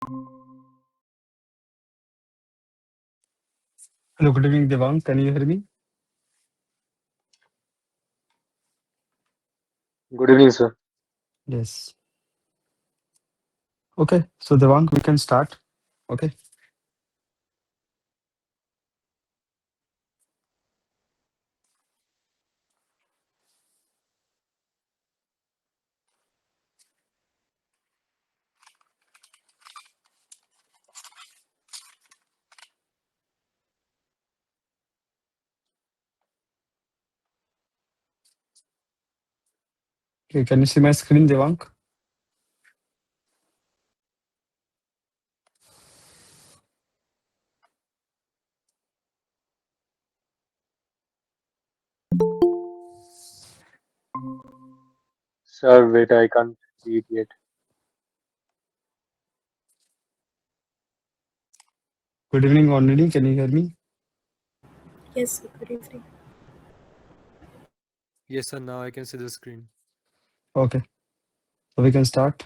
Hello, good evening, Devang. Can you hear me? Good evening, sir. Yes. Okay, so Devang, we can start. Okay. Okay, can you see my screen, Devang? Sir, wait, I can't see it yet. Good evening, already. Can you hear me? Yes, good evening. Yes, sir. Now I can see the screen. Okay, so we can start.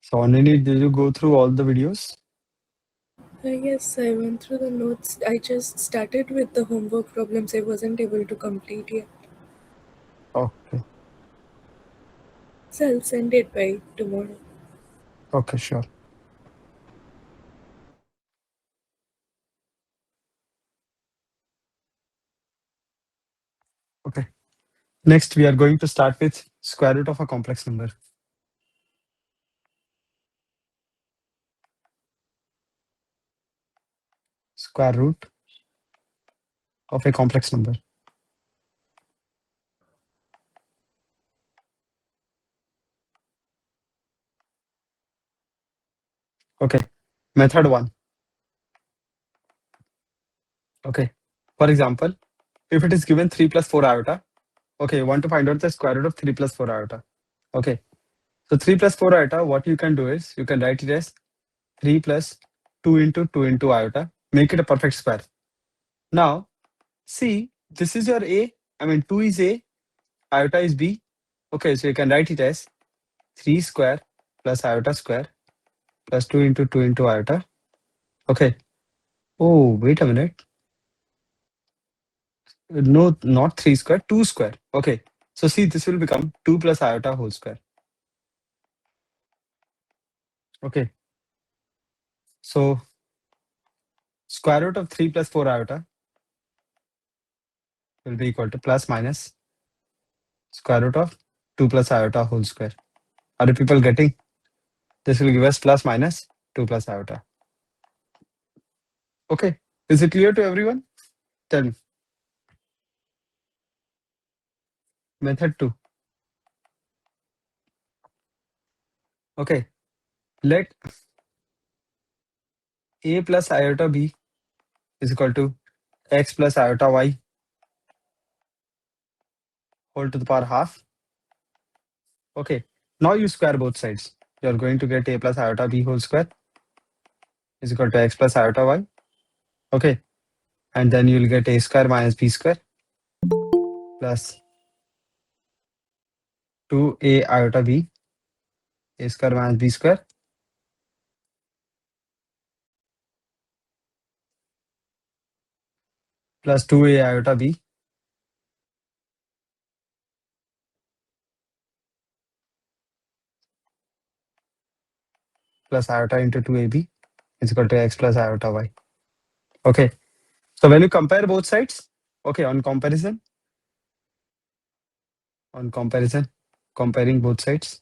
So, already, did you go through all the videos? Yes, I went through the notes. I just started with the homework problems I wasn't able to complete yet. Okay, So I'll send it by tomorrow. okay, sure. Okay. Next, we are going to start with square root of a complex number. Square root of a complex number. Okay. Method one. Okay. For example, if it is given 3 plus 4 iota, okay, you want to find out the square root of 3 plus 4 iota. Okay. So 3 plus 4 iota, what you can do is you can write it as 3 plus 2 into 2 into iota, make it a perfect square. Now, see, this is your A, I mean 2 is A, iota is B. Okay, so you can write it as 3 square plus iota square plus 2 into iota. Okay. Oh, wait a minute. No, not 3 square, 2 square. Okay. So see, this will become 2 plus iota whole square. Okay. So square root of 3 plus 4 iota will be equal to plus minus square root of 2 plus iota whole square. Are you people getting? This will give us plus minus 2 plus iota. Okay. Is it clear to everyone? Tell me. Method 2. Okay. Let a plus iota b is equal to x plus iota y whole to the power half. Okay. Now you square both sides. You are going to get a plus iota b whole square is equal to x plus iota y. Okay. And then you will get a square minus b square plus 2a iota b, a square minus b square plus 2a iota b plus iota into 2ab is equal to x plus iota y. Okay. So when you compare both sides, okay, on comparison, comparing both sides.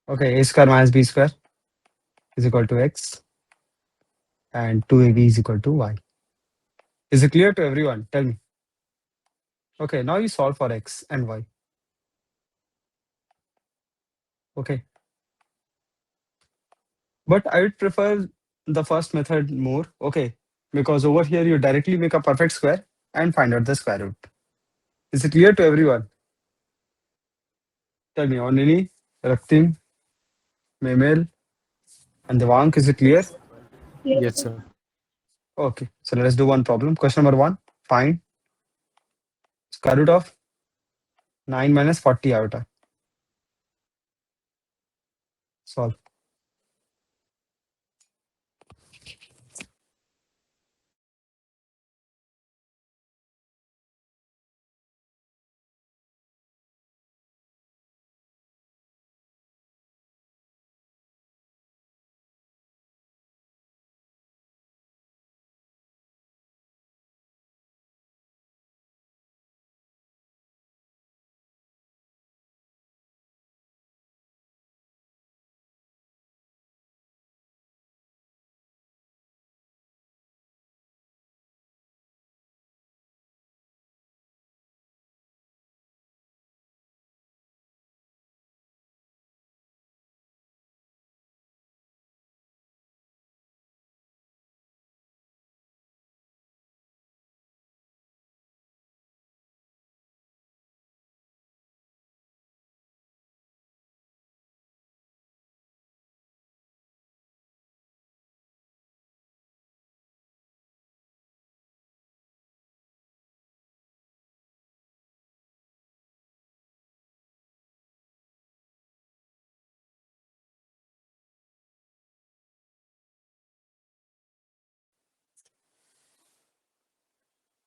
Okay, a square minus b square is equal to x and 2ab is equal to y. Is it clear to everyone? Tell me. Okay, now you solve for x and y. Okay. But I would prefer the first method more. Okay. Because over here you directly make a perfect square and find out the square root. Is it clear to everyone? Tell me, Onini, Raktim, Memel, and Devank, is it clear? Yes. Yes, sir. Okay, so let us do one problem. Question number 1. Find square root of 9 minus 40 iota. Solve.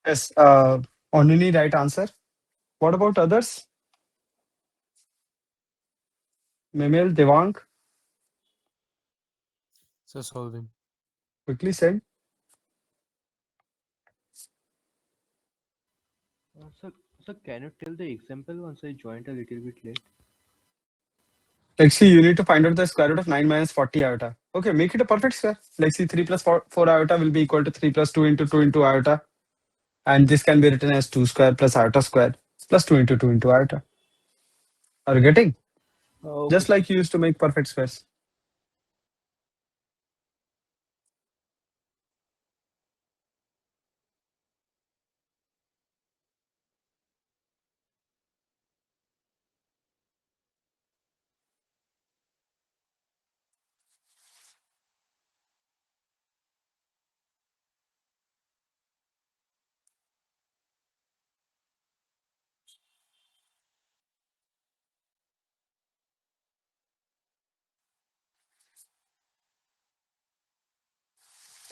Yes, only right answer. What about others? Memel, Devang, So solving. quickly send. So can you tell the example once I joined a little bit late? Like, see, you need to find out the square root of 9 minus 40 iota. Okay, make it a perfect square. Like, see, 3 plus 4 iota will be equal to 3 plus 2 into 2 into iota. And this can be written as 2 square plus iota square plus 2 into 2 into iota. Are you getting? Okay. Just like you used to make perfect squares.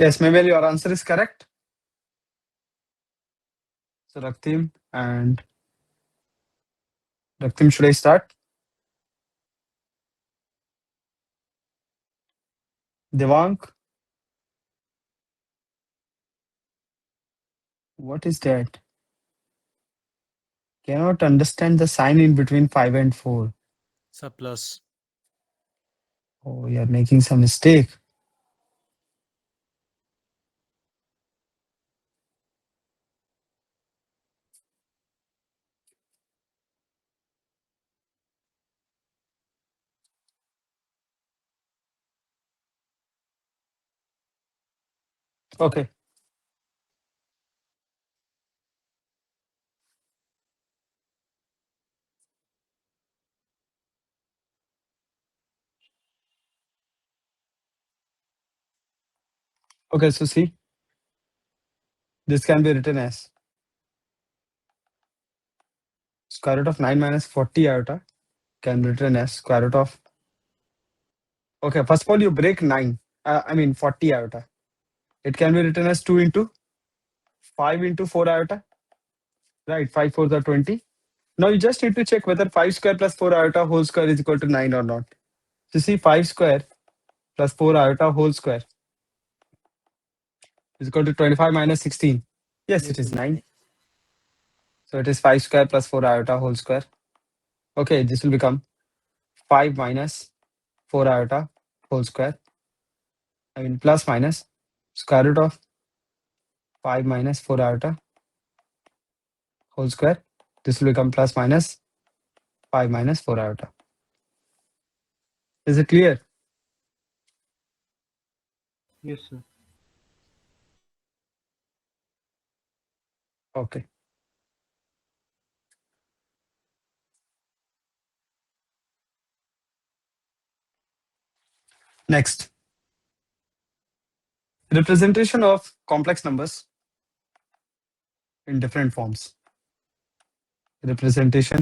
Yes, maybe your answer is correct. So Raktim and Raktim, should I start? Devang, what is that? Cannot understand the sign in between 5 and 4. It's a plus. Oh, you're making some mistake. Okay. Okay, so see, this can be written as square root of 9 minus 40 iota can be written as square root of. Okay, first of all, you break 9. I mean 40 iota. It can be written as 2 into 5 into 4 iota. Right, 5 4s are 20. Now you just need to check whether 5 square plus 4 iota whole square is equal to 9 or not. So see, 5 square plus 4 iota whole square is equal to 25 minus 16. Yes, it Yes, is sir. 9. So it is 5 square plus 4 iota whole square. Okay, this will become 5 minus 4 iota whole square. I mean plus minus square root of 5 minus 4 iota whole square. This will become plus minus 5 minus 4 iota. Is it clear? Yes, sir. Okay. Next. Representation of complex numbers in different forms. Representation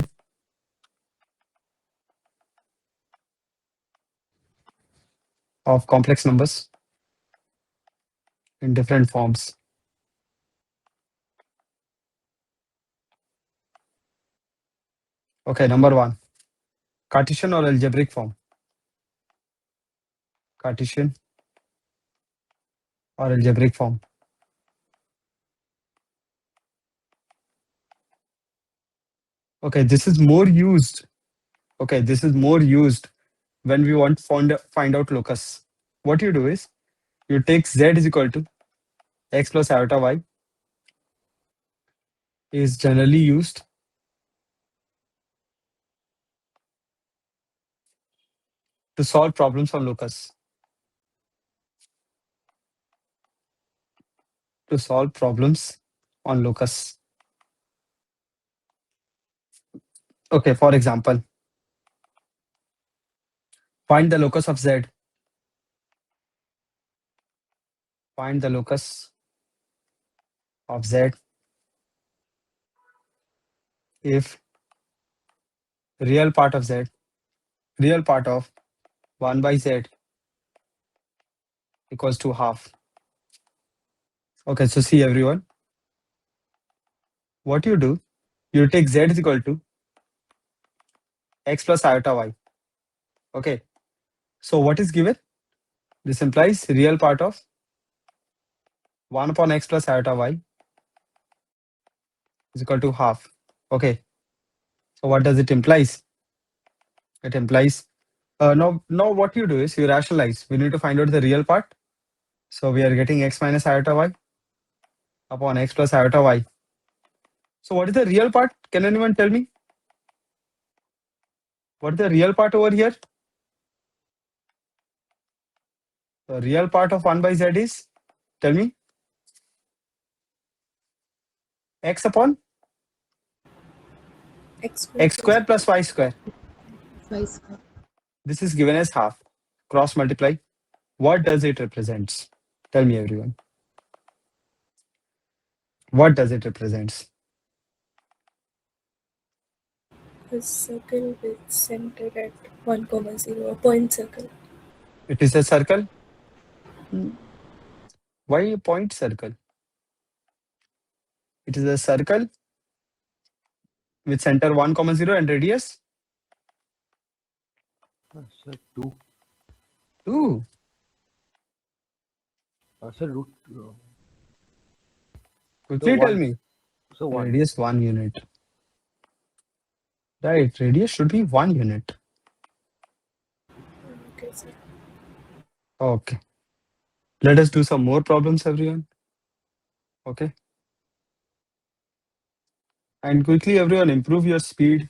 of complex numbers in different forms. Okay, number one, Cartesian or algebraic form. Cartesian or algebraic form. Okay, this is more used. Okay, this is more used when we want to find out locus. What you do is you take z is equal to x plus iota y is generally used to solve problems on locus. To solve problems on locus. Okay, for example, find the locus of z. Find the locus of z if real part of z, real part of 1 by z equals to half. Okay, so see everyone, what you do, you take z is equal to x plus iota y. Okay, so what is given? This implies real part of 1 upon x plus iota y is equal to half. Okay, so what does it implies? It implies, now what you do is you rationalize. We need to find out the real part. So we are getting x minus iota y upon x plus iota y. So what is the real part? Can anyone tell me? What is the real part over here? The real part of 1 by z is, tell me, x upon X x square plus y square. Y square. This is given as half. Cross multiply. What does it represents? Tell me everyone. What does it represents? A circle with center at 1, 0, a point circle. It is a circle. Why a point circle? It is a circle with center 1, 0 and radius Sir, 2. 2. Sir, root. Quickly tell 1. me. So 1. Radius 1 unit. Right, radius should be 1 unit. Okay, sir. Okay. Let us do some more problems, everyone. Okay. And quickly, everyone, improve your speed.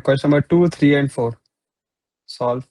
Question number 2, 3, and 4. Solve.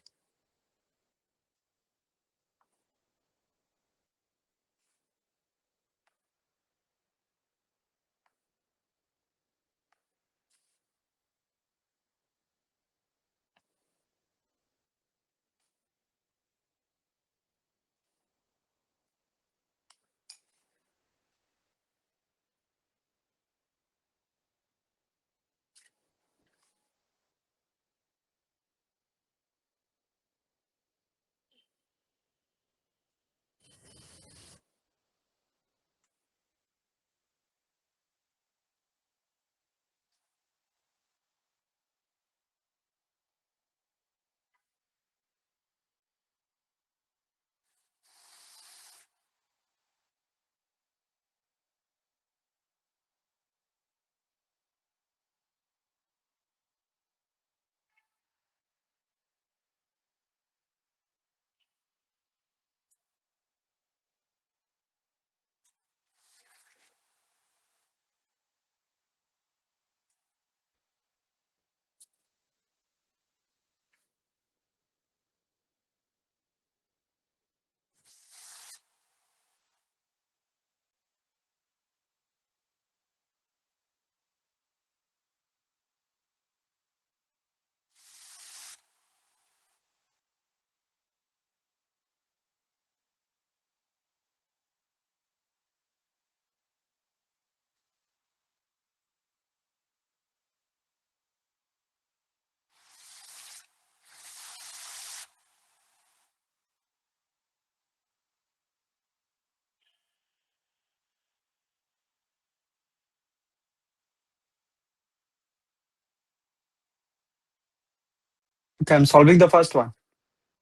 Okay, I'm solving the first one.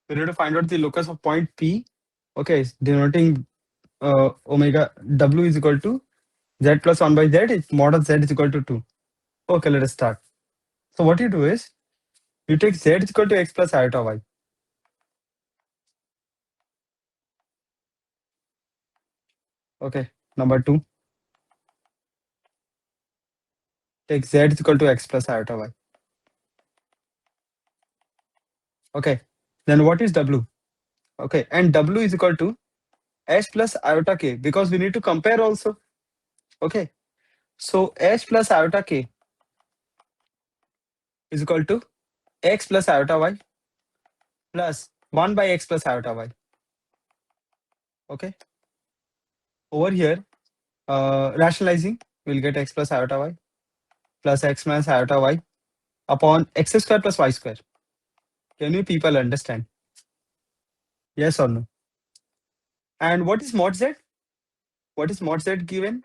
We need to find out the locus of point P. Okay, denoting omega W is equal to Z plus 1 by Z. It's mod of Z is equal to 2. Okay, let us start. So what you do is, you take Z is equal to X plus iota Y. Okay, number 2. Take Z is equal to X plus iota Y. Okay, then what is W? Okay, and W is equal to H plus iota K, because we need to compare also. Okay, so H plus iota K is equal to X plus iota Y plus 1 by X plus iota Y. Okay, over here, rationalizing, we'll get X plus iota Y plus X minus iota Y upon X square plus Y square. Can you people understand? Yes or no? And what is mod Z? What is mod Z given?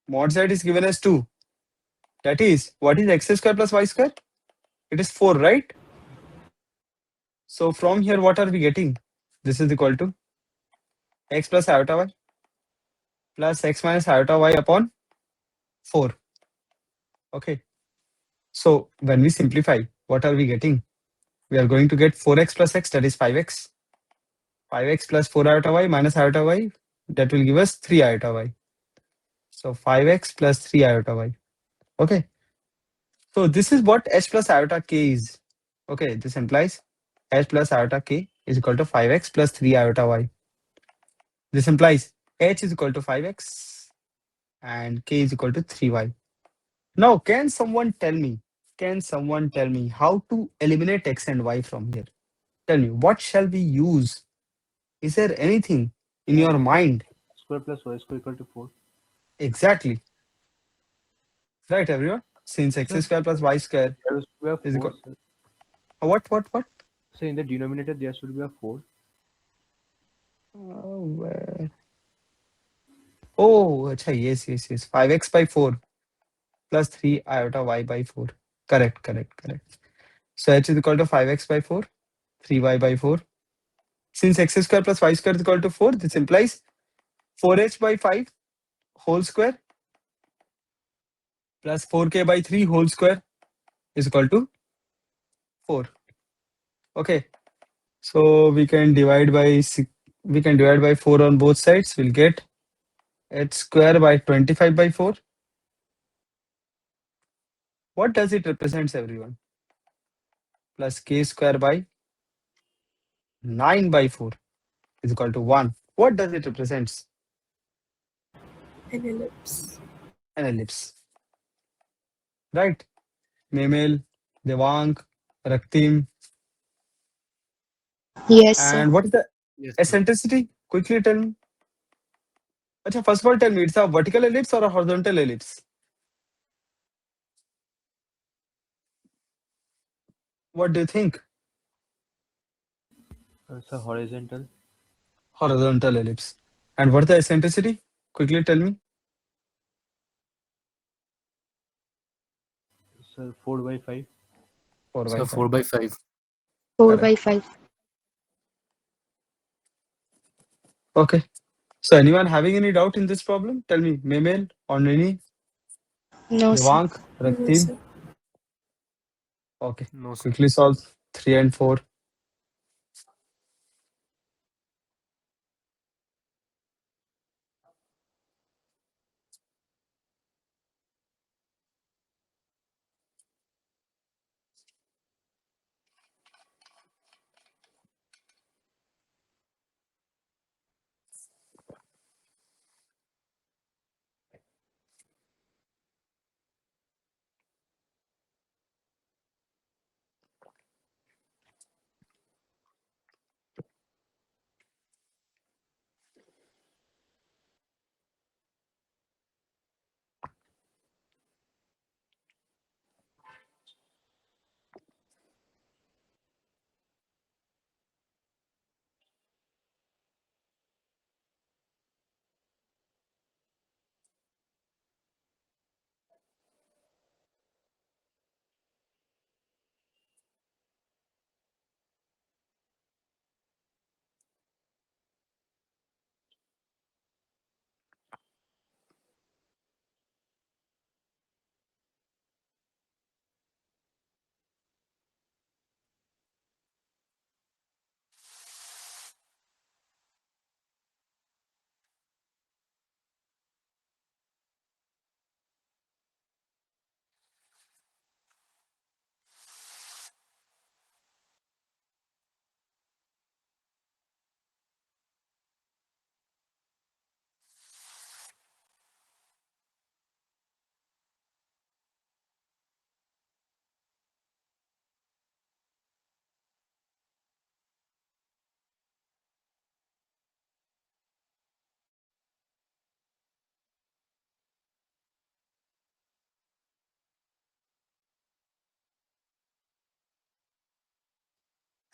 Mod Z is given as 2. That is, what is X square plus Y square? It is 4, right? So from here, what are we getting? This is equal to X plus iota Y plus X minus iota Y upon 4. Okay. So when we simplify, what are we getting? We are going to get 4x plus x, that is 5x. 5x plus 4 iota y minus iota y, that will give us 3 iota y. So 5x plus 3 iota y. Okay. So this is what h plus iota k is. Okay, this implies h plus iota k is equal to 5x plus 3 iota y. This implies h is equal to 5x and k is equal to 3y. Now, can someone tell me how to eliminate x and y from here? Tell me, what shall we use? Is there anything in Yeah, your mind? square plus y square equal to 4. Exactly. Right, everyone? Since x Sir, square plus y square there should be a is 4, equal. sir. What? So in the denominator there should be a 4. Where? Oh, acha, yes. 5x by 4 plus 3 iota y by 4. Correct. So h is equal to 5x by 4, 3y by 4. Since x square plus y square is equal to 4, this implies 4h by 5 whole square plus 4k by 3 whole square is equal to 4. Okay, so we can divide by 4 on both sides. We'll get h square by 25 by 4. What does it represents, everyone? Plus k square by 9 by 4 is equal to 1. What does it represents? An ellipse. An ellipse, right? Memel, Devang, Raktim. Yes, sir. And what is the Yes, sir. eccentricity? Quickly tell me. Acha, first of all, tell me, it's a vertical ellipse or a horizontal ellipse? What do you think? It's a horizontal. Horizontal ellipse. And what is the eccentricity? Quickly tell me. Sir, 4 by 5. 4 by So 4 5. by 5. 4 Correct. by 5. Okay. So anyone having any doubt in this problem? Tell me, Memel or Nini, No, sir. Devank, No, Raktim. sir. Okay. No, sir. Quickly solve 3 and 4.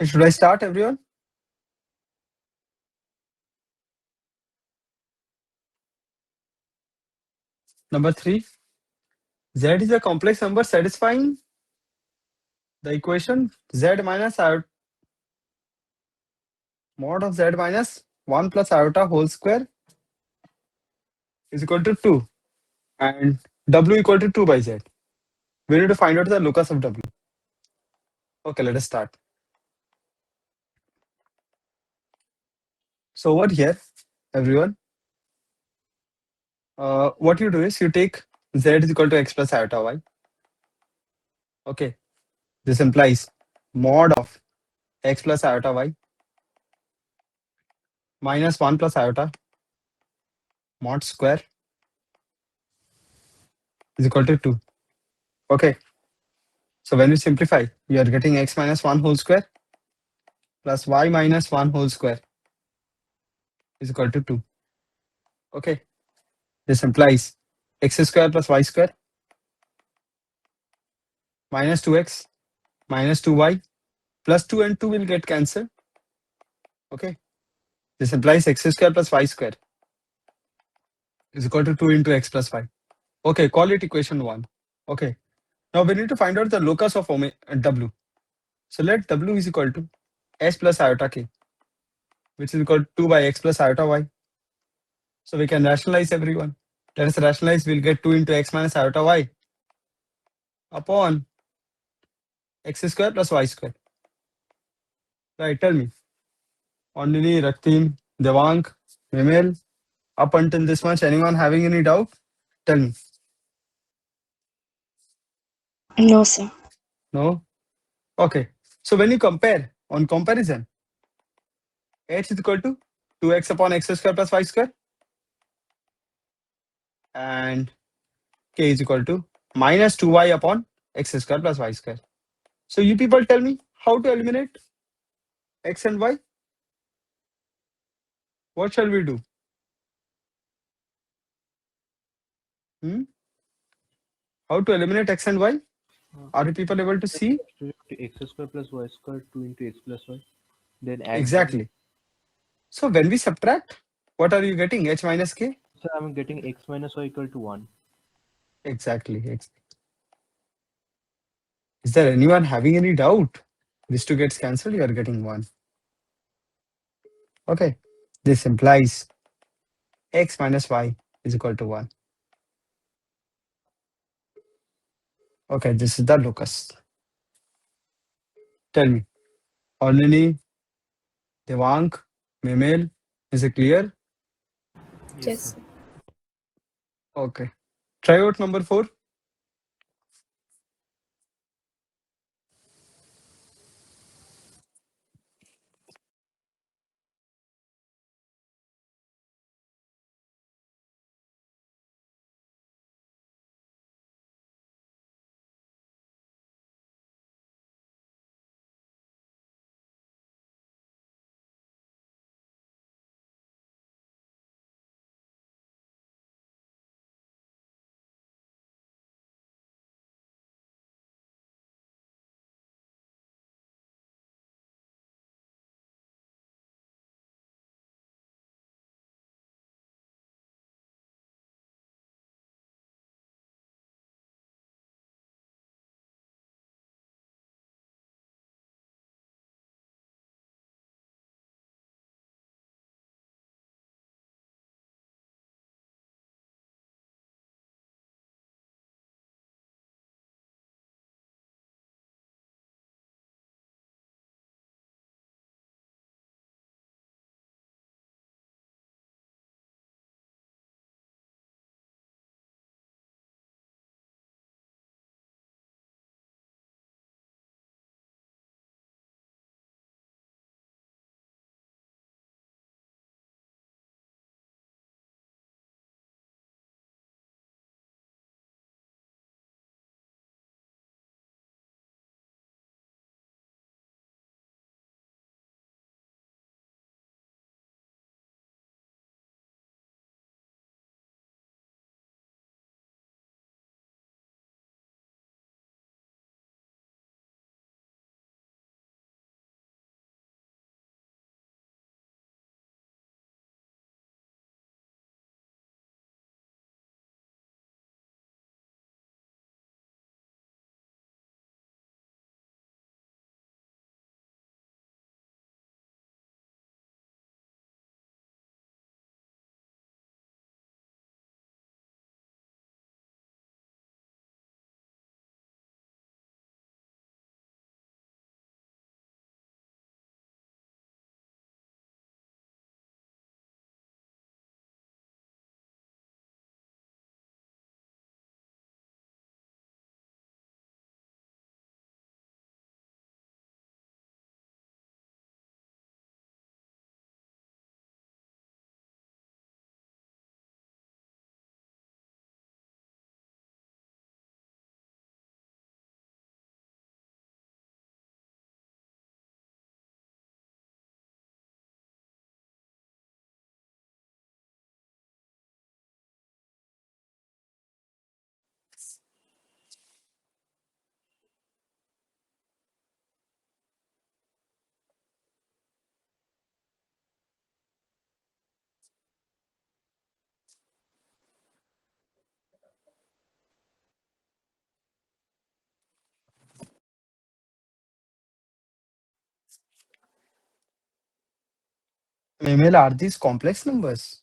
Should I start, everyone? Number 3. Z is a complex number satisfying the equation z minus iota mod of z minus 1 plus iota whole square is equal to 2 and w equal to 2 by z. We need to find out the locus of w. Okay, let us start. So over here, everyone, what you do is you take z is equal to x plus iota y. Okay, this implies mod of x plus iota y minus 1 plus iota mod square is equal to 2. Okay, so when we simplify, you are getting x minus 1 whole square plus y minus 1 whole square is equal to 2. Okay, this implies x square plus y square minus 2x minus 2y plus 2 and 2 will get cancelled. Okay, this implies x square plus y square is equal to 2 into x plus y. Okay, call it equation 1. Okay, now we need to find out the locus of w. So let w is equal to s plus iota k, which is equal to 2 by x plus iota y. So we can rationalize, everyone. Let us rationalize. We'll get 2 into x minus iota y upon x square plus y square. Right, tell me. Only Raktim, Devank, Mimel, up until this much, anyone having any doubt? Tell me. No, sir. No? Okay. So when you compare, on comparison, h is equal to 2x upon x square plus y square and k is equal to minus 2y upon x square plus y square. So you people tell me how to eliminate x and y? What shall we do? How to eliminate x and y? Are you people able to see? Substitute x square plus y square 2 into x plus y. Then add. Exactly. So when we subtract, what are you getting? H minus k? So I'm getting x minus y equal to 1. Exactly. Is there anyone having any doubt? This 2 gets cancelled, you are getting 1. Okay. This implies x minus y is equal to 1. Okay, this is the locus. Tell me. Alnini, Devank, Mimel, is it clear? Yes. Okay. Try out number 4. Memel, are these complex numbers?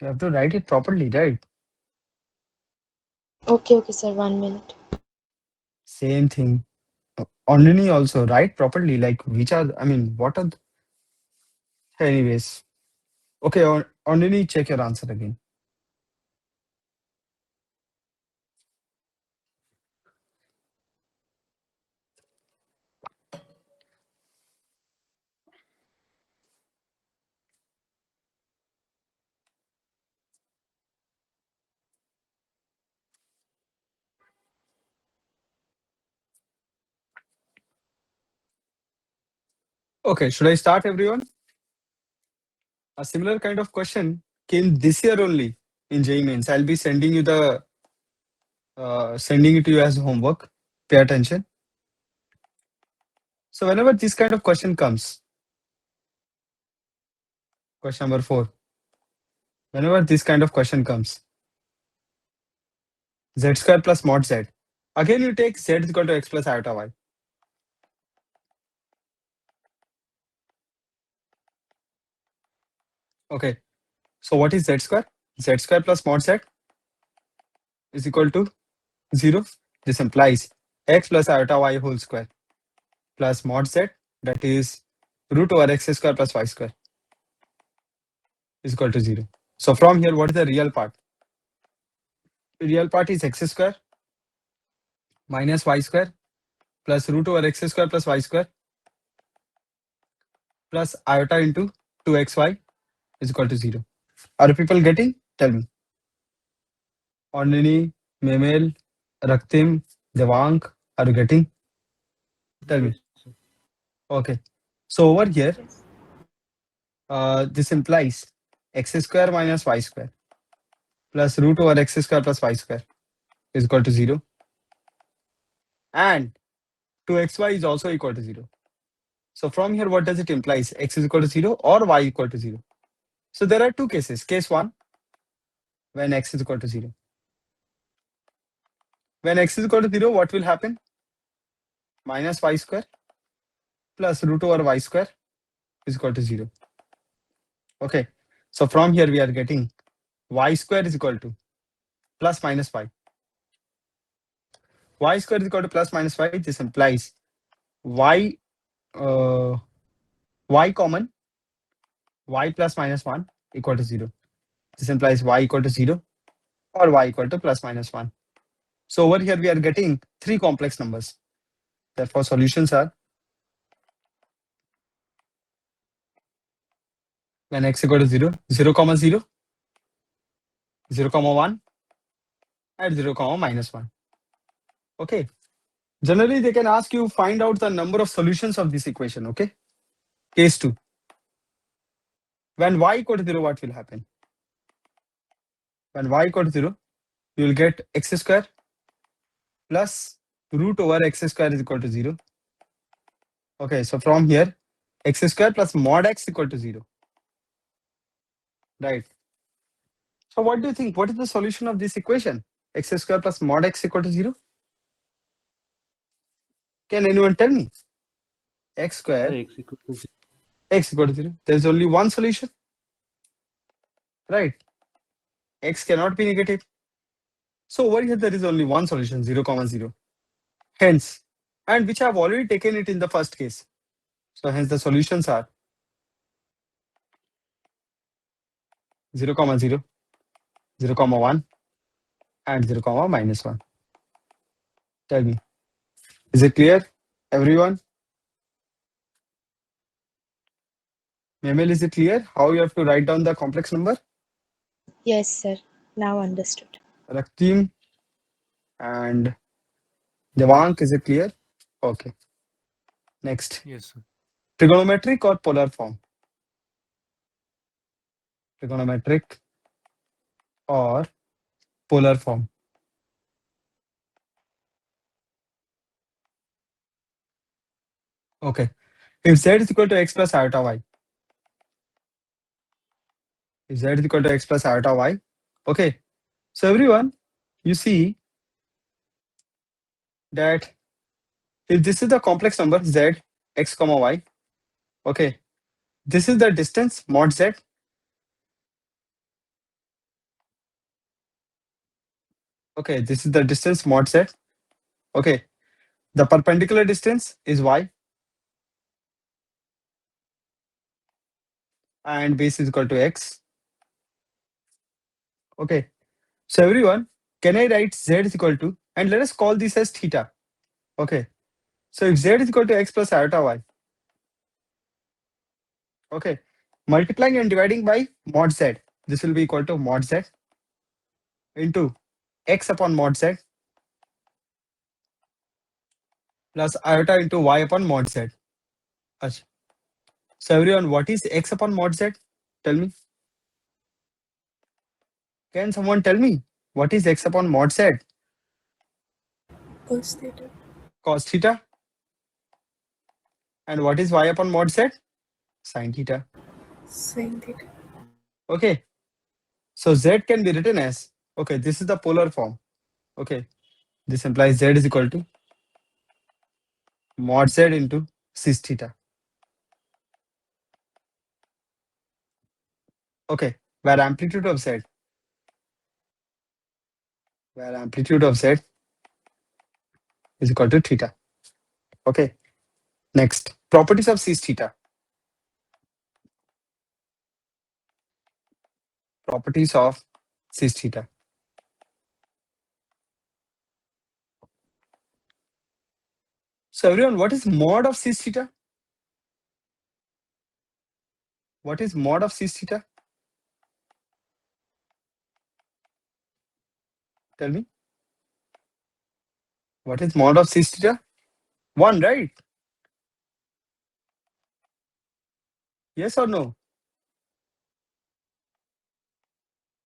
You have to write it properly, right? Okay, sir. 1 minute. Same thing. Only also write properly. Like which are, I mean, what are, anyways. Okay, only check your answer again. Okay, should I start, everyone? A similar kind of question came this year only in JEE Mains. I'll be sending you the sending it to you as homework. Pay attention. So whenever this kind of question comes, question number 4. Whenever this kind of question comes, z square plus mod z. Again, you take z is equal to x plus iota y. Okay. So what is z square? Z square plus mod z is equal to 0. This implies x plus iota y whole square plus mod z, that is root over x square plus y square, is equal to 0. So from here, what is the real part? The real part is x square minus y square plus root over x square plus y square plus iota into 2xy is equal to 0. Are people getting? Tell me. Only Memel, Raktim, Devank, are you getting? Tell me. Yes, sir. Okay. So over here, Yes. this implies x square minus y square plus root over x square plus y square is equal to 0. And 2xy is also equal to 0. So from here, what does it implies? X is equal to 0 or y equal to 0. So there are two cases. Case 1, when x is equal to 0. When x is equal to 0, what will happen? Minus y square plus root over y square is equal to 0. Okay. So from here, we are getting y square is equal to plus minus y. Y square is equal to plus minus y. This implies y, uh, y common, y plus minus 1 equal to 0. This implies y equal to 0 or y equal to plus minus 1. So over here, we are getting 3 complex numbers. Therefore, solutions are when x equal to 0, 0 comma 0, 0 comma 1, and 0 comma minus 1. Okay. Generally, they can ask you find out the number of solutions of this equation. Okay. Case 2. When y equal to 0, what will happen? When y equal to 0, you will get x square plus root over x square is equal to 0. Okay, so from here, x square plus mod x equal to 0. Right. So what do you think? What is the solution of this equation? X square plus mod x equal to 0? Can anyone tell me? X Sir, square, x equal to 0. x equal to 0. There's only one solution. Right. X cannot be negative. So over here, there is only one solution, 0 comma 0. Hence, and which I have already taken it in the first case. So hence the solutions are 0 comma 0, 0 comma 1, and 0 comma minus 1. Tell me, is it clear, everyone? Memel, is it clear how you have to write down the complex number? Yes, sir. Now understood. Raktim and Yes. Devank, is it clear? Okay. Next, Yes, sir. trigonometric or polar form? Trigonometric or polar form? Okay. If z is equal to x plus iota y, if z is equal to x plus iota y, okay. So everyone, you see that if this is the complex number z, x comma y, okay, This is the distance mod z. Okay, this is the distance mod z. Okay, the perpendicular distance is y, and base is equal to x. Okay, so everyone, can I write z is equal to, and let us call this as theta. Okay, so if z is equal to x plus iota y, okay, multiplying and dividing by mod z, this will be equal to mod z into x upon mod z plus iota into y upon mod z. Achha. So everyone, what is x upon mod z? Tell me. Can someone tell me what is x upon mod z? Cos theta. Cos theta. And what is y upon mod z? Sin theta. Sin theta. Okay. So z can be written as, okay, this is the polar form. Okay. This implies z is equal to mod z into cis theta. Okay. Where amplitude of z is equal to theta. Okay. Next, properties of cis theta. Properties of cis theta. So everyone, what is mod of cis theta? What is mod of cis theta? Tell me. What is mod of cis theta? 1, right? Yes or no?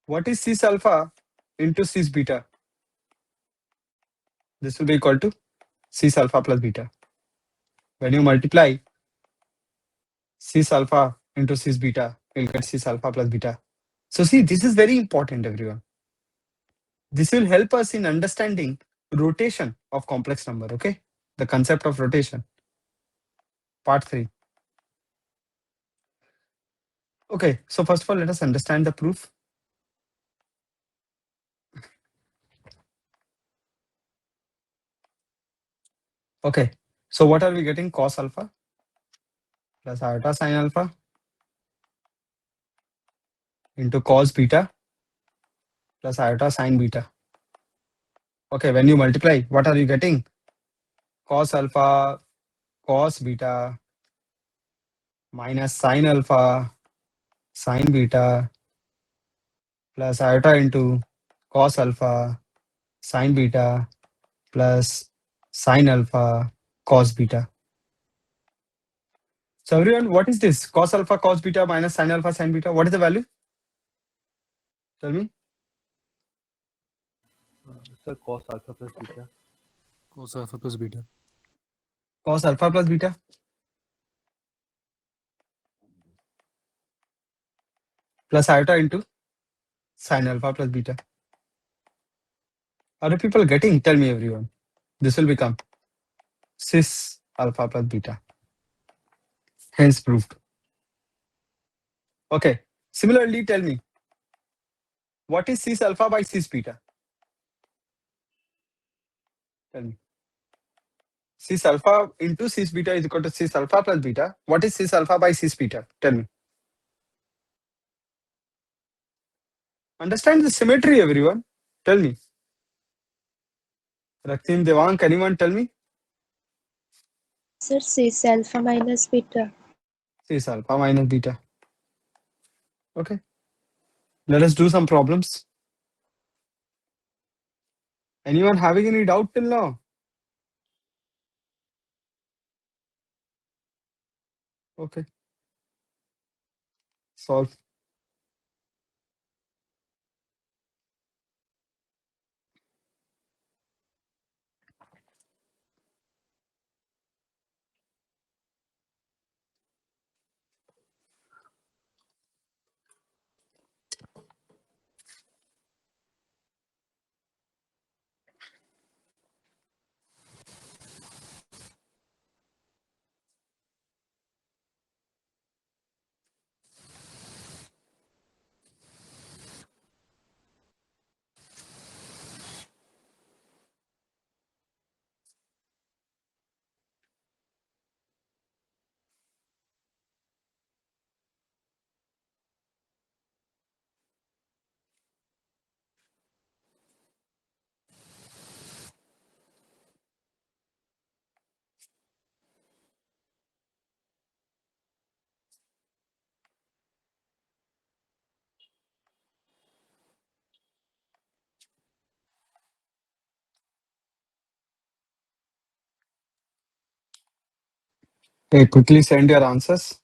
What is cis alpha into cis beta? This will be equal to cis alpha plus beta. When you multiply cis alpha into cis beta, you'll get cis alpha plus beta. So see, this is very important, everyone. This will help us in understanding rotation of complex number, okay? The concept of rotation. Part 3. Okay, so first of all, let us understand the proof. Okay, so what are we getting? Cos alpha plus iota sin alpha into cos beta plus iota sin beta. Okay, when you multiply, what are you getting? Cos alpha, cos beta minus sin alpha, sin beta plus iota into cos alpha, sin beta plus sin alpha, cos beta. So everyone, what is this? Cos alpha, cos beta minus sin alpha, sin beta. What is the value? Tell me. Sir, cos alpha plus beta. Cos alpha plus beta. Cos alpha plus beta plus iota into sin alpha plus beta. Are you people getting? Tell me, everyone. This will become cis alpha plus beta. Hence proved. Okay. Similarly, tell me, what is cis alpha by cis beta? Tell me. Cis alpha into cis beta is equal to cis alpha plus beta. What is cis alpha by cis beta? Tell me. Understand the symmetry, everyone. Tell me. Raktim, Devank, anyone tell me? Sir, cis alpha minus beta. Cis alpha minus beta. Okay. Let us do some problems. Anyone having any doubt till now? Okay. Solve. Okay, quickly send your answers.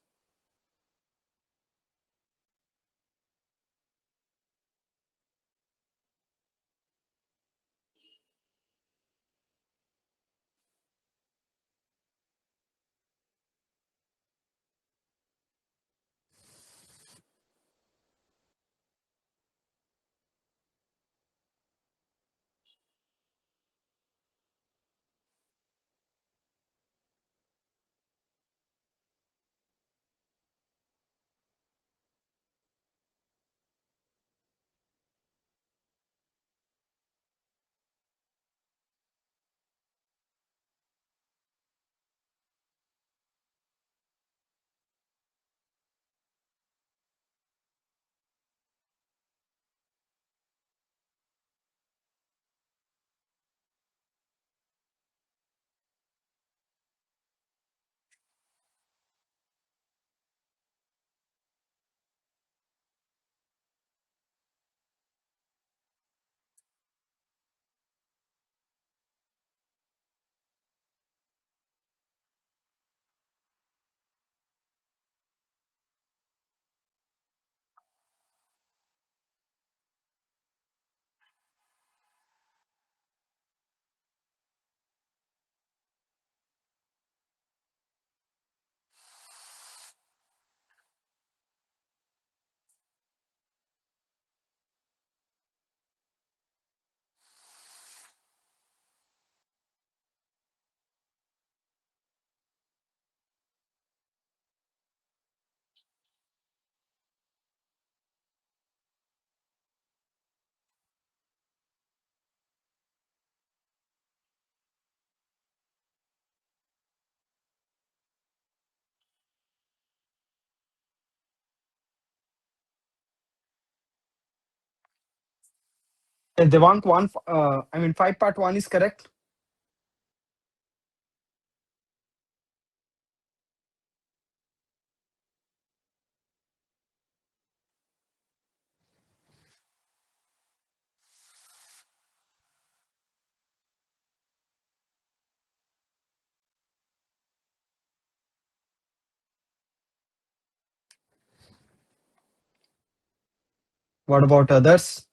They want one. I mean, 5 part 1 is correct. What about others?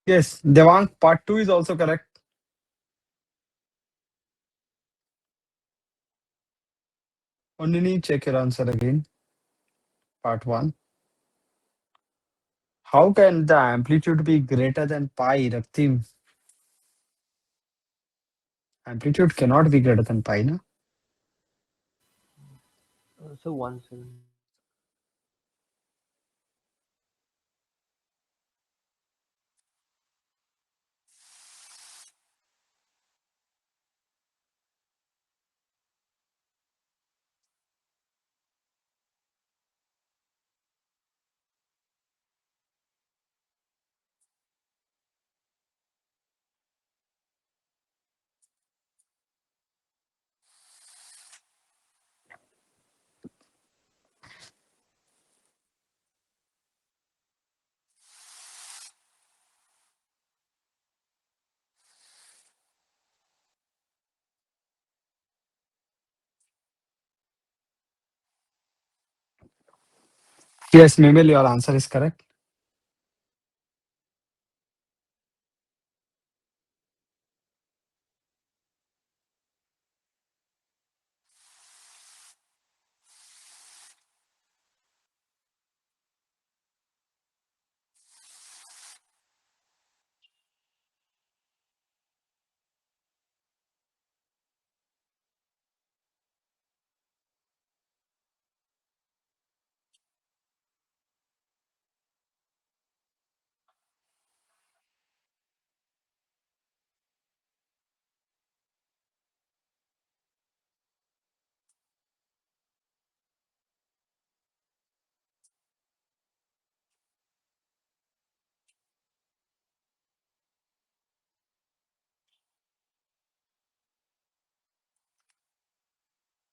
Yes, Devang, part 2 is also correct. Only check your answer again. Part 1. How can the amplitude be greater than pi, Raktim? Amplitude cannot be greater than pi, na? So one second. Yes, maybe your answer is correct.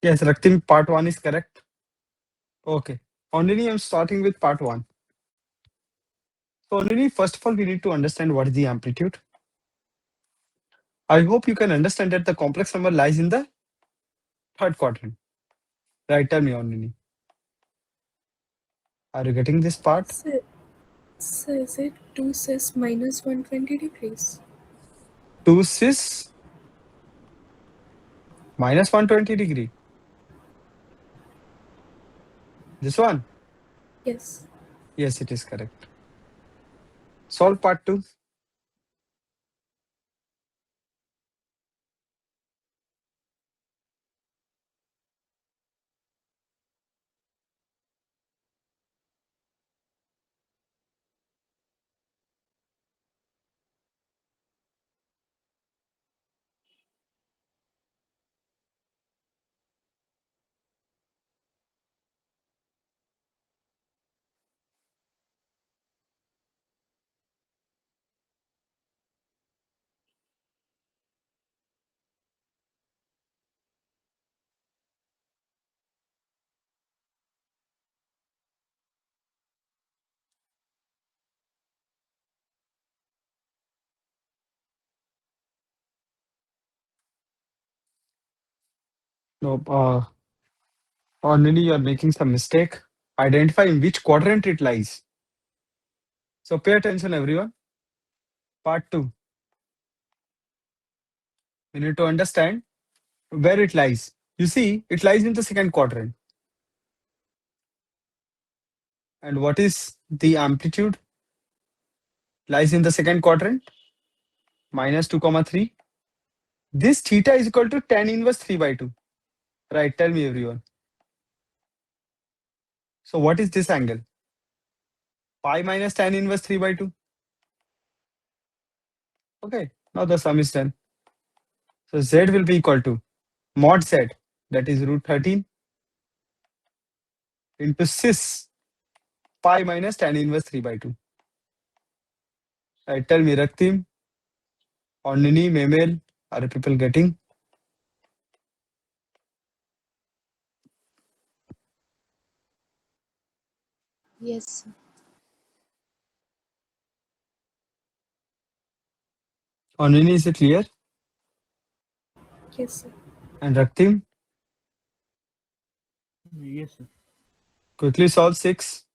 Yes, Raktim, part 1 is correct. Okay. Only I'm starting with part 1. So only first of all, we need to understand what is the amplitude. I hope you can understand that the complex number lies in the third quadrant. Right, tell me, Only. Are you getting this part? So is it 2 cis minus 120 degrees? 2 cis minus 120 degree. This one? Yes. Yes, it is correct. Solve part 2. No, Only you are making some mistake. Identify in which quadrant it lies. So pay attention, everyone. Part 2. We need to understand where it lies. You see, it lies in the second quadrant. And what is the amplitude? Lies in the second quadrant, minus 2 comma 3. This theta is equal to tan inverse 3 by 2. Right, tell me, everyone. So what is this angle? Pi minus tan inverse 3 by 2. Okay, now the sum is done. So z will be equal to mod z, that is root 13, into cis pi minus tan inverse 3 by 2. Right, tell me, Raktim, Onini, Memel, are people getting? Yes, sir. Onini, is it clear? Yes, sir. And Raktim, Yes, sir. quickly solve 6.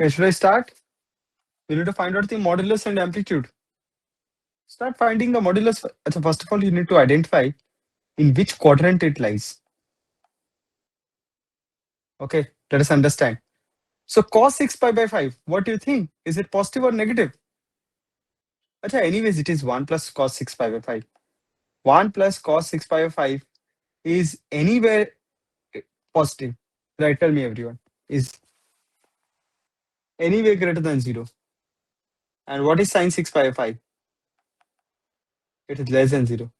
Okay, should I start? We need to find out the modulus and amplitude. Start finding the modulus. So first of all, you need to identify in which quadrant it lies. Okay, let us understand. So cos 6 pi by 5, what do you think? Is it positive or negative? Acha, anyways, it is 1 plus cos 6 pi by 5. 1 plus cos 6 pi by 5 is anywhere positive. Right, tell me, everyone. Is anywhere greater than 0. And what is sine 6 pi by 5? It is less than 0.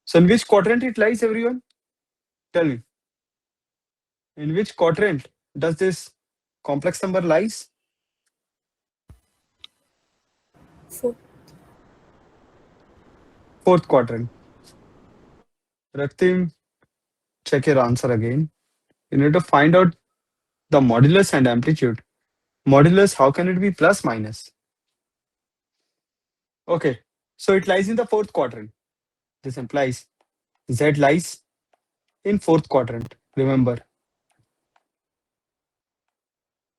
So in which quadrant it lies, everyone? Tell me. In which quadrant does this complex number lies? 4. Fourth quadrant. Raktim, check your answer again. You need to find out the modulus and amplitude. Modulus, how can it be plus minus? Okay, so it lies in the fourth quadrant. This implies Z lies in fourth quadrant. Remember.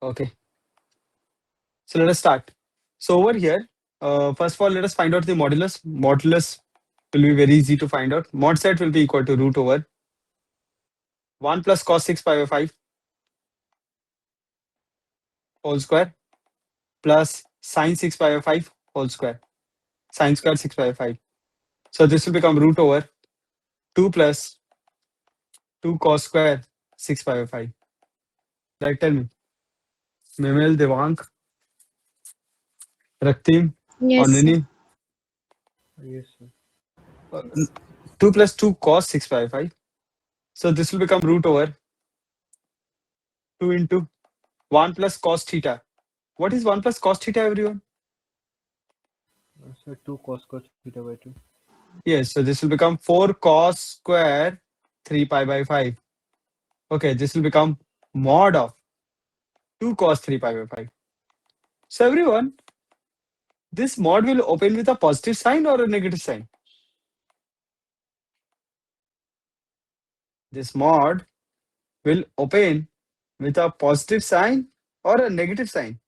Okay, so let us start. So over here, first of all, let us find out the modulus. Modulus will be very easy to find out. Mod Z will be equal to root over 1 plus cos 6 pi by 5 whole square plus sine 6 pi by 5 whole square. Sine square 6 pi by 5. So this will become root over 2 plus 2 cos square 6 pi by 5. Right, tell me. Memel, Devank, Raktim, Yes, sir. Onrini. Yes, sir. Uh, Yes. 2 plus 2 cos 6 by 5. So this will become root over 2 into 1 plus cos theta. What is 1 plus cos theta, everyone? So 2 cos theta by 2. Yes, so this will become 4 cos square 3 pi by 5. Okay, this will become mod of 2 cos 3 pi by 5. So everyone, this mod will open with a positive sign or a negative sign? This mod will open with a positive sign or a negative sign?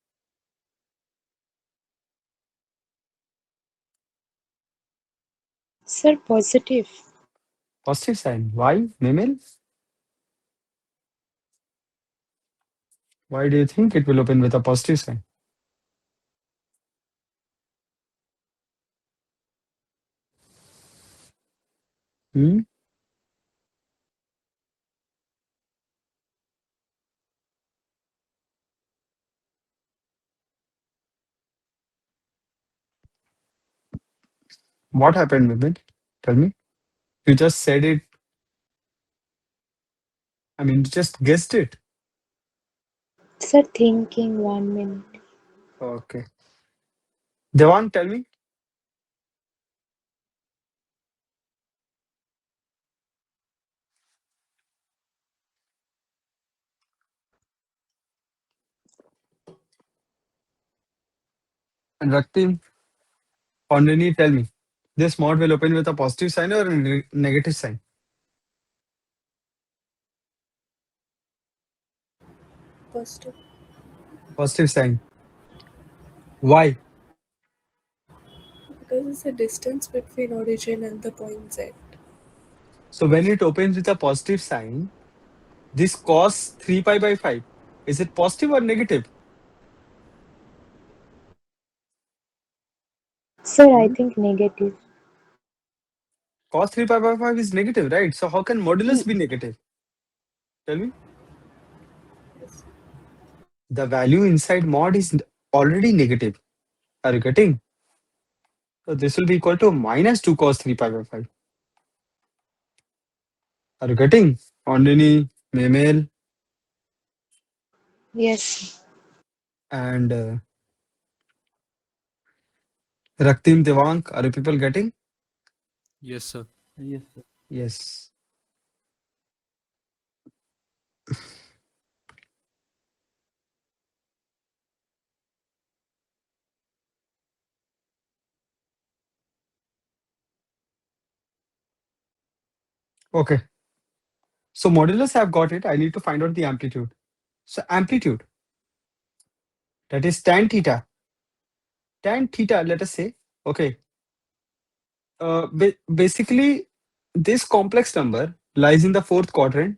Sir, positive. Positive sign. Why, Memel? Why do you think it will open with a positive sign? Hmm? What happened, Memel? Tell me. You just said it. I mean, you just guessed it. Sir, thinking 1 minute. Okay. Devang, tell me. And Raktim, Pondini, tell me. This mod will open with a positive sign or a negative sign? Positive. Positive sign. Why? Because it's a distance between origin and the point Z. So when it opens with a positive sign, this cos 3 pi by 5, is it positive or negative? Sir, I Hmm? think negative. Cos 3 pi by 5 is negative, right? So how can modulus be negative? Tell me. Yes. The value inside mod is already negative. Are you getting? So this will be equal to minus 2 cos 3 pi by 5. Are you getting? Ondini, Memel, Yes. and Raktim, Devank. Are you people getting? Yes, sir. Yes, sir. Yes. Okay. So modulus, I've got it. I need to find out the amplitude. So amplitude, that is tan theta. Tan theta, let us say. Okay. Basically, this complex number lies in the fourth quadrant.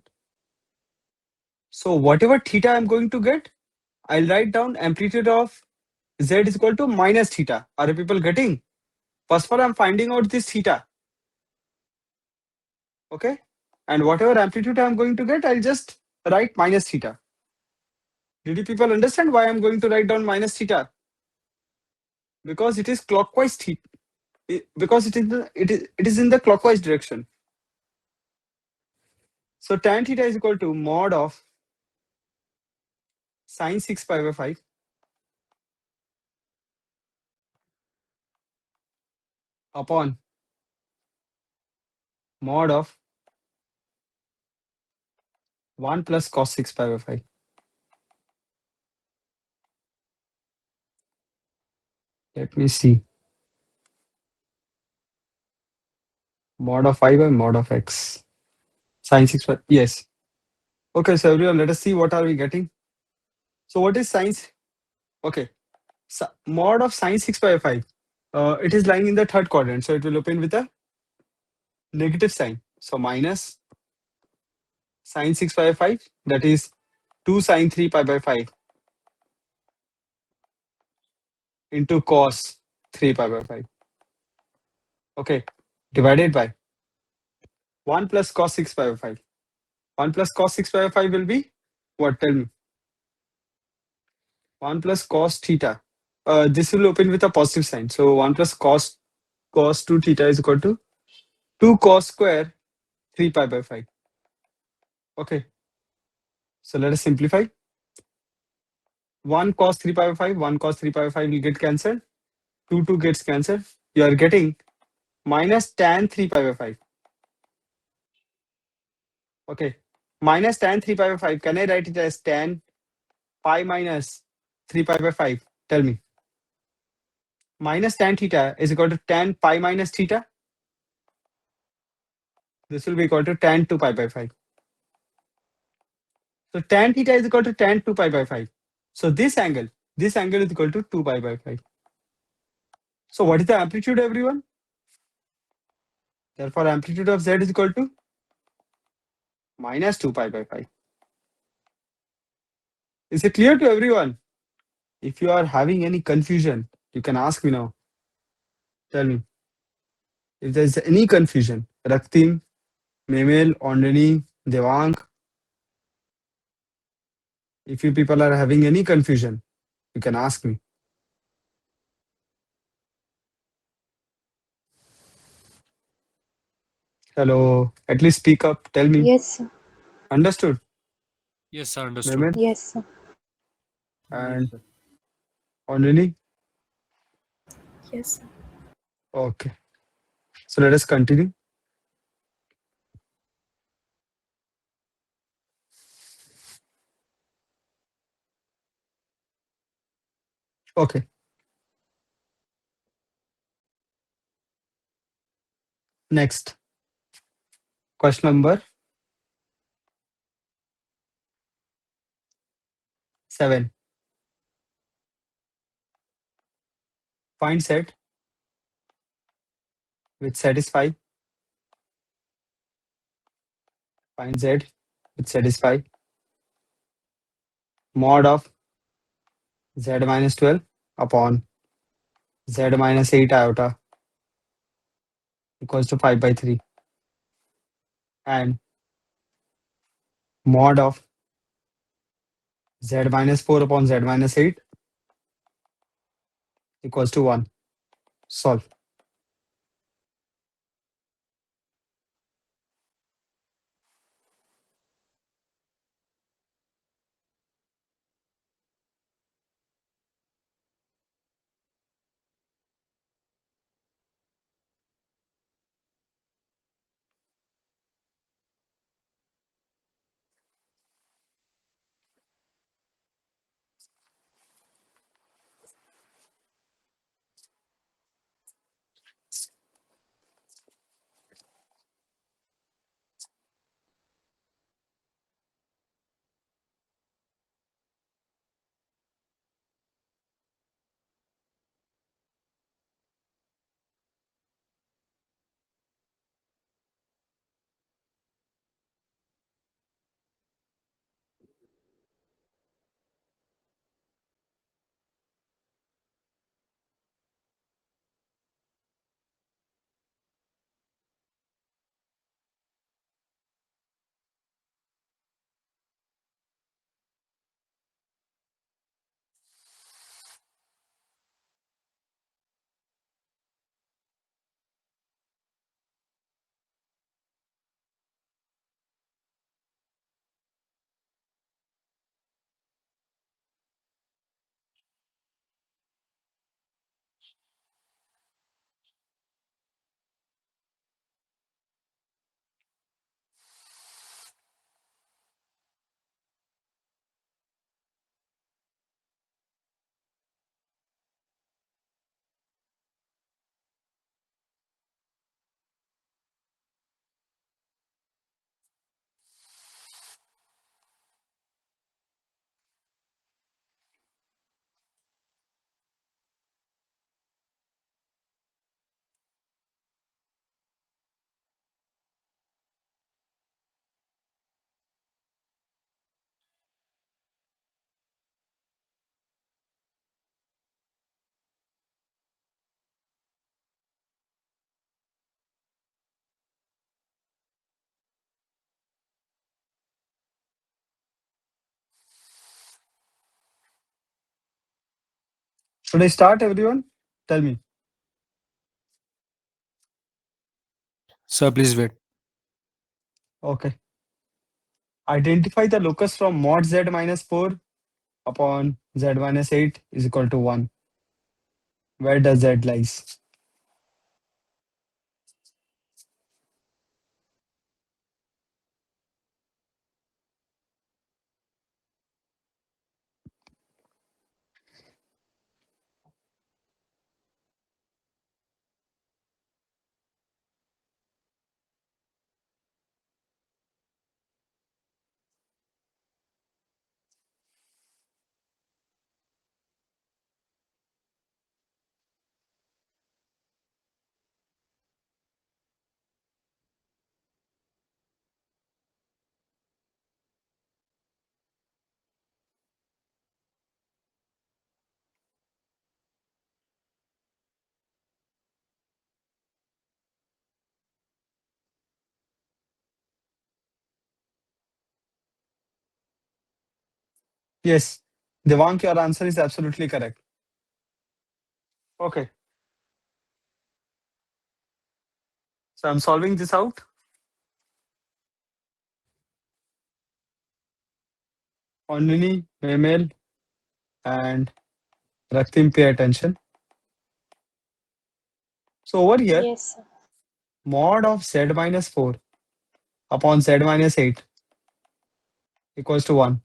So whatever theta I'm going to get, I'll write down amplitude of z is equal to minus theta. Are you people getting? First of all, I'm finding out this theta. Okay. And whatever amplitude I'm going to get, I'll just write minus theta. Did you people understand why I'm going to write down minus theta? Because it is clockwise theta. Because it is in the clockwise direction. So tan theta is equal to mod of sine 6 pi by 5 upon mod of 1 plus cos 6 pi by 5. Let me see. Mod of y by mod of x. Sine 6 by, yes. Okay, so everyone, let us see what are we getting. So what is sine? Okay, so mod of sine 6 by 5. It is lying in the third quadrant, so it will open with a negative sign. So minus sine 6 by 5, that is 2 sine 3 pi by 5 into cos 3 pi by 5. Okay, divided by 1 plus cos 6 pi by 5. 1 plus cos 6 pi by 5 will be what? Tell me. 1 plus cos theta. This will open with a positive sign. So 1 plus cos 2 theta is equal to 2 cos square 3 pi by 5. Okay, so let us simplify. 1 cos 3 pi by 5, 1 cos 3 pi by 5 will get cancelled. 2 gets cancelled. You are getting minus tan 3 pi by 5. Okay, minus tan 3 pi by 5. Can I write it as tan pi minus 3 pi by 5? Tell me. Minus tan theta is equal to tan pi minus theta. This will be equal to tan 2 pi by 5. So tan theta is equal to tan 2 pi by 5. So this angle is equal to 2 pi by 5. So what is the amplitude, everyone? Therefore, amplitude of z is equal to minus 2 pi by 5. Is it clear to everyone? If you are having any confusion, you can ask me now. Tell me. If there is any confusion, Raktim, Memel, Ondani, Devang, if you people are having any confusion, you can ask me. Hello, at least speak up. Tell me. Yes, sir. Understood, Yes, sir. Understood. Memel Yes, sir. Yes, and sir. Ondani? Yes, sir. Okay. So let us continue. Okay. Next. Question number 7. Find set which satisfy. Find z which satisfy mod of z minus 12 upon z minus 8 iota equals to 5 by 3 and mod of z minus 4 upon z minus 8 equals to 1. Solve. Should I start, everyone? Tell me. Sir, please wait. Okay. Identify the locus from mod z minus 4 upon z minus 8 is equal to 1. Where does z lies? Yes. Devank, your answer is absolutely correct. Okay. So I'm solving this out. Only Memel and Raktim, pay attention. So over here, Yes, sir. mod of z minus 4 upon z minus 8 equals to 1.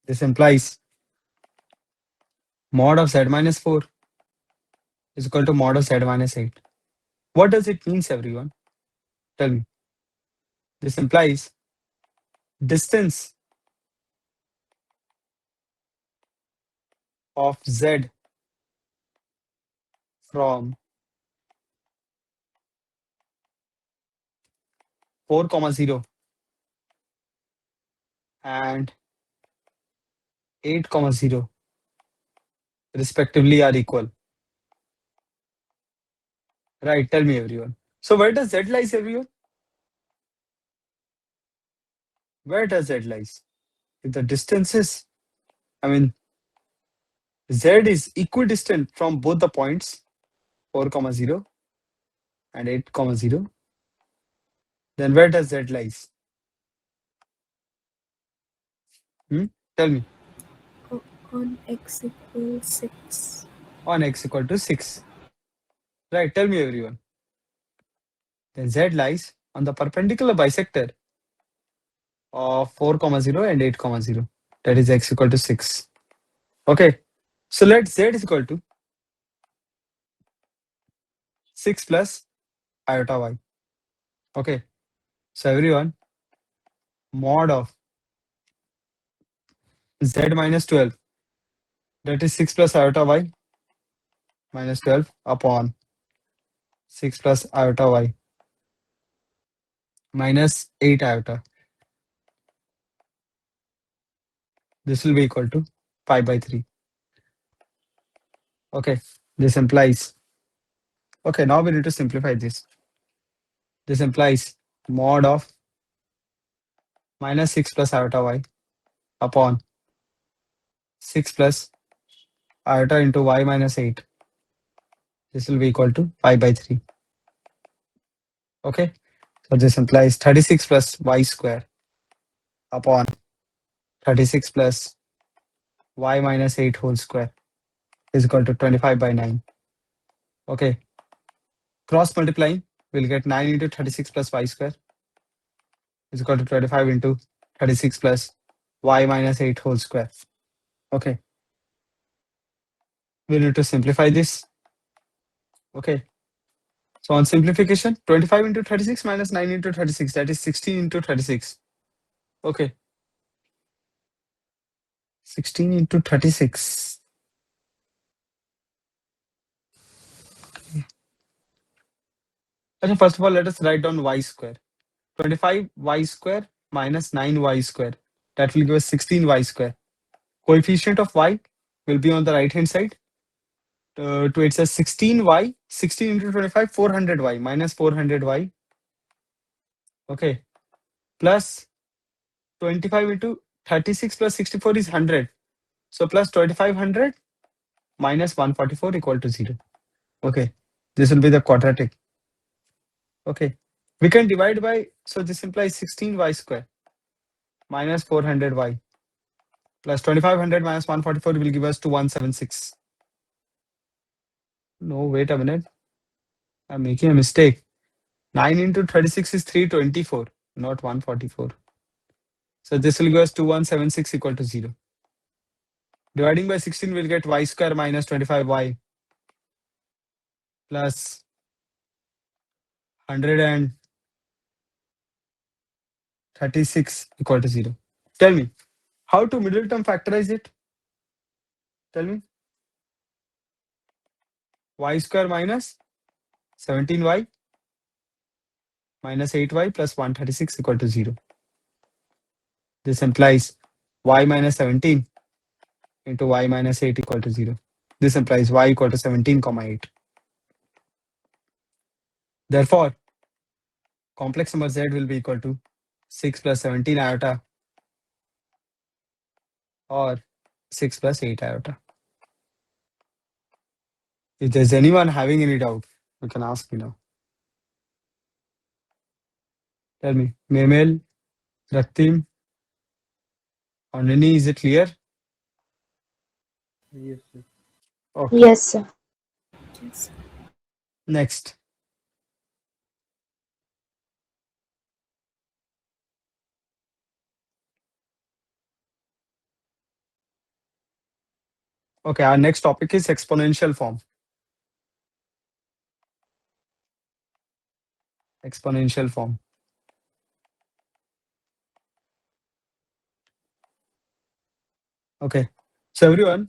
This implies mod of z minus 4 is equal to mod of z minus 8. What does it mean, everyone? Tell me. This implies distance of z from 4 comma 0 and 8 comma 0 respectively are equal. Right, tell me, everyone. So where does z lies, everyone? Where does z lies? If the distances, I mean, z is equidistant from both the points 4 comma 0 and 8 comma 0, then where does z lies? Hmm? Tell me. On x equals 6. On x equal to 6. Right, tell me, everyone. Then z lies on the perpendicular bisector of 4 comma 0 and 8 comma 0. That is x equal to 6. Okay. So let z is equal to 6 plus iota y. Okay. So everyone, mod of z minus 12, that is 6 plus iota y minus 12 upon 6 plus iota y minus 8 iota. This will be equal to pi by 3. Okay. This implies, okay, now we need to simplify this. This implies mod of minus 6 plus iota y upon 6 plus iota into y minus 8. This will be equal to pi by 3. Okay. So this implies 36 plus y square upon 36 plus y minus 8 whole square is equal to 25 by 9. Okay. Cross multiplying, we'll get 9 into 36 plus y square is equal to 25 into 36 plus y minus 8 whole square. Okay. We need to simplify this. Okay. So on simplification, 25 into 36 minus 9 into 36, that is 16 into 36. Okay. 16 into 36. Okay, first of all, let us write down y square. 25y square minus 9y square. That will give us 16y square. Coefficient of y will be on the right hand side. To it says 16y, 16 into 25, 400y minus 400y. Okay. Plus 25 into 36 plus 64 is 100. So plus 2500 minus 144 equal to 0. Okay, this will be the quadratic. Okay, we can divide by, so this implies 16y square minus 400y plus 2500 minus 144 will give us 2176. No, wait a minute. I'm making a mistake. 9 into 36 is 324, not 144. So this will give us 2176 equal to 0. Dividing by 16, we'll get y square minus 25y plus 136 equal to 0. Tell me, how to middle term factorize it? Tell me. Y square minus 17y minus 8y plus 136 equal to 0. This implies y minus 17 into y minus 8 equal to 0. This implies y equal to 17, 8. Therefore, complex number z will be equal to 6 plus 17 iota or 6 plus 8 iota. If there's anyone having any doubt, you can ask me now. Tell me, Memel, Raktim, or Nini, is it clear? Yes, sir. Okay. Yes, sir. Yes. Next. Okay, our next topic is exponential form. Exponential form. Okay. So everyone,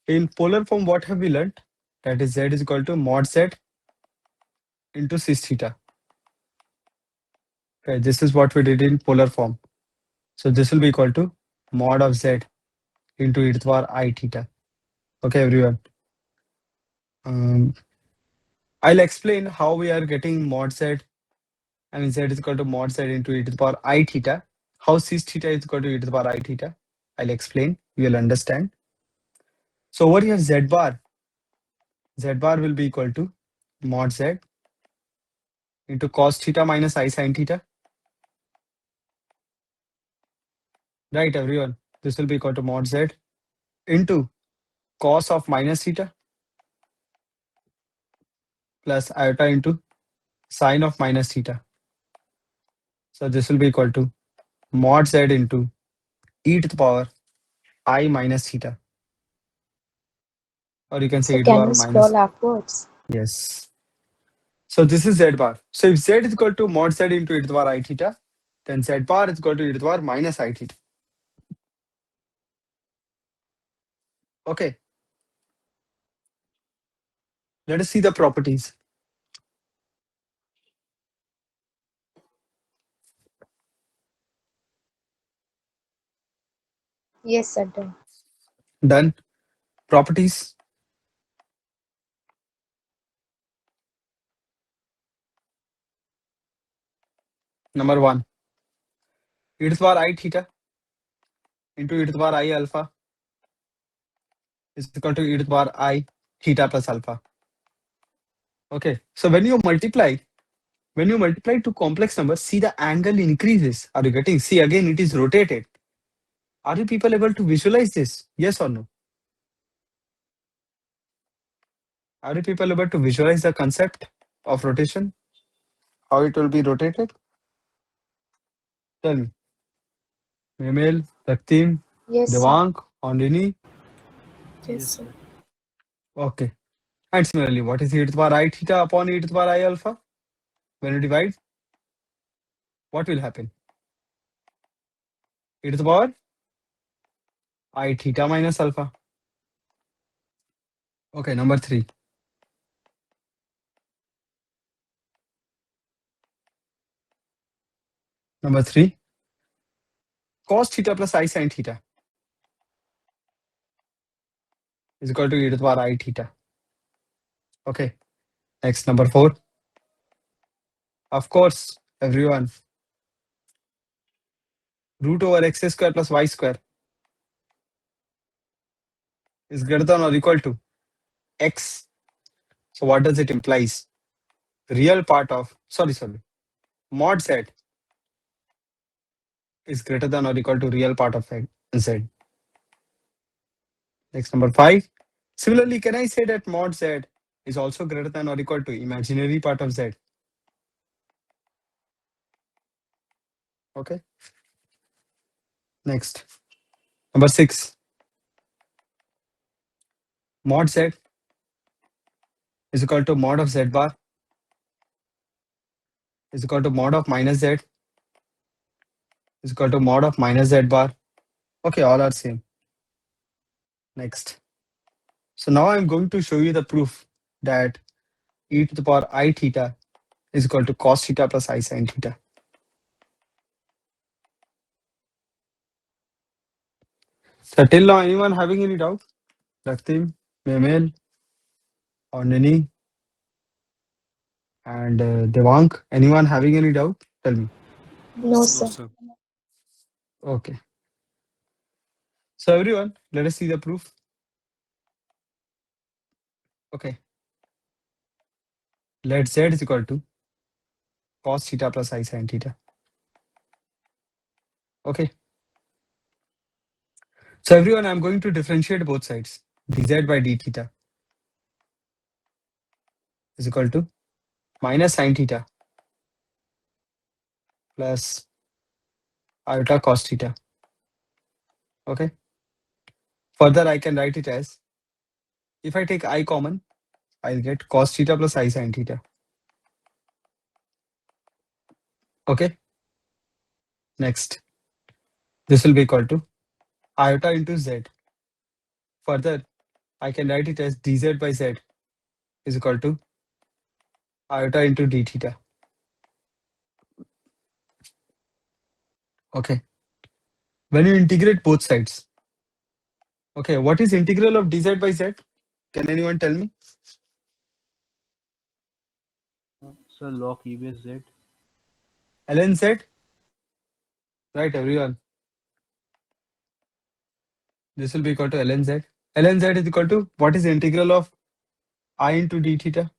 in polar form, what have we learned? That is z is equal to mod z into cis theta. Okay, this is what we did in polar form. So this will be equal to mod of z into e to the power I theta. Okay, everyone. I'll explain how we are getting mod z. I mean, z is equal to mod z into e to the power I theta. How cis theta is equal to e to the power I theta. I'll explain. You'll understand. So over here, z bar will be equal to mod z into cos theta minus I sin theta. Right, everyone. This will be equal to mod z into cos of minus theta plus iota into sine of minus theta. So this will be equal to mod z into e to the power I minus theta. Or you can say So e to the can power we minus. scroll upwards? Yes. So this is z bar. So if z is equal to mod z into e to the power I theta, then z bar is equal to e to the power minus I theta. Okay. Let us see the properties. Yes, sir. Done. Done. Properties. Number 1. E to the power I theta into e to the power I alpha is equal to e to the power I theta plus alpha. Okay. So when you multiply two complex numbers, see the angle increases. Are you getting? See again, it is rotated. Are you people able to visualize this? Yes or no? Are you people able to visualize the concept of rotation? How it will be rotated? Tell me. Memel, Raktim, Yes, sir. Devang, Ondini. Yes, sir. Okay. And similarly, what is e to the power I theta upon e to the power I alpha? When you divide, what will happen? E to the power I theta minus alpha. Okay, number 3. Number 3, cos theta plus I sin theta is equal to e to the power I theta. Okay. Next, number 4. Of course, everyone, root over x square plus y square is greater than or equal to x. So what does it implies? Real part of, sorry, mod z is greater than or equal to real part of z. Next, number 5. Similarly, can I say that mod z is also greater than or equal to imaginary part of z? Okay. Next, number 6. Mod z is equal to mod of z bar is equal to mod of minus z is equal to mod of minus z bar. Okay, all are same. Next. So now I'm going to show you the proof that e to the power I theta is equal to cos theta plus I sin theta. So till now, anyone having any doubt? Raktim, Memel, or Nini, and Devang, anyone having any doubt? Tell me. No, No, sir. sir. Okay. So everyone, let us see the proof. Okay. Let z is equal to cos theta plus I sin theta. Okay. So everyone, I'm going to differentiate both sides. dz by d theta is equal to minus sin theta plus iota cos theta. Okay. Further, I can write it as, if I take I common, I'll get cos theta plus I sin theta. Okay. Next, this will be equal to iota into z. Further, I can write it as dz by z is equal to iota into d theta. Okay. When you integrate both sides, okay, what is integral of dz by z? Can anyone tell me? So log e base z. ln z? Right, everyone. This will be equal to ln z. ln z is equal to, what is the integral of I into d theta?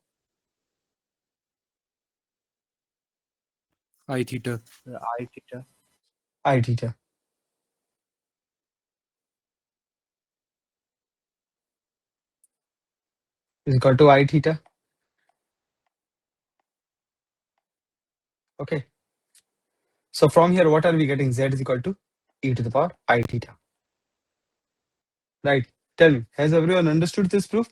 I theta. I theta. I theta. Is equal to I theta. Okay. So from here, what are we getting? Z is equal to e to the power I theta. Right. Tell me, has everyone understood this proof?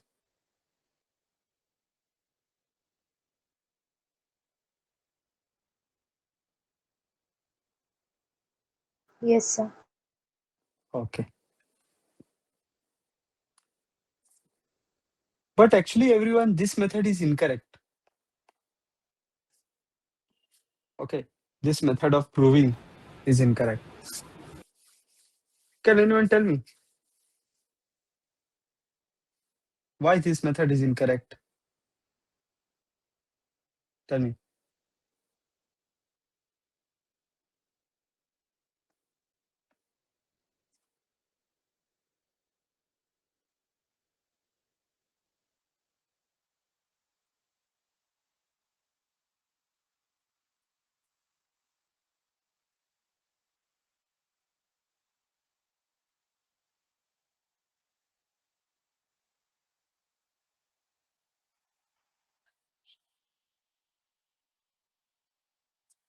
Yes, sir. Okay. But actually, everyone, this method is incorrect. Okay. This method of proving is incorrect. Can anyone tell me why this method is incorrect? Tell me.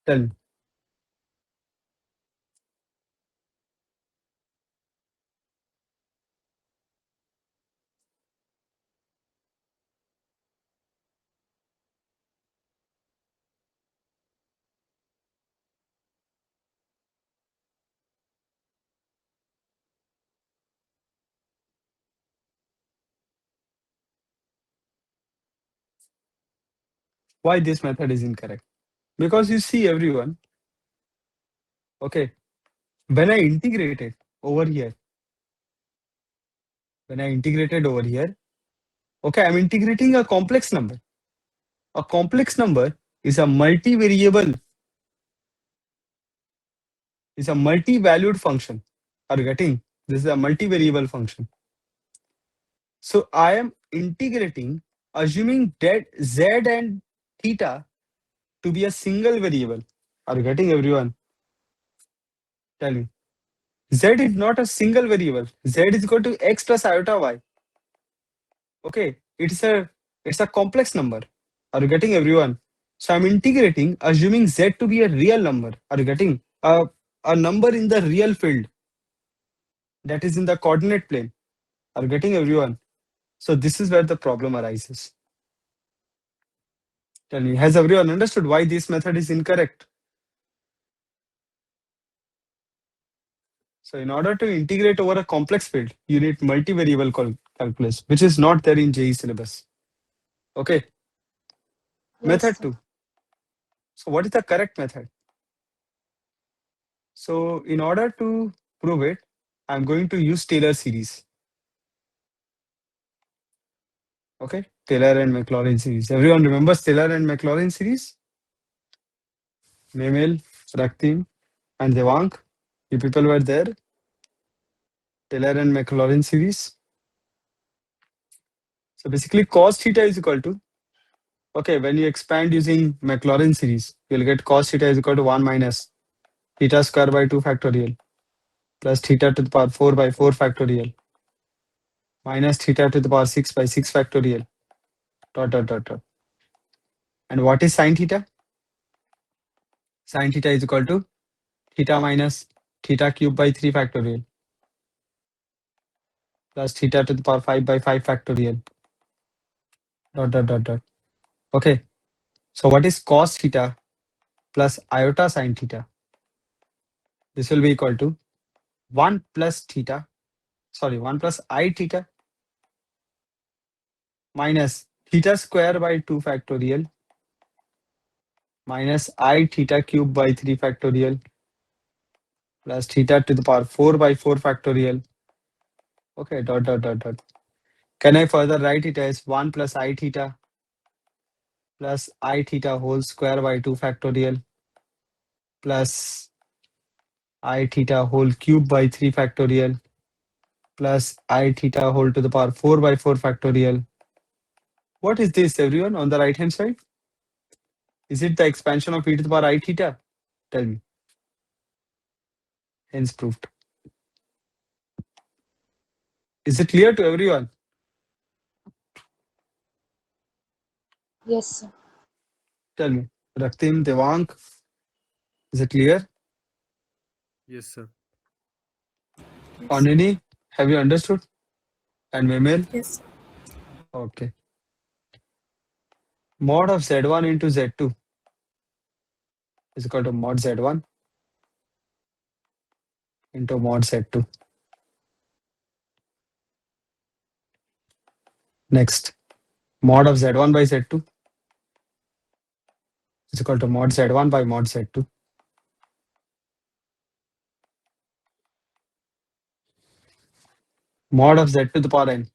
Tell me. Why this method is incorrect? Because you see, everyone, okay, when I integrated over here, when I integrated over here, okay, I'm integrating a complex number. A complex number is a multivariable, is a multi-valued function. Are you getting? This is a multivariable function. So I am integrating, assuming that z and theta to be a single variable. Are you getting, everyone? Tell me. Z is not a single variable. Z is equal to x plus iota y. Okay, it's a complex number. Are you getting, everyone? So I'm integrating, assuming z to be a real number. Are you getting? A number in the real field that is in the coordinate plane. Are you getting, everyone? So this is where the problem arises. Tell me, has everyone understood why this method is incorrect? So in order to integrate over a complex field, you need multivariable calculus, which is not there in JEE syllabus. Okay, Yes, method sir. 2. So what is the correct method? So in order to prove it, I'm going to use Taylor series. Okay, Taylor and Maclaurin series. Everyone remembers Taylor and Maclaurin series? Memel, Raktim, and Devang. You people were there. Taylor and Maclaurin series. So basically, cos theta is equal to, okay, when you expand using Maclaurin series, you'll get cos theta is equal to 1 minus theta square by 2 factorial plus theta to the power 4 by 4 factorial minus theta to the power 6 by 6 factorial dot dot dot dot. And what is sine theta? Sine theta is equal to theta minus theta cube by 3 factorial plus theta to the power 5 by 5 factorial dot dot dot dot. Okay, so what is cos theta plus iota sine theta? This will be equal to 1 plus theta, sorry, 1 plus I theta minus theta square by 2 factorial minus I theta cube by 3 factorial plus theta to the power 4 by 4 factorial. Okay, dot dot dot dot. Can I further write it as 1 plus I theta plus I theta whole square by 2 factorial plus I theta whole cube by 3 factorial plus I theta whole to the power 4 by 4 factorial. What is this, everyone, on the right hand side? Is it the expansion of e to the power I theta? Tell me. Hence proved. Is it clear to everyone? Yes, sir. Tell me. Raktim, Devang, is it clear? Yes, sir. Yes. Anini, have you understood? And Memel? Yes. Okay. Mod of Z1 into Z2 is equal to mod Z1 into mod Z2. Next, mod of Z1 by Z2 is equal to mod Z1 by mod Z2. Mod of Z to the power n.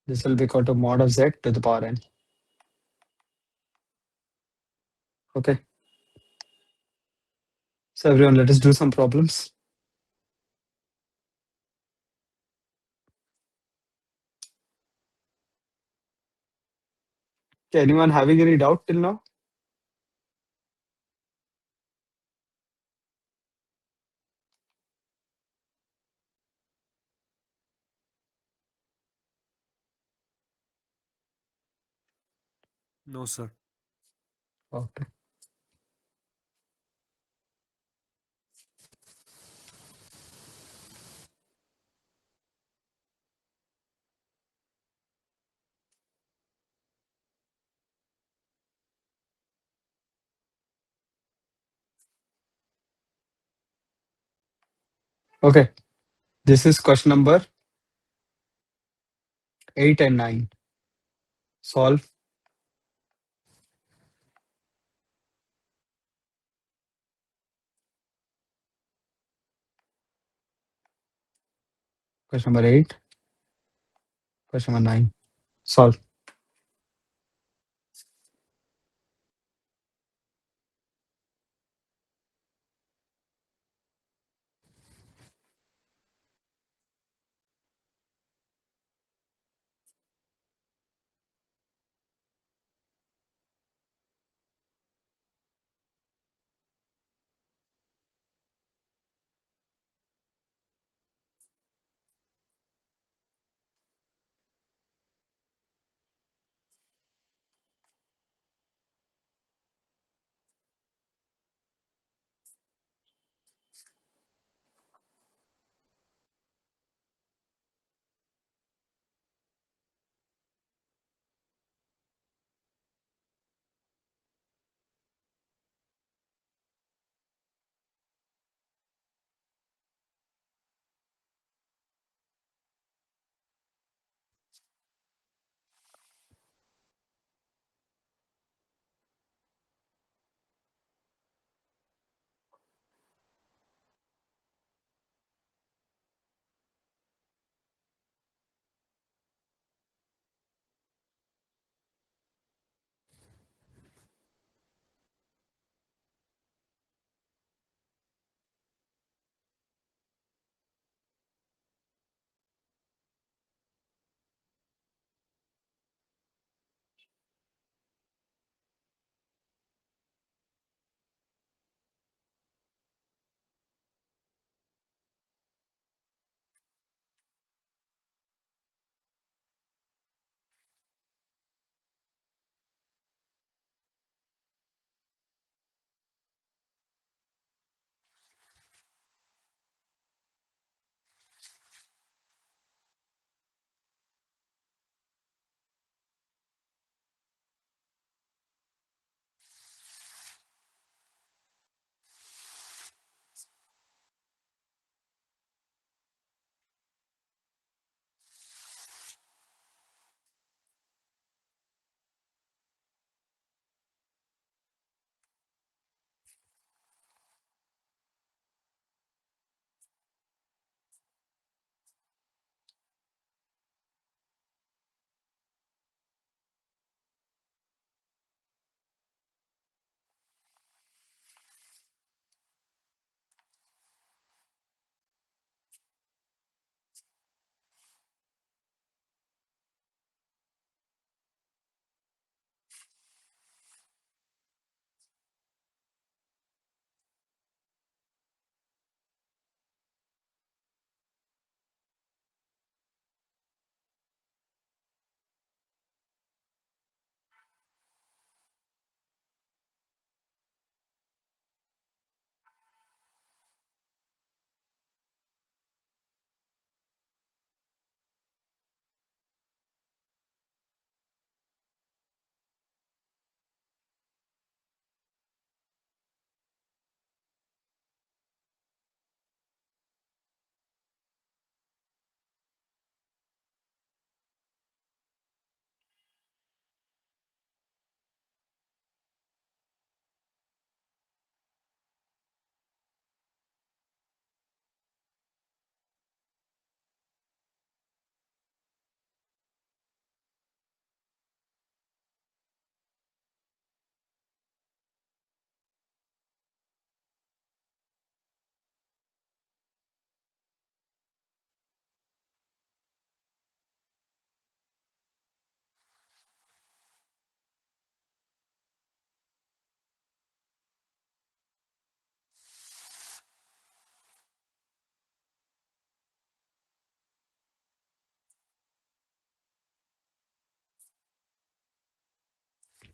This will be equal to mod of Z to the power n. Okay. So everyone, let us do some problems. Okay, anyone having any doubt till now? No, sir. Okay. Okay. This is question number 8 and 9. Solve. Question number 8. Question number 9. Solve.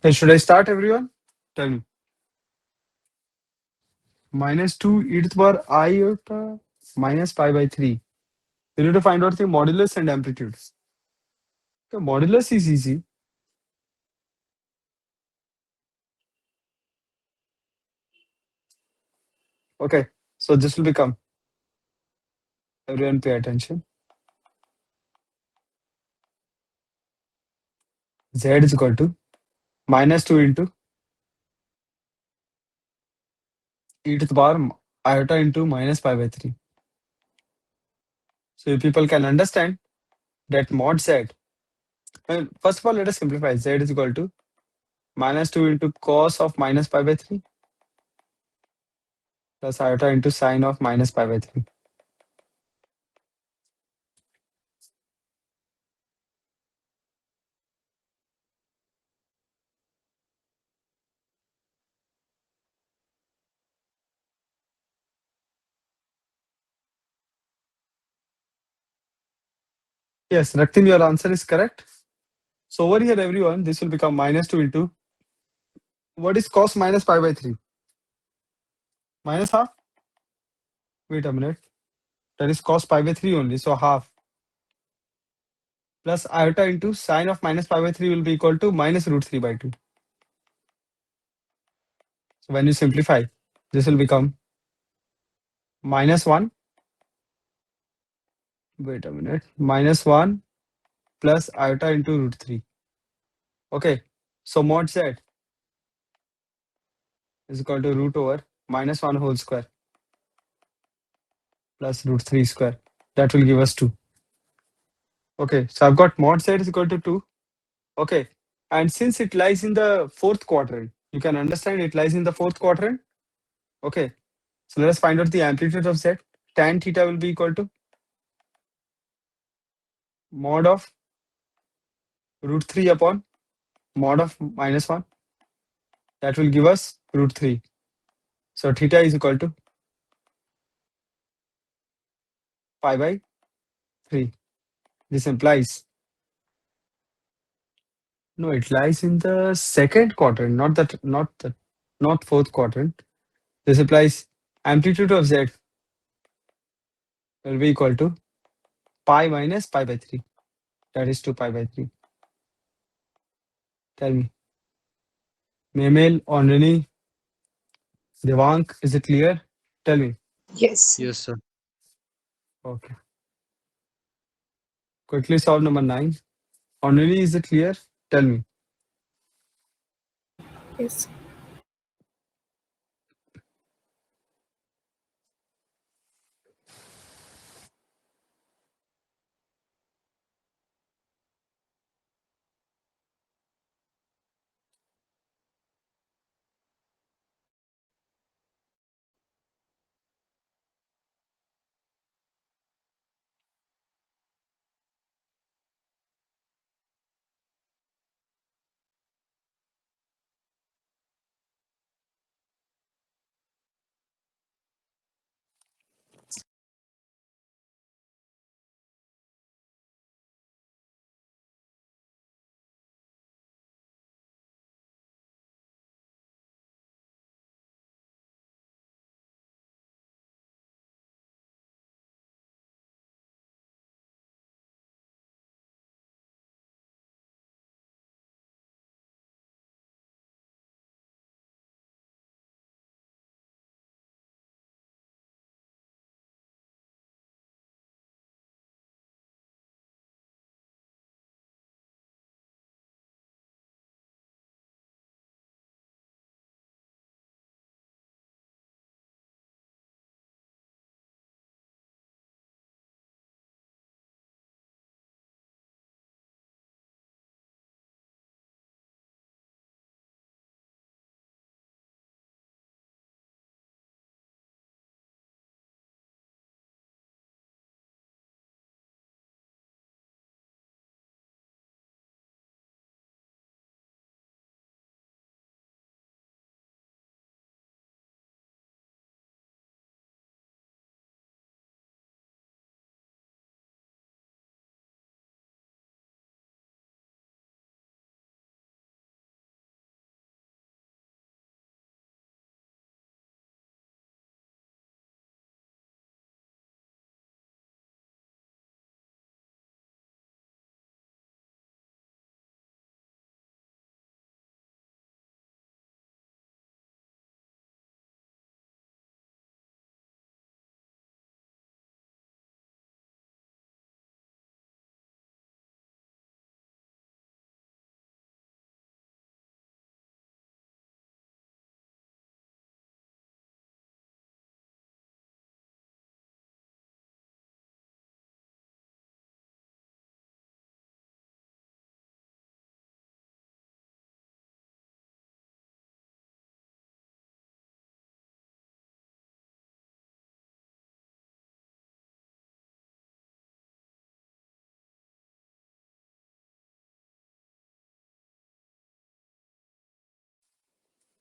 Hey, should I start, everyone? Tell me. Minus 2 e to the power iota minus pi by 3. You need to find out the modulus and amplitude. The modulus is easy. Okay, so this will become, everyone pay attention. Z is equal to minus 2 into e to the power iota into minus pi by 3. So you people can understand that mod Z. Well, first of all, let us simplify. Z is equal to minus 2 into cos of minus pi by 3 plus iota into sine of minus pi by 3. Yes, Raktim, your answer is correct. So over here, everyone, this will become minus 2 into, what is cos minus pi by 3? Minus half? Wait a minute. That is cos pi by 3 only, so half. Plus iota into sine of minus pi by 3 will be equal to minus root 3 by 2. So when you simplify, this will become minus 1. Wait a minute. Minus 1 plus iota into root 3. Okay. So mod z is equal to root over minus 1 whole square plus root 3 square. That will give us 2. Okay. So I've got mod z is equal to 2. Okay. And since it lies in the fourth quadrant, you can understand it lies in the fourth quadrant. Okay. So let us find out the amplitude of z. Tan theta will be equal to mod of root 3 upon mod of minus 1. That will give us root 3. So theta is equal to pi by 3. This implies, no, it lies in the second quadrant, not fourth quadrant. This implies amplitude of z will be equal to pi minus pi by 3. That is 2 pi by 3. Tell me. Memel, Onrini, Devank, is it clear? Tell me. Yes. Yes, sir. Okay. Quickly solve number 9. Onrini, is it clear? Tell me. Yes.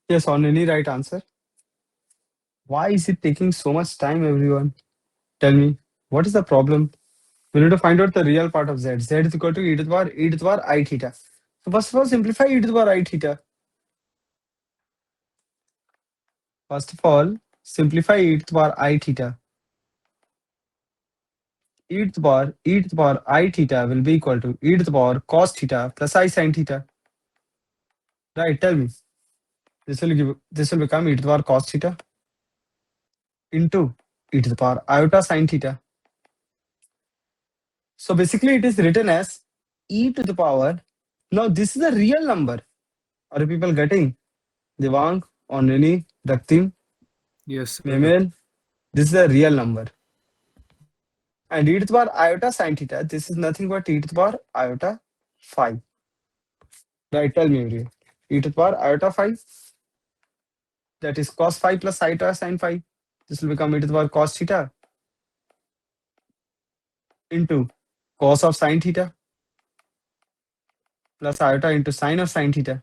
Yes, on any right answer. Why is it taking so much time, everyone? Tell me, what is the problem? We need to find out the real part of z. Z is equal to e to the power I theta. So first of all, simplify e to the power I theta. First of all, simplify e to the power I theta. E to the power I theta will be equal to e to the power cos theta plus I sin theta. Right? Tell me. This will become e to the power cos theta into e to the power iota sin theta. So basically, it is written as e to the power. Now this is a real number. Are people getting? Devang, Onrini, Raktim, Yes, sir. Memel. This is a real number. And e to the power iota sin theta. This is nothing but e to the power iota phi. Right? Tell me, Uri. E to the power iota phi. That is cos phi plus iota sin phi. This will become e to the power cos theta into cos of sin theta plus iota into sin of sin theta.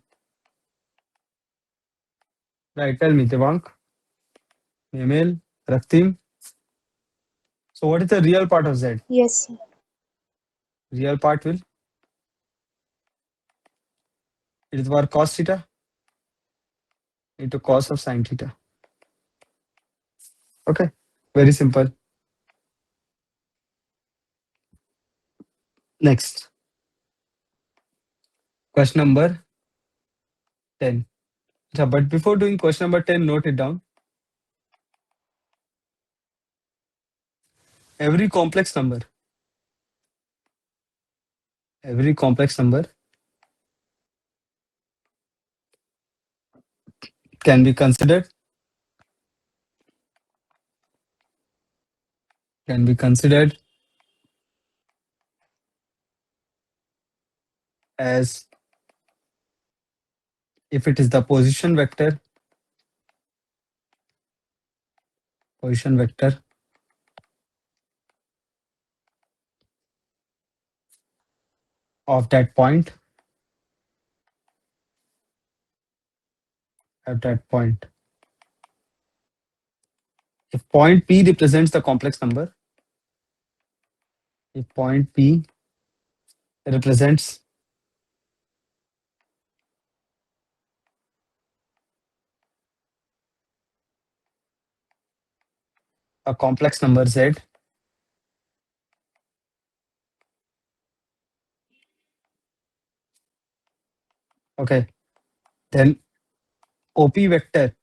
Right? Tell me, Devang, Memel, Raktim. So what is the real part of z? Yes, sir. Real part will e to the power cos theta into cos of sin theta. Okay, very simple. Next, question number 10. Yeah, but before doing question number 10, note it down. Every complex number can be considered as if it is the position vector of that point at that point. If point P represents the complex number, if point P represents a complex number Z, okay, then OP vector.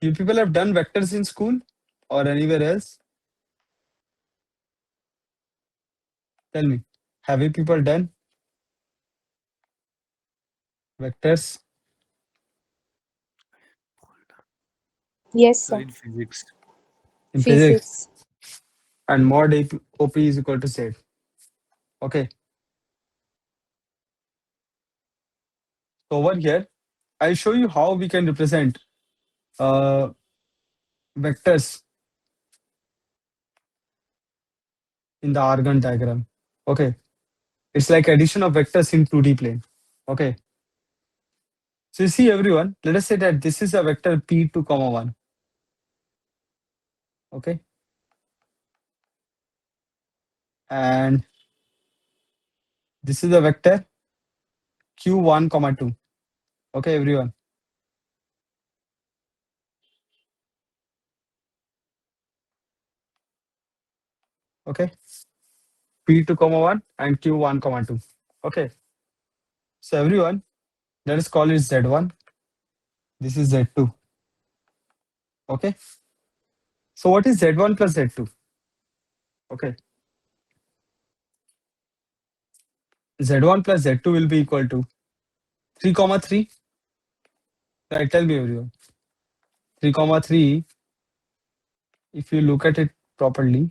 You people have done vectors in school or anywhere else? Tell me, have you people done vectors Yes, Sir, sir. in physics. in physics? Physics. And mod OP is equal to Z. Okay. So over here, I'll show you how we can represent uh, vectors in the Argand diagram. Okay. It's like addition of vectors in 2D plane. Okay. So you see everyone, let us say that this is a vector P2, 1. Okay. And this is a vector Q1, 2. Okay, everyone. Okay. P2, 1 and Q1, 2. Okay. So everyone, let us call it Z1. This is Z2. Okay. So what is Z1 plus Z2? Okay. Z1 plus Z2 will be equal to 3, 3. Right, tell me everyone. 3, 3. If you look at it properly,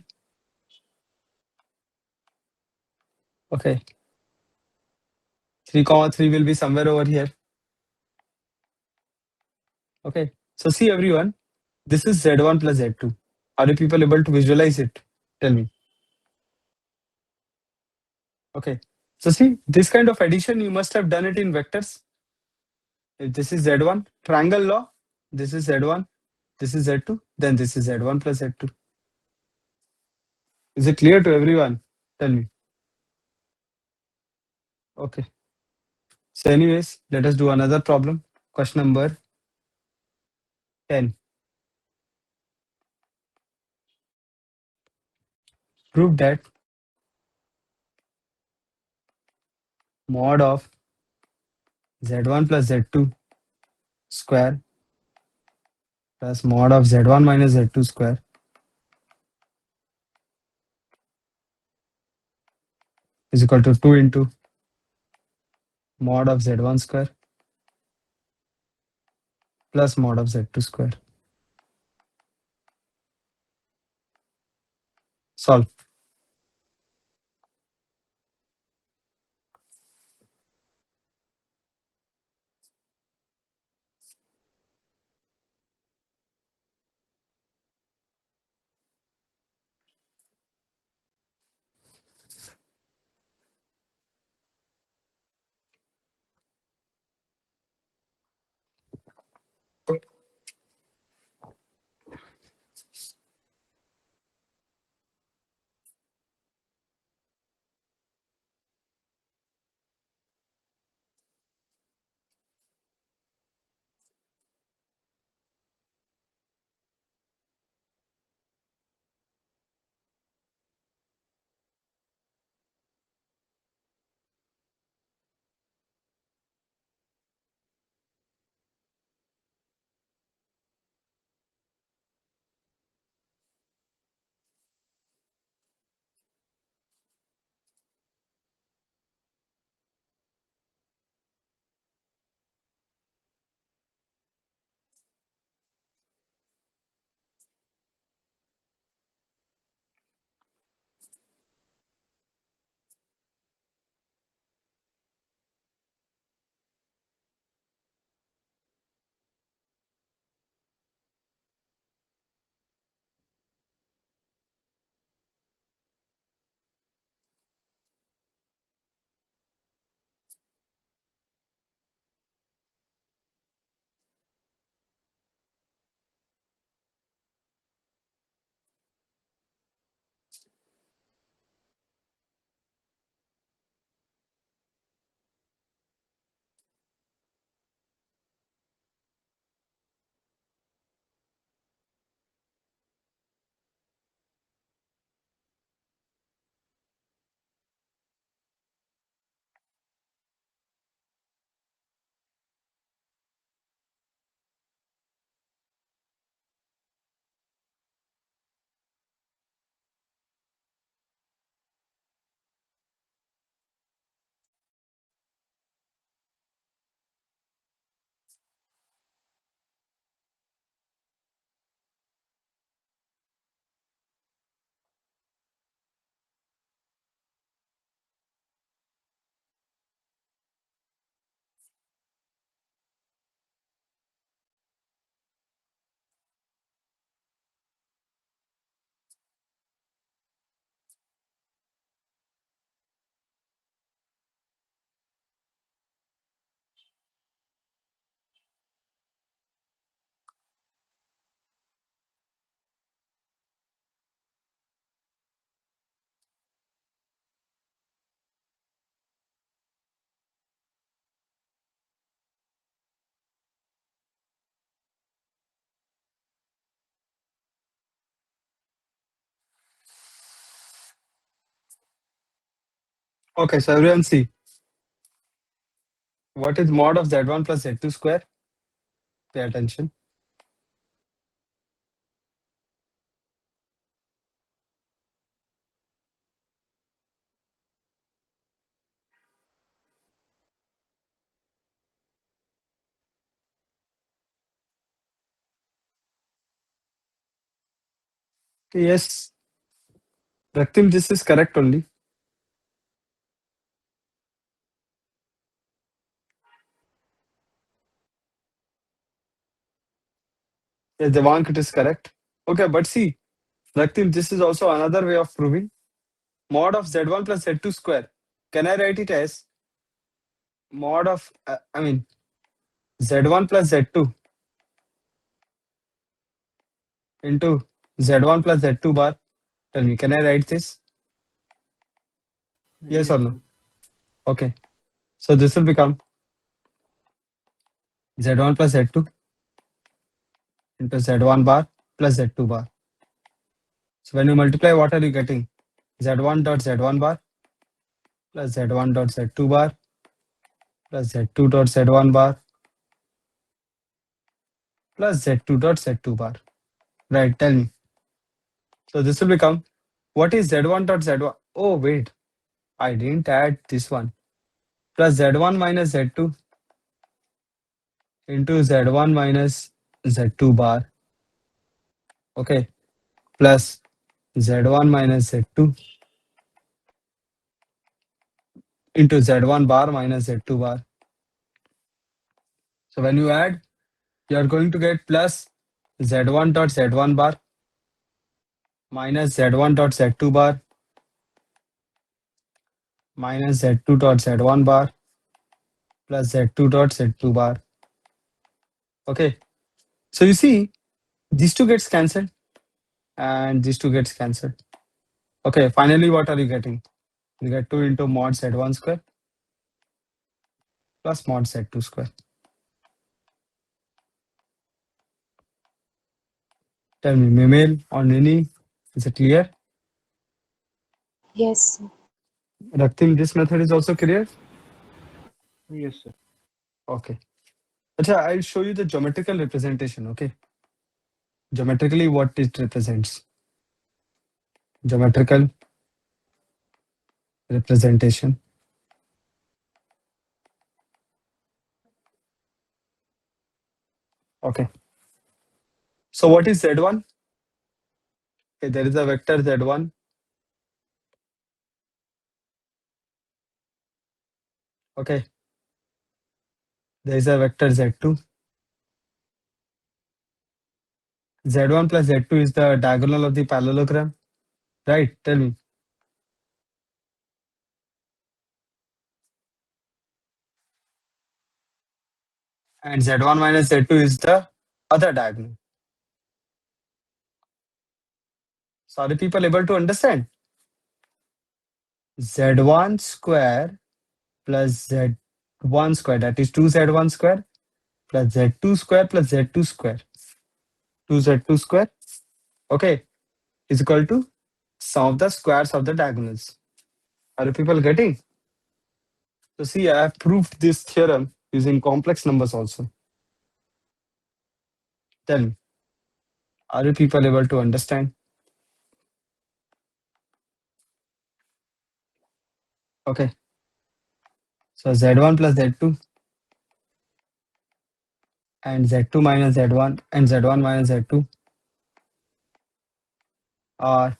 okay, 3, 3 will be somewhere over here. Okay. So see everyone, this is Z1 plus Z2. Are you people able to visualize it? Tell me. Okay. So see, this kind of addition, you must have done it in vectors If this is Z1, triangle law, this is Z1, this is Z2, then this is Z1 plus Z2. Is it clear to everyone? Tell me. Okay. So anyways, let us do another problem. Question number 10. Prove that mod of Z1 plus Z2 square plus mod of Z1 minus Z2 square is equal to 2 into mod of Z1 square plus mod of Z2 square. Solve. Okay, so everyone see. What is mod of Z1 plus Z2 square? Pay attention. Yes, Raktim, this is correct only. Yes, Devank, it is correct. Okay, but see, Raktim, this is also another way of proving mod of Z1 plus Z2 square. Can I write it as mod of, Z1 plus Z2 into Z1 plus Z2 bar. Tell me, can I write this? Yes or no? sir. Okay. So this will become Z1 plus Z2 into Z1 bar plus Z2 bar. So when you multiply, what are you getting? Z1 dot Z1 bar plus Z1 dot Z2 bar plus Z2 dot Z1 bar plus Z2 dot Z2 bar. Right, tell me. So this will become, what is Z1 dot Z1? Oh, wait, I didn't add this one. Plus Z1 minus Z2 into Z1 minus Z2 bar. Okay. Plus Z1 minus Z2 into Z1 bar minus Z2 bar. So when you add, you are going to get plus Z1 dot Z1 bar minus Z1 dot Z2 bar minus Z2 dot Z1 bar plus Z2 dot Z2 bar. Okay. So you see, these two gets cancelled and these two gets cancelled. Okay. Finally, what are you getting? You get 2 into mod Z1 square plus mod Z2 square. Tell me, Mimel or Nini, is it clear? Yes, sir. Raktim, this method is also clear? Yes, sir. Okay. Acha, I'll show you the geometrical representation, okay? Geometrically, what it represents. Geometrical representation. Okay. So what is Z1? Okay, there is a vector Z1. Okay. There is a vector Z2. Z1 plus Z2 is the diagonal of the parallelogram. Right? Tell me. And Z1 minus Z2 is the other diagonal. So are the people able to understand? Z1 square plus Z1 square, that is 2Z1 square plus Z2 square plus Z2 square. 2Z2 square, okay, is equal to sum of the squares of the diagonals. Are you people getting? So see, I have proved this theorem using complex numbers also. Tell me, are you people able to understand? Okay. So Z1 plus Z2 and Z2 minus Z1 and Z1 minus Z2 are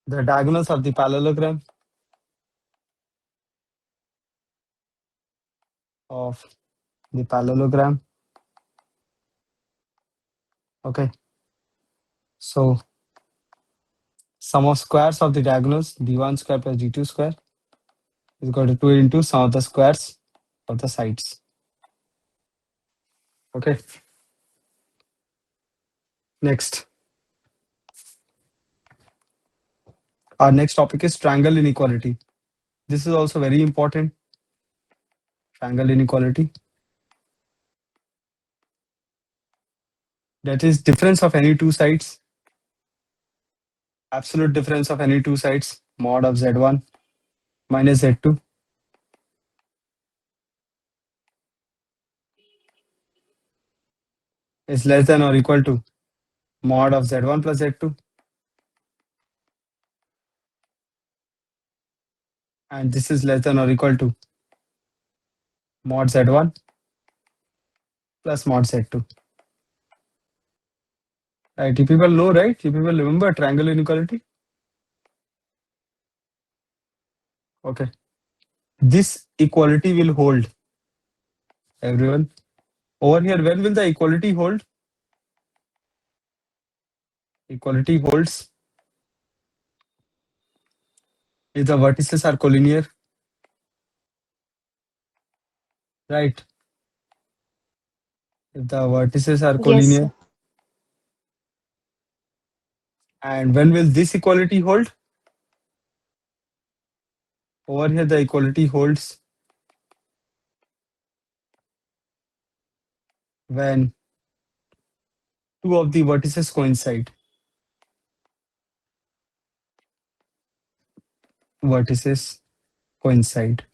the diagonals of the parallelogram of the parallelogram. Okay. So sum of squares of the diagonals d1 square plus d2 square is equal to 2 into sum of the squares of the sides. Okay. Next. Our next topic is triangle inequality. This is also very important. Triangle inequality. That is difference of any two sides. Absolute difference of any two sides. Mod of Z1 minus Z2 is less than or equal to mod of Z1 plus Z2. And this is less than or equal to mod Z1 plus mod Z2. Right? You people know, right? You people remember triangle inequality? Okay. This equality will hold. Everyone. Over here, when will the equality hold? Equality holds if the vertices are collinear. Right. if the vertices are Yes, collinear. sir. And when will this equality hold? Over here, the equality holds when two of the vertices coincide. Vertices coincide.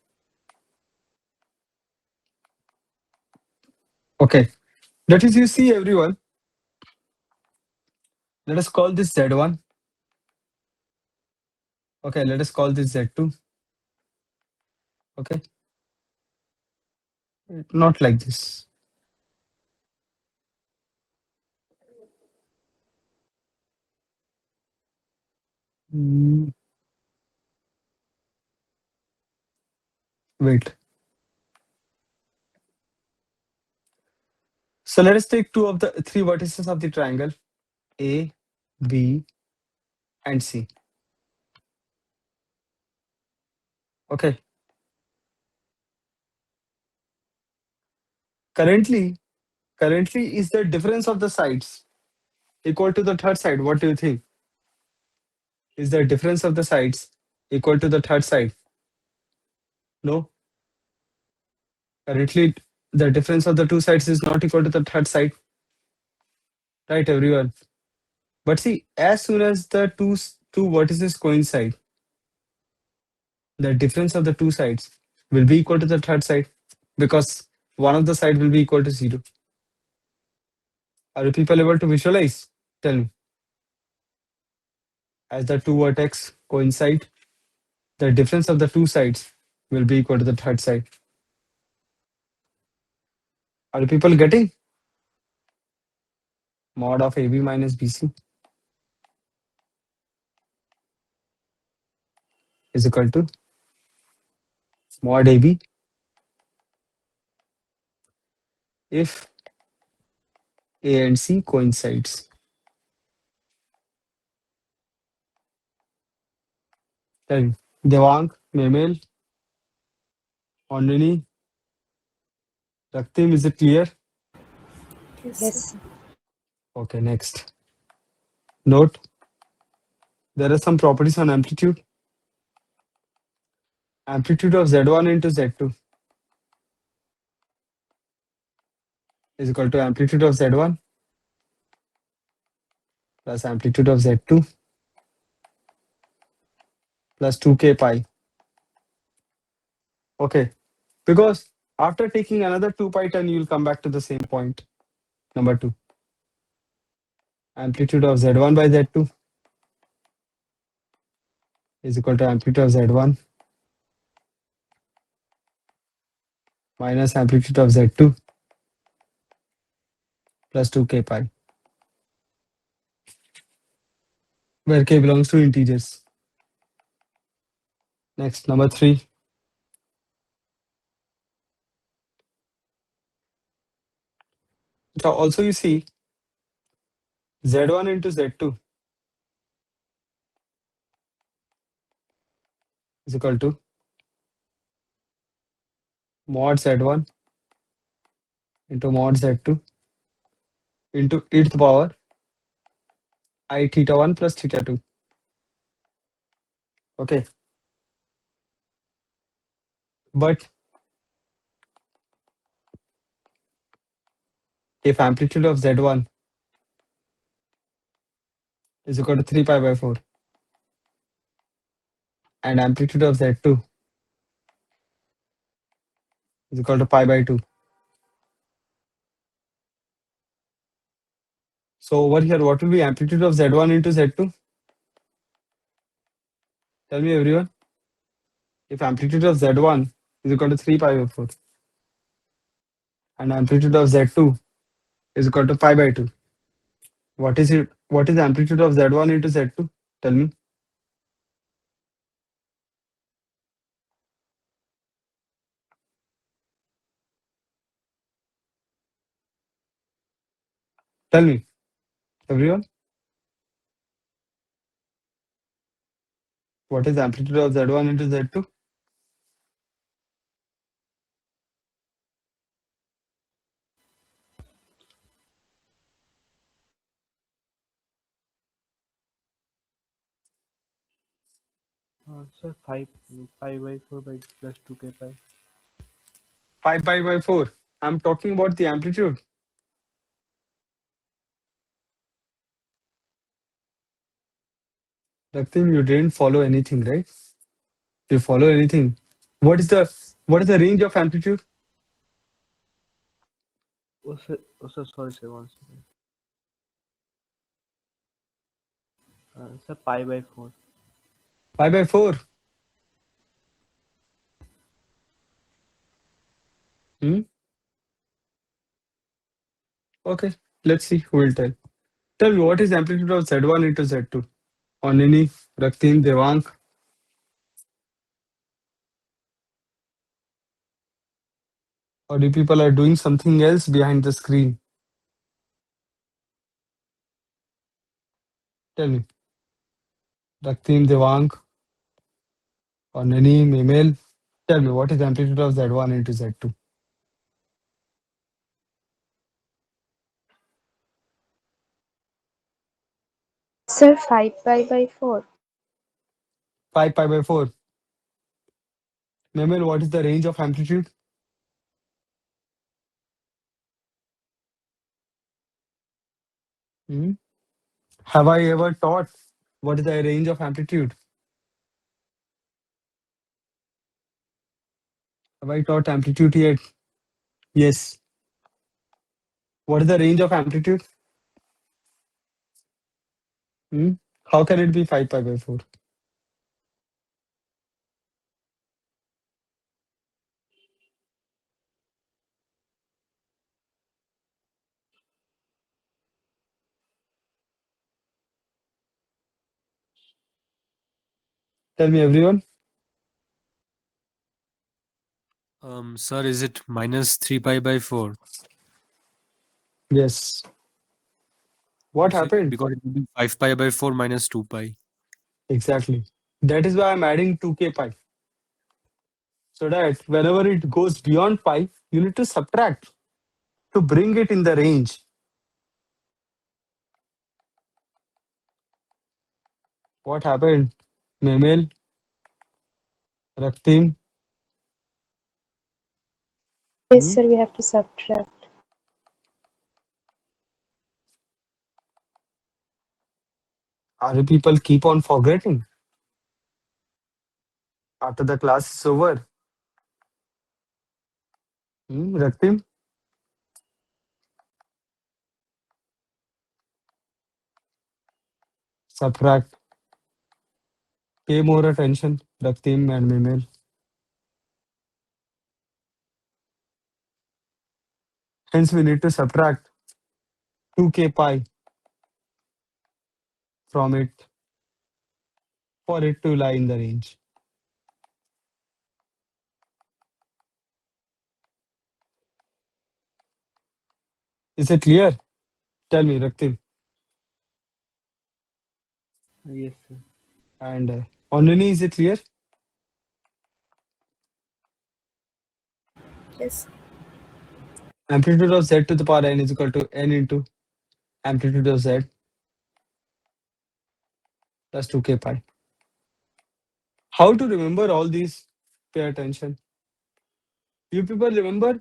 Okay. That is, you see, everyone. Let us call this Z1. Okay, let us call this Z2. Okay. Not like this. Mm, Wait. So let us take two of the three vertices of the triangle A, B, and C. Okay. Currently, is the difference of the sides equal to the third side? What do you think? Is the difference of the sides equal to the third side? No. Currently, the difference of the two sides is not equal to the third side. Right, everyone? But see, as soon as the two vertices coincide, the difference of the two sides will be equal to the third side because one of the side will be equal to 0. Are you people able to visualize? Tell me. As the two vertex coincide, the difference of the two sides will be equal to the third side. Are you people getting? Mod of AB minus BC is equal to mod AB if A and C coincides. Tell me. Devang, Memel, Onini, Raktim, is it clear? Yes, Yes, sir. sir. Okay, next. Note, there are some properties on amplitude. Amplitude of Z1 into Z2 is equal to amplitude of Z1 plus amplitude of Z2 plus 2k pi. Okay, because after taking another 2 pi turn, you will come back to the same point. Number 2. Amplitude of Z1 by Z2 is equal to amplitude of Z1 minus amplitude of Z2 plus 2k pi, where k belongs to integers. Next, number 3. So also you see Z1 into Z2 is equal to mod Z1 into mod Z2 into e to the power I theta 1 plus theta 2. Okay, but if amplitude of Z1 is equal to 3 pi by 4 and amplitude of Z2 is equal to pi by 2. So over here, what will be amplitude of Z1 into Z2? Tell me, everyone. If amplitude of Z1 is equal to 3 pi by 4 and amplitude of Z2 is equal to pi by 2, what is it? What is amplitude of Z1 into Z2? Tell me. Tell me, everyone. What is amplitude of Z1 into Z2? Sir, 5 by 4 by plus 2k pi. 5 pi by 4. I'm talking about the amplitude. Raktim, you didn't follow anything, right? You follow anything? What is the range of amplitude? Oh, sir, sorry, sir, one second. Sir, pi by 4. 5 by 4. Hmm? Okay, let's see who will tell. Tell me, what is amplitude of Z1 into Z2? Onini, Raktim, Devank. Or you people are doing something else behind the screen? Tell me. Raktim, Devank, Onini, Memel. Tell me, what is amplitude of Z1 into Z2? Sir, 5 pi by 4. 5 pi by 4. Memel, what is the range of amplitude? Hmm? Have I ever taught what is the range of amplitude? Have I taught amplitude yet? Yes. What is the range of amplitude? Hmm? How can it be 5 pi by 4? Tell me, everyone. Sir, is it minus 3 pi by 4? Yes. What happened? Because it will be 5 pi by 4 minus 2 pi. Exactly. That is why I'm adding 2k pi. So that whenever it goes beyond pi, you need to subtract to bring it in the range. What happened? Memel, Raktim. Yes, Hmm? sir, we have to subtract. Other people keep on forgetting after the class is over. Hmm? Raktim, subtract. Pay more attention, Raktim and Memel. Hence, we need to subtract 2k pi from it for it to lie in the range. Is it clear? Tell me, Raktim. Yes, sir. And Onani, is it clear? Yes. Amplitude of z to the power n is equal to n into amplitude of z plus 2k pi. How to remember all these? Pay attention. You people remember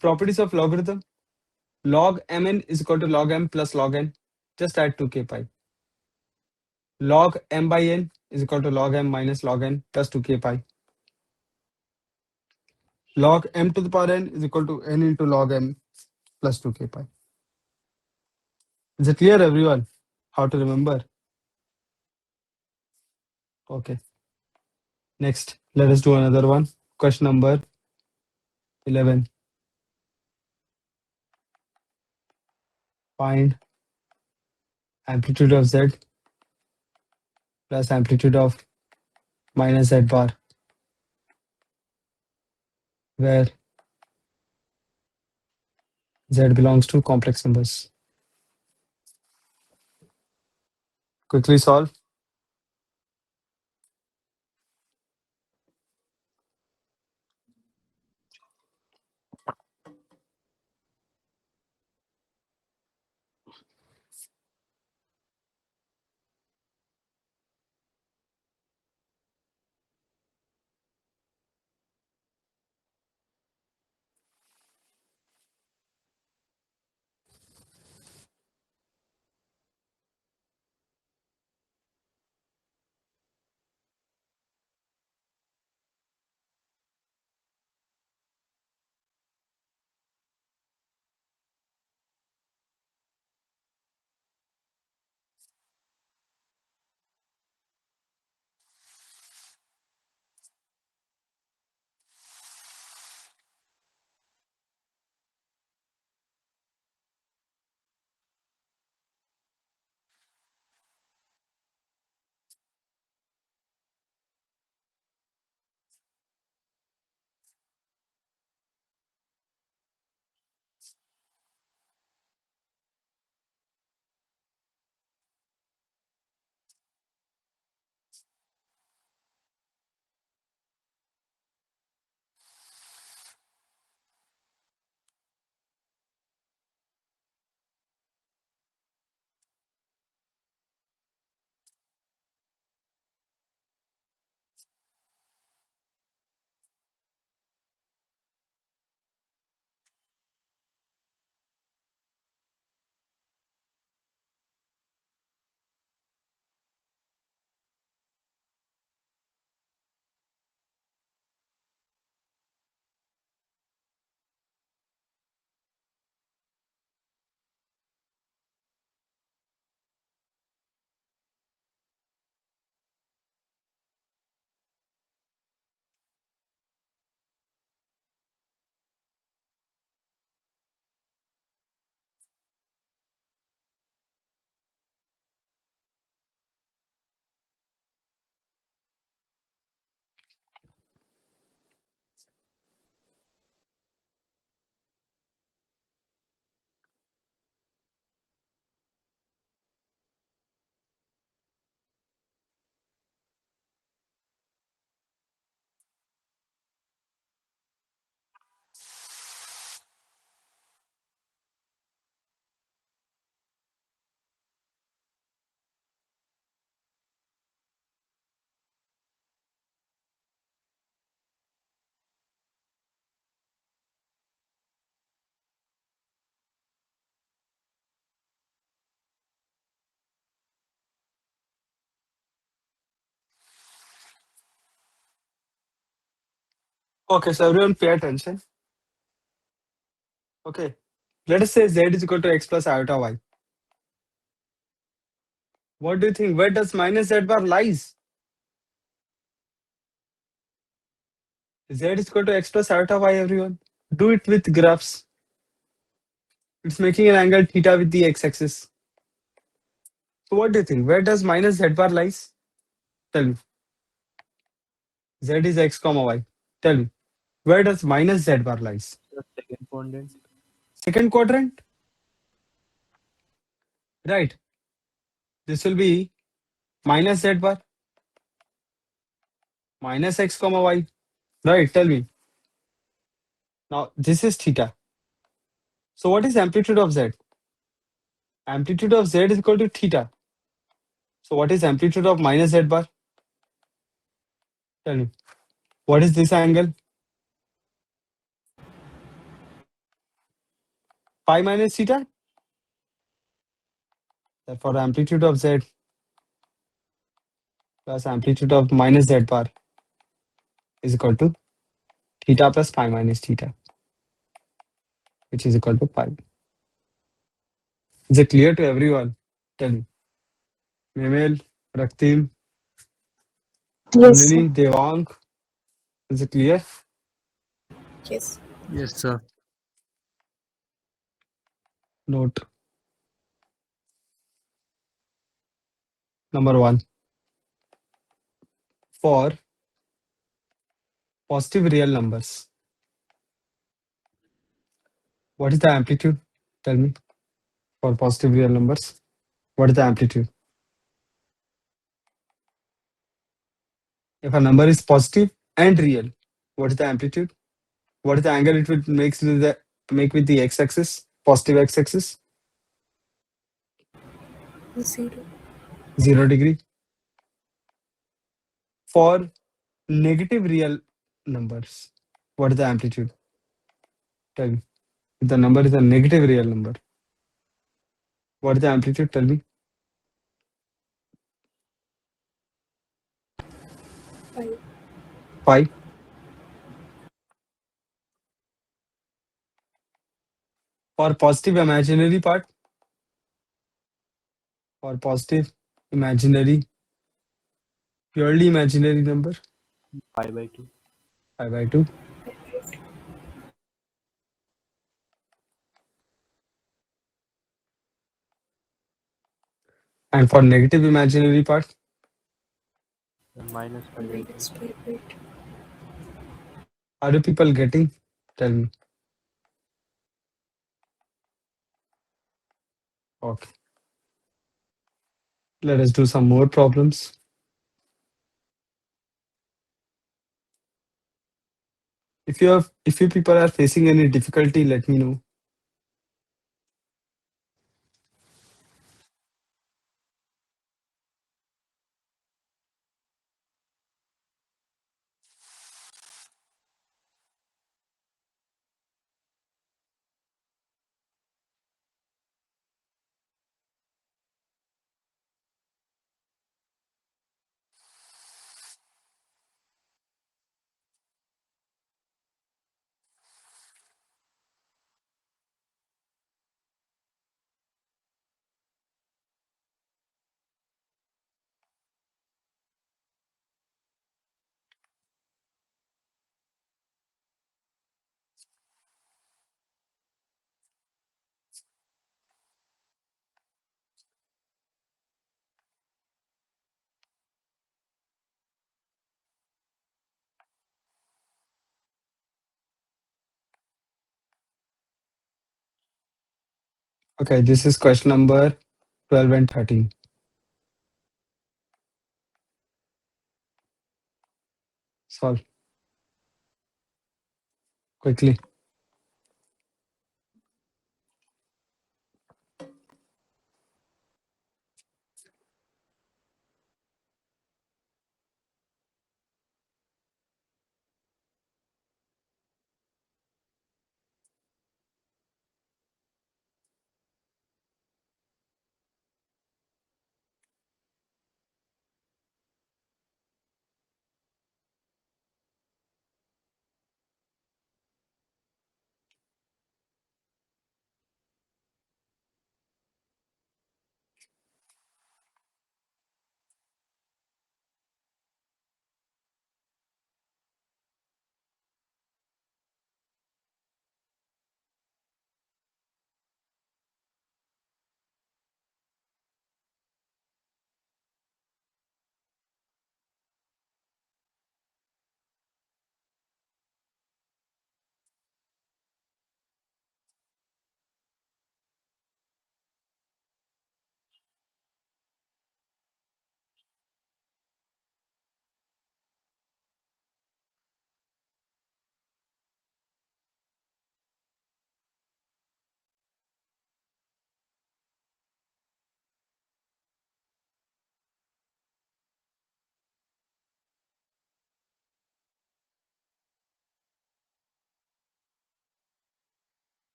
properties of logarithm? Log mn is equal to log m plus log n. Just add 2k pi. Log m by n is equal to log m minus log n plus 2k pi. Log m to the power n is equal to n into log m plus 2k pi. Is it clear, everyone? How to remember? Okay. Next, let us do another one. Question number 11. Find amplitude of z plus amplitude of minus z bar, where z belongs to complex numbers. Quickly solve. Okay, so everyone pay attention. Okay, let us say z is equal to x plus iota y. What do you think? Where does minus z bar lies? Z is equal to x plus iota y, everyone. Do it with graphs. It's making an angle theta with the x-axis. So what do you think? Where does minus z bar lies? Tell me. Z is x comma y. Tell me. Where does minus z bar lies? The second quadrant. Second quadrant? Right. This will be minus z bar minus x comma y. Right. Tell me. Now this is theta. So what is amplitude of z? Amplitude of z is equal to theta. So what is amplitude of minus z bar? Tell me. What is this angle? Phi minus theta? Therefore amplitude of z plus amplitude of minus z bar is equal to theta plus pi minus theta, which is equal to pi. Is it clear to everyone? Tell me. Memel, Raktim, Yes, sir. Nandini, Devang. Is it clear? Yes. Yes, sir. Note number 1. For positive real numbers, what is the amplitude? Tell me. For positive real numbers, what is the amplitude? If a number is positive and real, what is the amplitude? What is the angle it will make with the x-axis? Positive x-axis? Zero. 0 degree. For negative real numbers, what is the amplitude? Tell me. If the number is a negative real number, what is the amplitude? Tell me. Five. Pi. For positive imaginary part, for positive imaginary, purely imaginary number, Pi by 2. pi by 2. And for negative imaginary part, Minus pi by 2. Minus 5/8. are you people getting? Tell me. Okay. Let us do some more problems. If you people are facing any difficulty, let me know. Okay, this is question number 12 and 13. Solve quickly.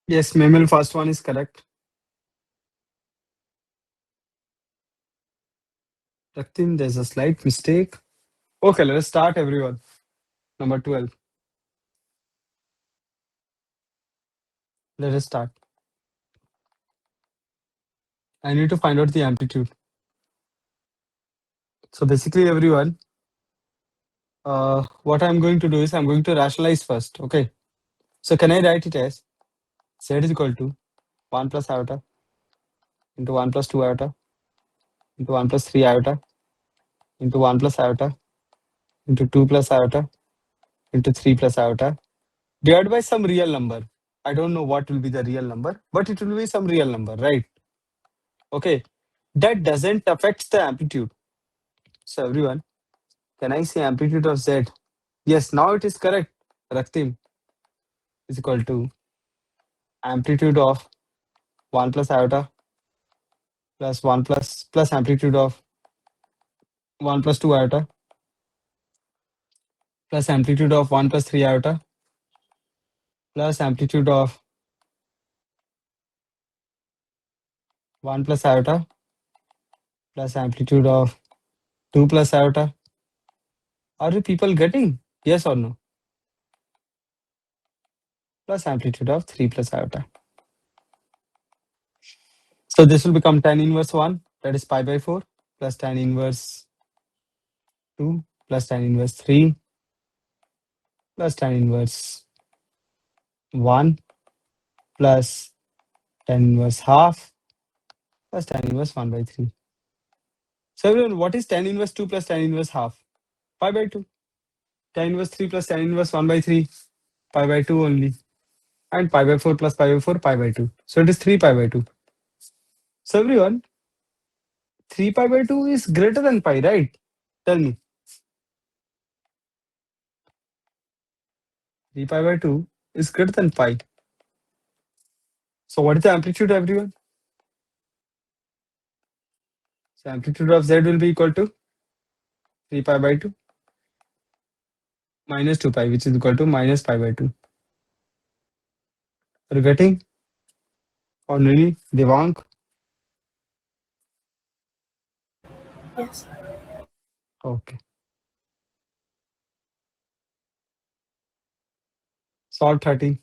Yes, Memel, first one is correct. Raktim, there's a slight mistake. Okay, let us start, everyone. Number 12. Let us start. I need to find out the amplitude. So basically, everyone, what I'm going to do is I'm going to rationalize first. Okay. So can I write it as z is equal to 1 plus iota into 1 plus 2 iota into 1 plus 3 iota into 1 plus iota into 2 plus iota into 3 plus iota divided by some real number. I don't know what will be the real number, but it will be some real number, right? Okay. That doesn't affect the amplitude. So everyone, can I say amplitude of z? Yes, now it is correct. Raktim is equal to amplitude of 1 plus iota plus 1 plus amplitude of 1 plus 2 iota plus amplitude of 1 plus 3 iota plus amplitude of 1 plus iota plus amplitude of 2 plus iota. Are you people getting? Yes or no? Plus amplitude of 3 plus iota. So this will become tan inverse 1, that is pi by 4, plus tan inverse 2, plus tan inverse 3, plus tan inverse 1, plus tan inverse half, plus tan inverse 1 by 3. So everyone, what is tan inverse 2 plus tan inverse half? Pi by 2. Tan inverse 3 plus tan inverse 1 by 3, pi by 2 only. And pi by 4 plus pi by 4, pi by 2. So it is 3 pi by 2. So everyone, 3 pi by 2 is greater than pi, right? Tell me. 3 pi by 2 is greater than pi. So what is the amplitude, everyone? So amplitude of z will be equal to 3 pi by 2 minus 2 pi, which is equal to minus pi by 2. Are you getting? Or Nini? Devang? Yes. Okay. Solve 30.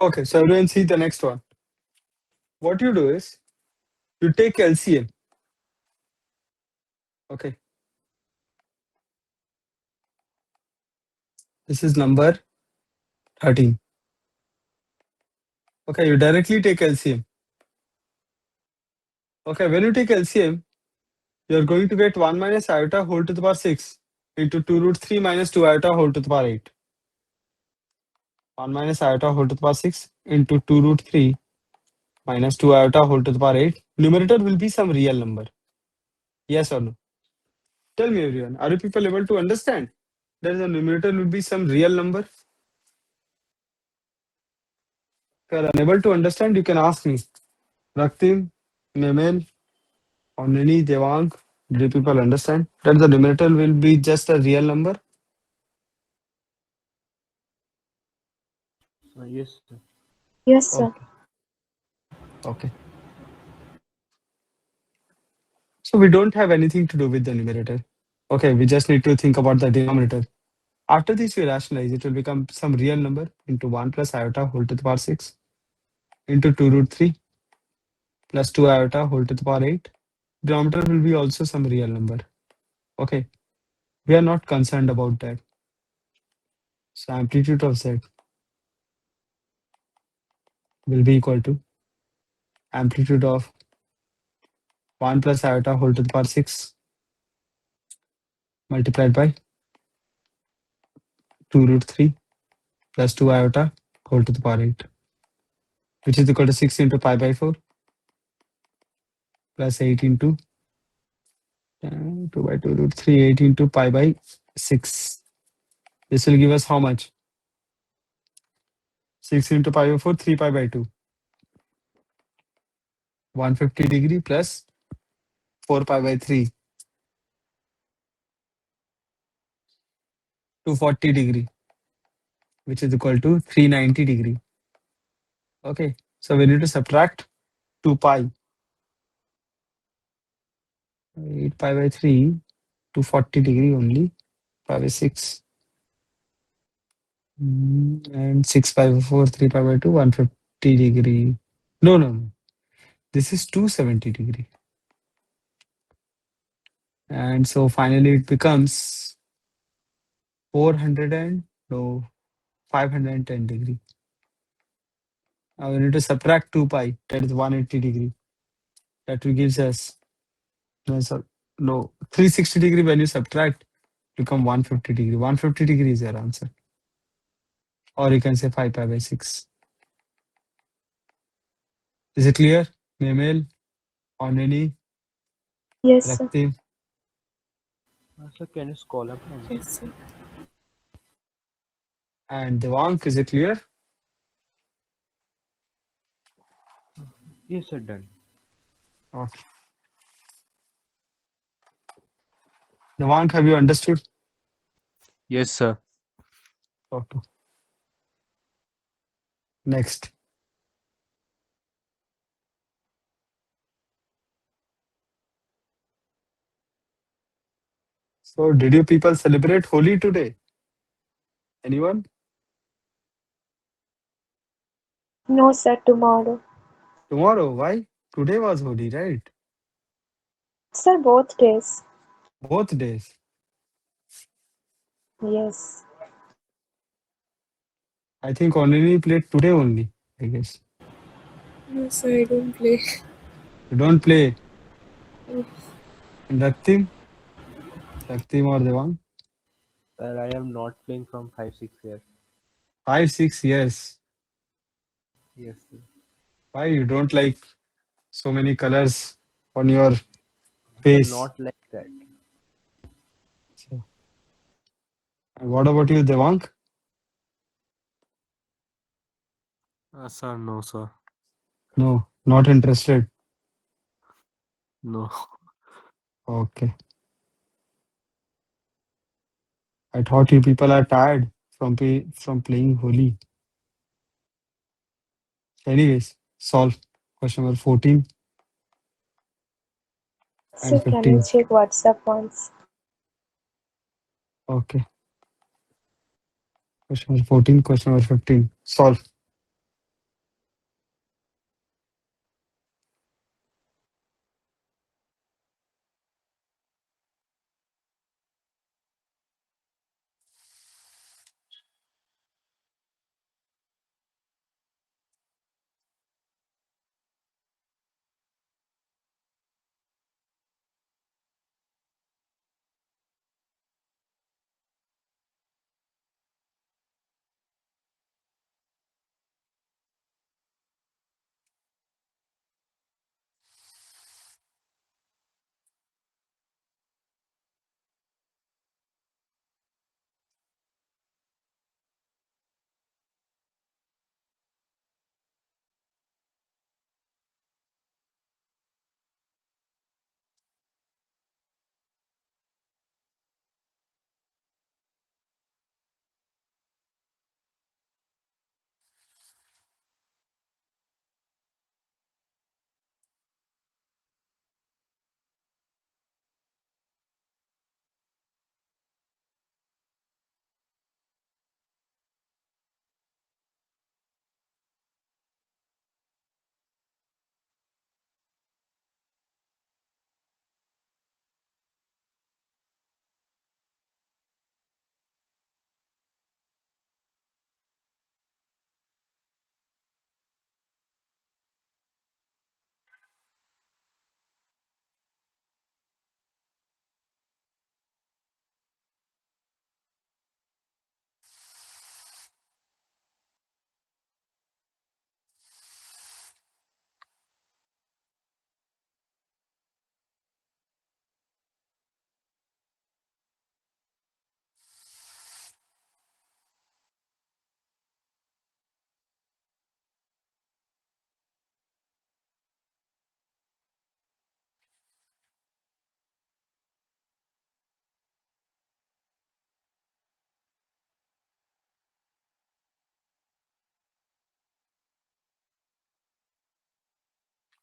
Okay, so everyone see the next one. What you do is you take LCM. Okay. This is number 13. Okay, you directly take LCM. Okay, when you take LCM, you are going to get 1 minus iota whole to the power 6 into 2 root 3 minus 2 iota whole to the power 8. 1 minus iota whole to the power 6 into 2 root 3 minus 2 iota whole to the power 8. Numerator will be some real number. Yes or no? Tell me everyone, are you people able to understand? That the numerator will be some real number? If you are unable to understand, you can ask me. Raktim, Memel, Onini, Devang, do you people understand? That the numerator will be just a real number? Yes, sir. Yes, sir. Okay. Okay. So we don't have anything to do with the numerator. Okay, we just need to think about the denominator. After this, we rationalize. It will become some real number into 1 plus iota whole to the power 6 into 2 root 3 plus 2 iota whole to the power 8. Denominator will be also some real number. Okay, we are not concerned about that. So amplitude of z will be equal to amplitude of 1 plus iota whole to the power 6 multiplied by 2 root 3 plus 2 iota whole to the power 8, which is equal to 6 into pi by 4 plus 8 into 2 by 2 root 3, 8 into pi by 6. This will give us how much? 6 into pi by 4, 3 pi by 2. 150 degree plus 4 pi by 3, 240 degree, which is equal to 390 degree. Okay, so we need to subtract 2 pi. 8 pi by 3, 240 degree only, pi by 6. And 6 pi by 4, 3 pi by 2, 150 degree. No, no, no. This is 270 degree. And so finally it becomes 400 and no 510 degree. Now we need to subtract 2 pi, that is 180 degree. That will gives us no, no 360 degree. When you subtract, become 150 degree. 150 degree is your answer. Or you can say 5 pi by 6. Is it clear? Memel, Oneni, Yes, sir. Raktim, Sir, can you scroll up the answer? Yes, sir. and Devank? Is it clear? Yes, sir, done. Okay. Devank, have you understood? Yes, sir. Okay. Next. So did you people celebrate Holi today? Anyone? No, sir, tomorrow. Tomorrow? Why? Today was Holi, right? Sir, both days. Both days. Yes. I think only played today only, I guess. No, sir, I don't play. You don't play. Oh, And Raktim or Devang? Sir, I am not playing from 5 6 years. 5, 6 years. Yes, sir. Why you don't like so many colors on your Sir, face? not like that. So, and what about you, Devang? Sir, no, sir. No, not interested. No. Okay. I thought you people are tired from playing Holi. Anyways, solve question number 14 Sir, and can you 15. check WhatsApp once? Okay. Question number 14, question number 15. Solve.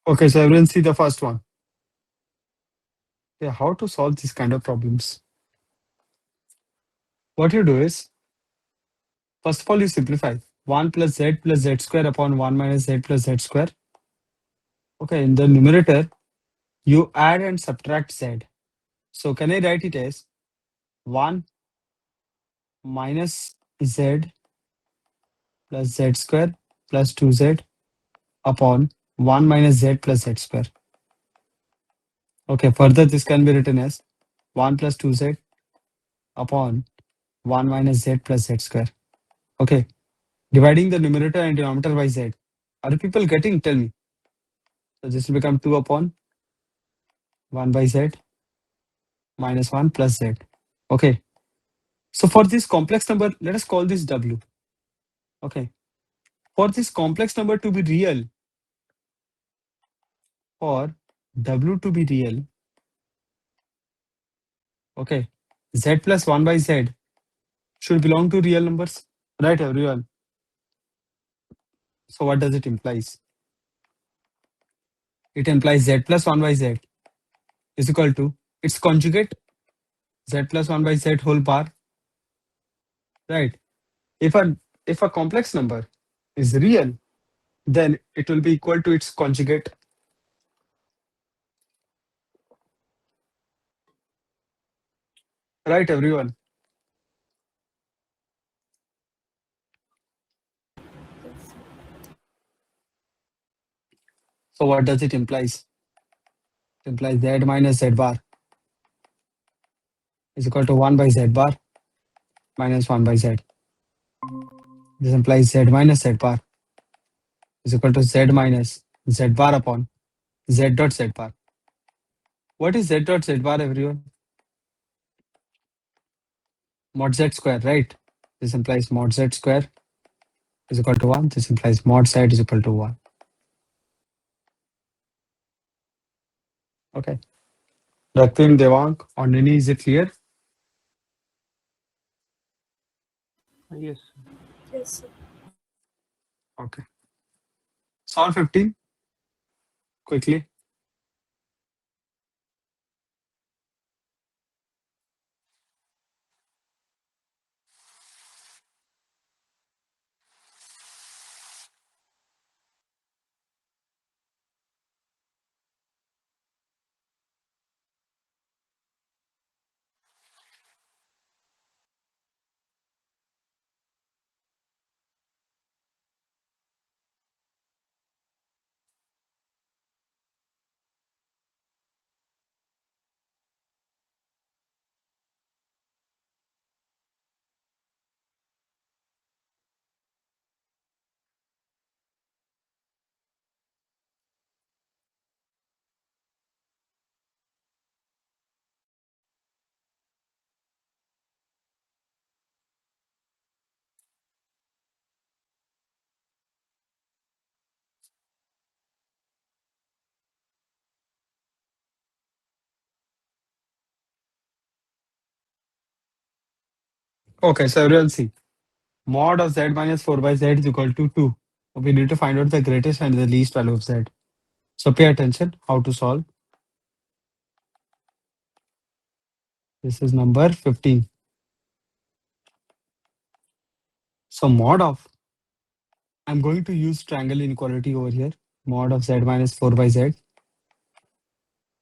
Okay, so everyone see the first one. Yeah, how to solve these kind of problems? What you do is, first of all, you simplify 1 plus z square upon 1 minus z plus z square. Okay, in the numerator, you add and subtract z. So can I write it as 1 minus z plus z square plus 2z upon 1 minus z plus z square. Okay, further this can be written as 1 plus 2z upon 1 minus z plus z square. Okay, dividing the numerator and denominator by z. Are people getting? Tell me. So this will become 2 upon 1 by z minus 1 plus z. Okay, so for this complex number, let us call this w. Okay, for this complex number to be real, for w to be real, okay, z plus 1 by z should belong to real numbers, right, everyone? So what does it implies? It implies z plus 1 by z is equal to its conjugate, z plus 1 by z whole bar, right? If a complex number is real, then it will be equal to its conjugate. Right, everyone? So what does it implies? It implies z minus z bar is equal to 1 by z bar minus 1 by z. This implies z minus z bar is equal to z minus z bar upon z dot z bar. What is z dot z bar, everyone? Mod z square, right? This implies mod z square is equal to 1. This implies mod z is equal to 1. Okay. Rakvim, Devang, on any, is it clear? Yes. Yes, sir. Okay. Solve 15 quickly. Okay, so everyone see. Mod of z minus 4 by z is equal to 2. We need to find out the greatest and the least value of z. So pay attention how to solve. This is number 15. So mod of, I'm going to use triangle inequality over here. Mod of z minus 4 by z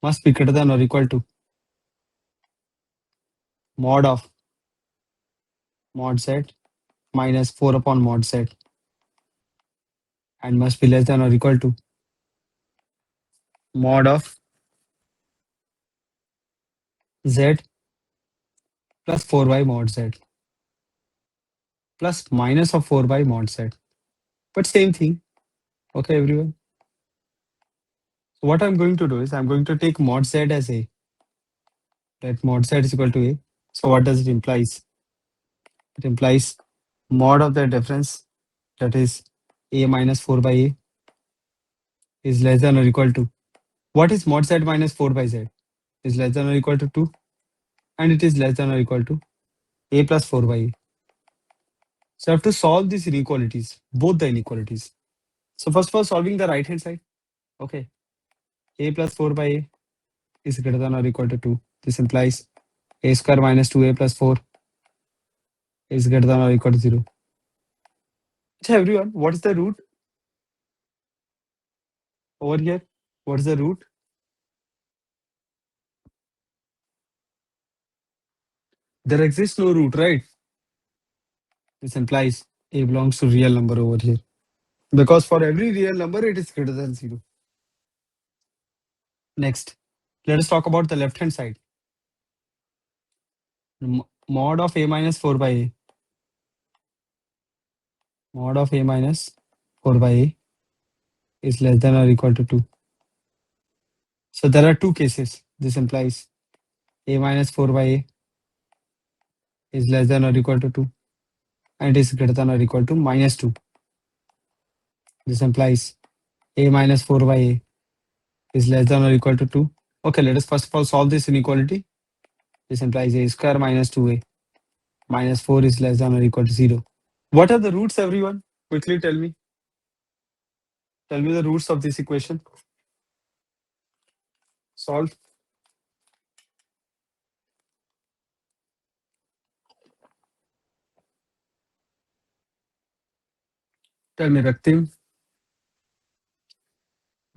must be greater than or equal to mod of mod z minus 4 upon mod z and must be less than or equal to mod of z plus 4 by mod z plus minus of 4 by mod z. But same thing. Okay, everyone. So what I'm going to do is I'm going to take mod z as a. Let mod z is equal to a. So what does it implies? It implies mod of the difference, that is a minus 4 by a, is less than or equal to. What is mod z minus 4 by z? Is less than or equal to 2, and it is less than or equal to a plus 4 by a. So I have to solve these inequalities, both the inequalities. So first of all, solving the right hand side. Okay. a plus 4 by a is greater than or equal to 2. This implies a square minus 2a plus 4 is greater than or equal to 0. So everyone, what is the root over here? What is the root? There exists no root, right? This implies a belongs to real number over here. Because for every real number, it is greater than 0. Next, let us talk about the left hand side. Mod of a minus 4 by a. Mod of a minus 4 by a is less than or equal to 2. So there are two cases. This implies a minus 4 by a is less than or equal to 2 and is greater than or equal to minus 2. This implies a minus 4 by a is less than or equal to 2. Okay, let us first of all solve this inequality. This implies a square minus 2a minus 4 is less than or equal to 0. What are the roots, everyone? Quickly tell me. Tell me the roots of this equation. Solve. Tell me, Raktim,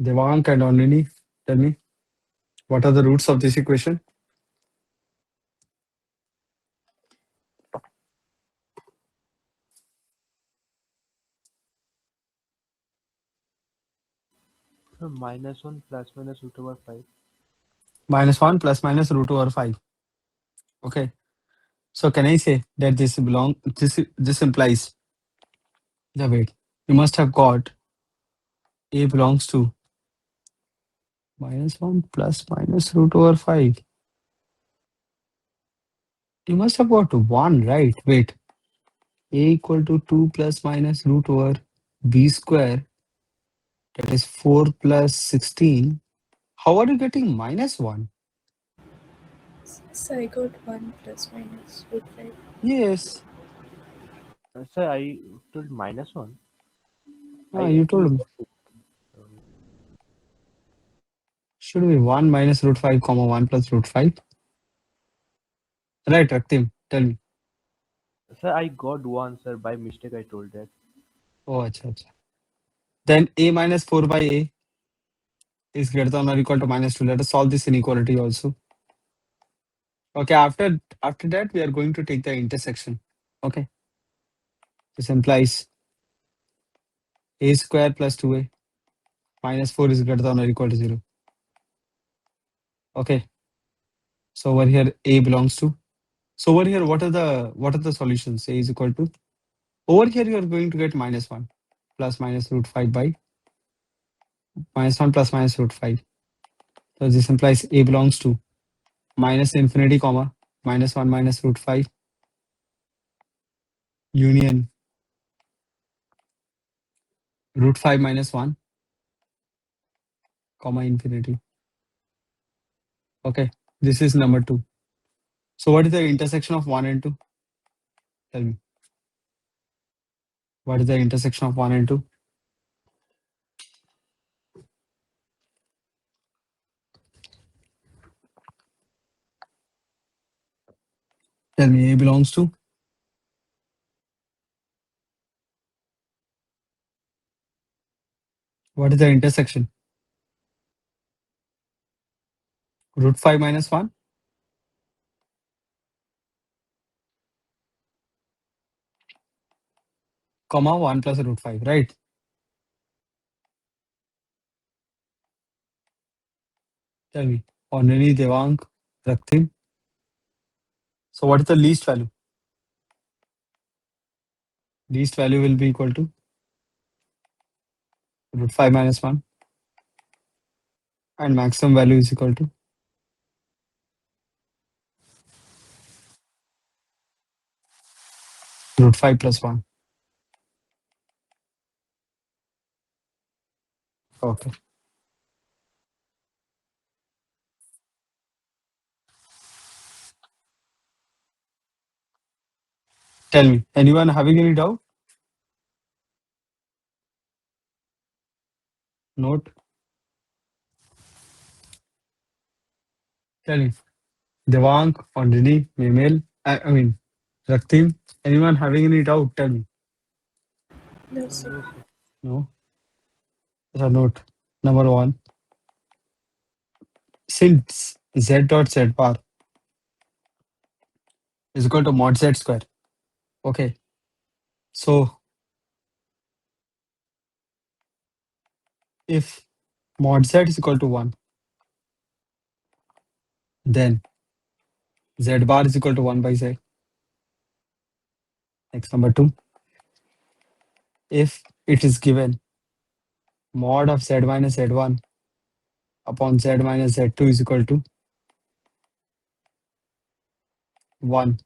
Devank and Onini. Tell me, what are the roots of this equation? So -1 plus minus root over 5. Minus 1 plus minus root over 5. Okay. So can I say that this implies the wait. You must have got a belongs to minus 1 plus minus root over 5. You must have got 1, right? Wait. A equal to 2 plus minus root over b square, that is 4 plus 16. How are you getting minus 1? So I got 1 plus minus root 5. Yes. Sir, I told -1. I You actually told me. got it. Should be 1 minus root 5 comma 1 plus root 5. Right, Raktim, tell me. Sir, I got 1, sir. By mistake, I told that. Oh, acha, acha. Then a minus 4 by a is greater than or equal to minus 2. Let us solve this inequality also. Okay, after that, we are going to take the intersection. Okay. This implies a square plus 2a minus 4 is greater than or equal to 0. Okay. So over here, a belongs to. So over here, what are the solutions? A is equal to. Over here, you are going to get minus 1 plus minus root 5 by minus 1 plus minus root 5. So this implies a belongs to minus infinity comma minus 1 minus root 5 union root 5 minus 1 comma infinity. Okay, this is number 2. So what is the intersection of 1 and 2? Tell me. What is the intersection of 1 and 2? Tell me, a belongs to. What is the intersection? Root 5 minus 1 comma 1 plus root 5, right? Tell me. Only Devang, Raktim. So what is the least value? Least value will be equal to root 5 minus 1 and maximum value is equal to root 5 plus 1. Okay. Tell me, anyone having any doubt? Note. Tell me. Devang, Andrini, Memel, I mean, Raktim. Anyone having any doubt? Tell me. No, sir. No, sir. No. So note. Number one. Since z dot z bar is equal to mod z square. Okay. So if mod z is equal to 1, then z bar is equal to 1 by z. Next, number two. If it is given mod of z minus z1 upon z minus z2 is equal to 1,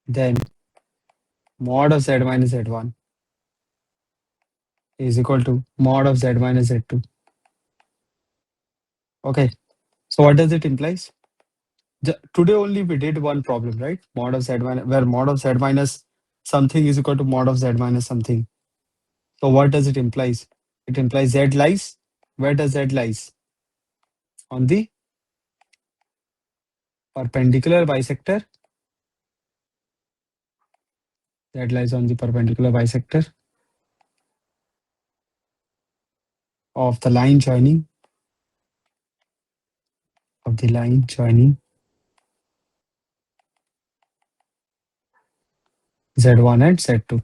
then mod of z minus z1 is equal to mod of z minus z2. Okay. So what does it implies? Today only we did one problem, right? Mod of z minus, where mod of z minus something is equal to mod of z minus something. So what does it implies? It implies z lies. Where does z lies? On the perpendicular bisector. Z lies on the perpendicular bisector of the line joining z1 and z2.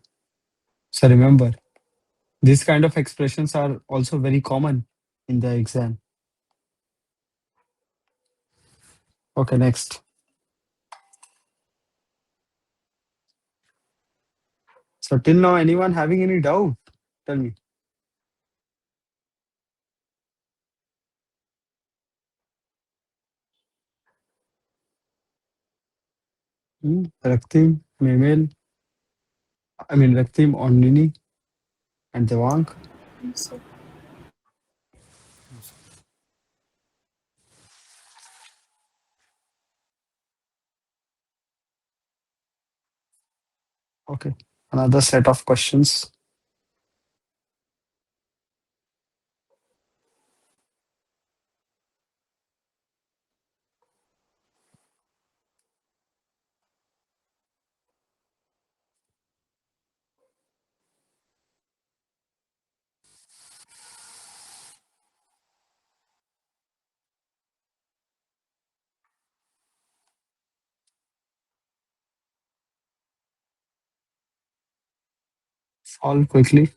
So remember, these kind of expressions are also very common in the exam. Okay, next. So till now, anyone having any doubt? Tell me. Raktim, Memel, Raktim, Onini, and Devang. No, sir. Okay, another set of questions. Solve quickly.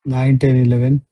Nine, 10, 11.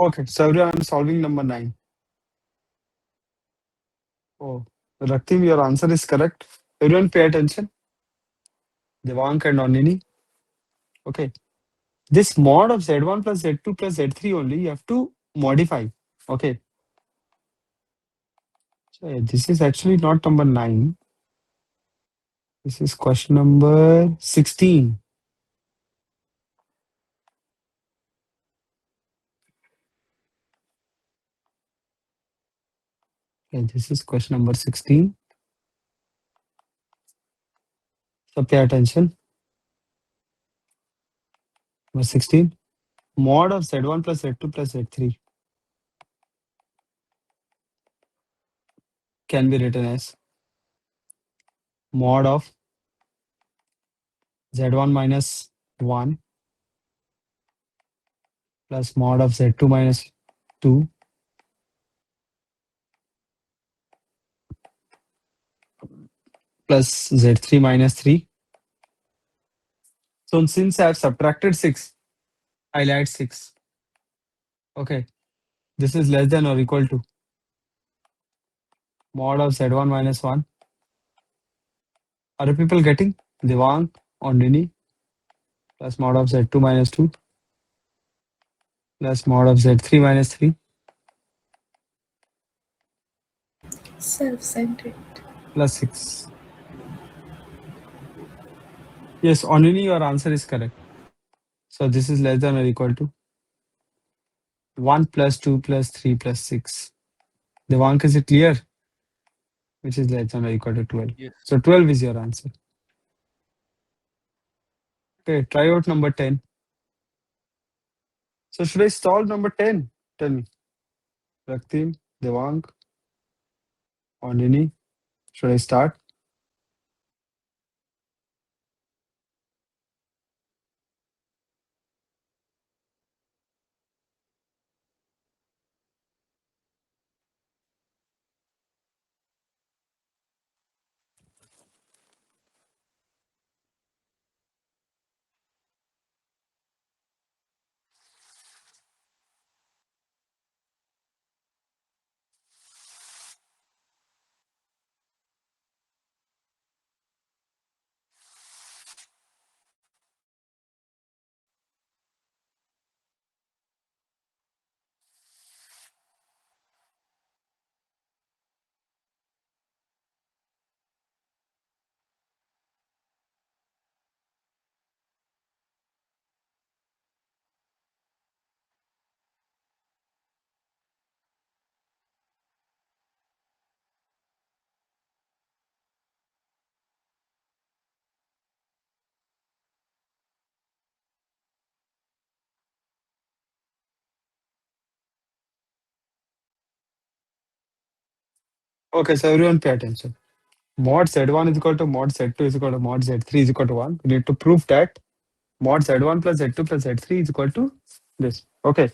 Okay, so everyone, I'm solving number 9. Oh, Raktim, your answer is correct. Everyone pay attention. Devank and Onini. Okay. This mod of Z1 plus Z2 plus Z3 only you have to modify. Okay. So this is actually not number 9. This is question number 16. Okay, this is question number 16. So pay attention. Number 16. Mod of Z1 plus Z2 plus Z3 can be written as mod of Z1 minus 1 plus mod of Z2 minus 2 plus Z3 minus 3. So since I have subtracted 6, I'll add 6. Okay. This is less than or equal to mod of Z1 minus 1. Are you people getting? Devang on Nini plus mod of Z2 minus 2 plus mod of Z3 minus 3 Self-centered. plus 6. Yes, on Nini, your answer is correct. So this is less than or equal to 1 plus 2 plus 3 plus 6. Devang, is it clear? Which is less than or equal to 12. Yes. So 12 is your answer. Okay, try out number 10. So should I solve number 10? Tell me. Raktim, Devang, or Nini? Should I start? Okay, so everyone pay attention. Mod Z1 is equal to mod Z2 is equal to mod Z3 is equal to 1. We need to prove that mod Z1 plus Z2 plus Z3 is equal to this. Okay.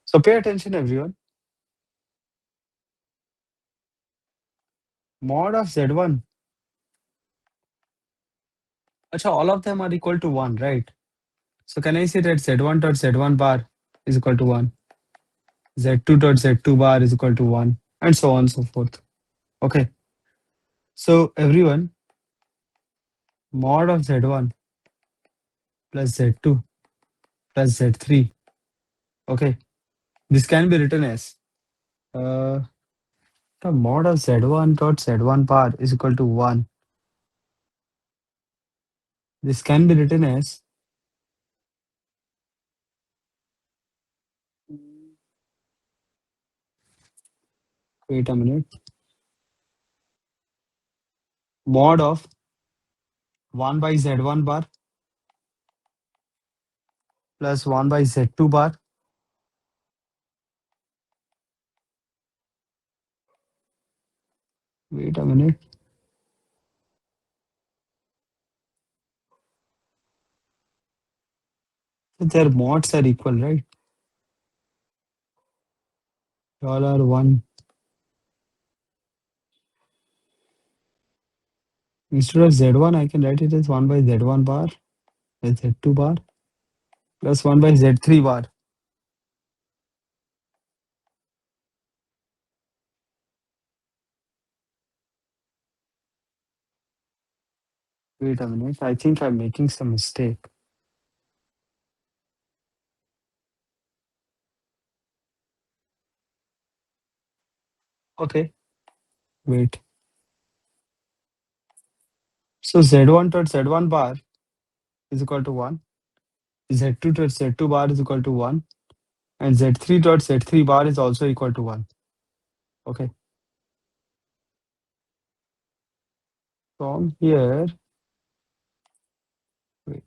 So pay attention, everyone. Mod of Z1. Acha, all of them are equal to 1, right? So can I say that Z1 dot Z1 bar is equal to 1? Z2 dot Z2 bar is equal to 1, and so on and so forth. Okay. So everyone, mod of Z1 plus Z2 plus Z3. Okay. This can be written as the mod of Z1 dot Z1 bar is equal to 1. This can be written as wait a minute. Mod of 1 by Z1 bar plus 1 by Z2 bar wait a minute. Their mods are equal, right? All are 1. Instead of Z1, I can write it as 1 by Z1 bar plus Z2 bar plus 1 by Z3 bar. Wait a minute. I think I'm making some mistake. Okay. Wait. So Z1 dot Z1 bar is equal to 1. Z2 dot Z2 bar is equal to 1. And Z3 dot Z3 bar is also equal to 1. Okay. From here, wait.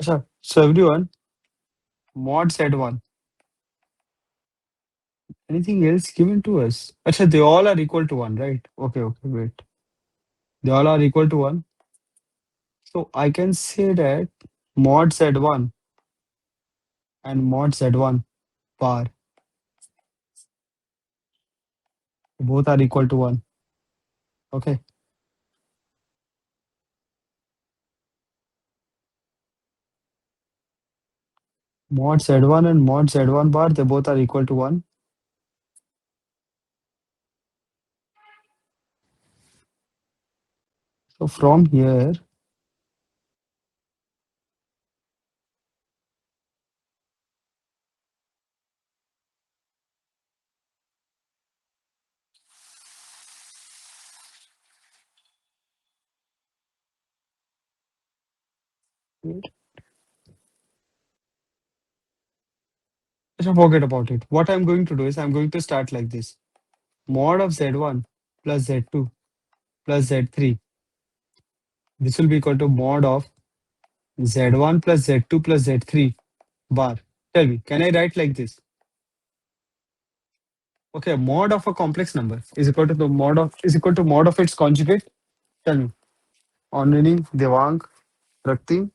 Acha, so everyone, mod Z1. Anything else given to us? Acha, they all are equal to 1, right? Okay, okay, wait. They all are equal to 1. So I can say that mod Z1 and mod Z1 bar both are equal to 1. Okay. Mod Z1 and mod Z1 bar, they both are equal to 1. So from here, wait. Acha, forget about it. What I'm going to do is I'm going to start like this. Mod of Z1 plus Z2 plus Z3. This will be equal to mod of Z1 plus Z2 plus Z3 bar. Tell me, can I write like this? Okay, mod of a complex number is equal to the mod of its conjugate. Tell me. Onlini, Devang, Rakti,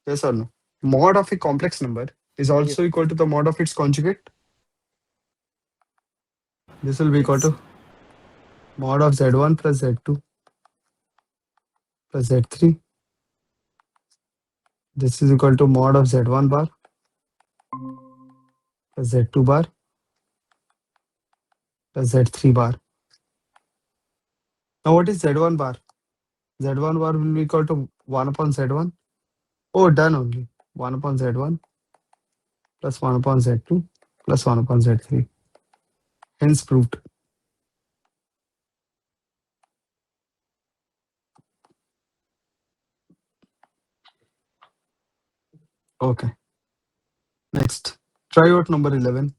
yes or no? Mod of a complex number is also Yes. equal to the mod of its conjugate. This will be equal Yes. to mod of Z1 plus Z2 plus Z3. This is equal to mod of Z1 bar plus Z2 bar plus Z3 bar. Now what is Z1 bar? Z1 bar will be equal to 1 upon Z1. Oh, done only. 1 upon Z1 plus 1 upon Z2 plus 1 upon Z3. Hence proved. Okay. Next. Try out number 11.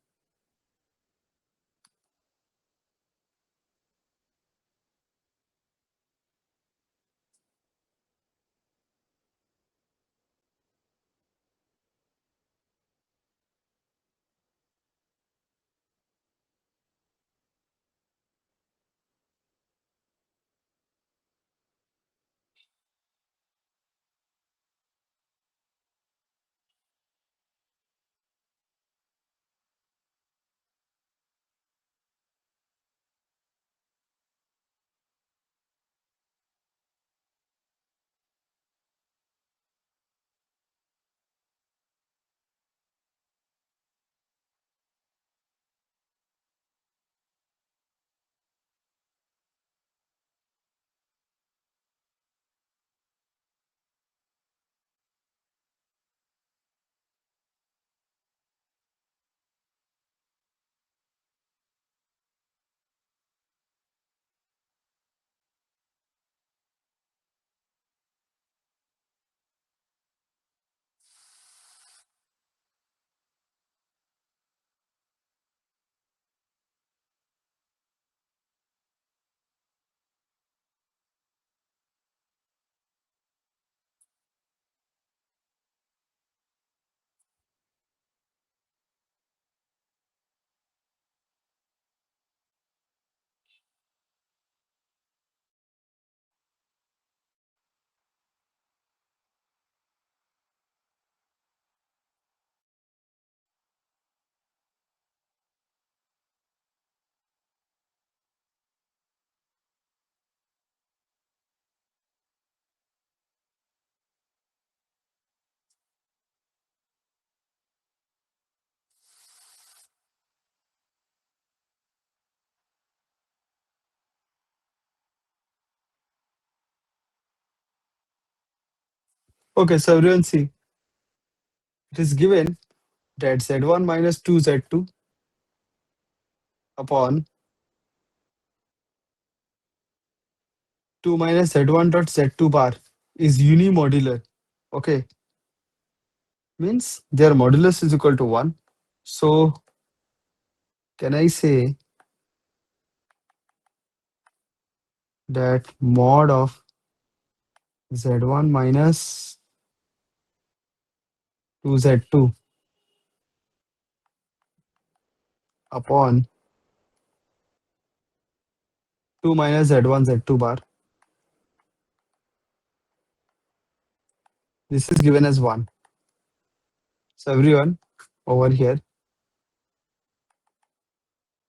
Okay, so everyone see, it is given that z1 minus 2z2 upon 2 minus z1 dot z2 bar is unimodular. Okay, means their modulus is equal to 1. So can I say that mod of z1 minus 2z2 upon 2 minus z1 z2 bar, this is given as 1. So everyone over here,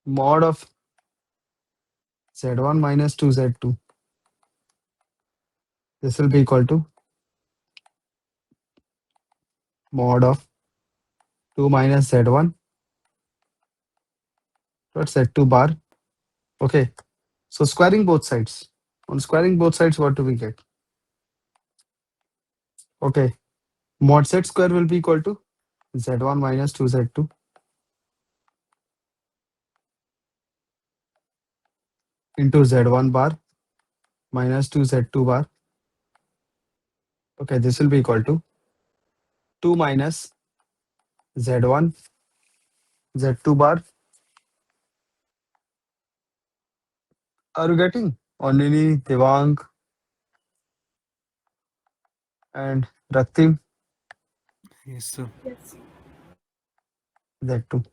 mod of z1 minus 2z2, this will be equal to mod of 2 minus z1 dot z2 bar. Okay, so squaring both sides. On squaring both sides, what do we get? Okay, mod z square will be equal to z1 minus 2z2 into z1 bar minus 2z2 bar. Okay, this will be equal to 2 minus z1 z2 bar. Are you getting? Onini, Devang, and Raktim, Yes, sir. Yes. z2.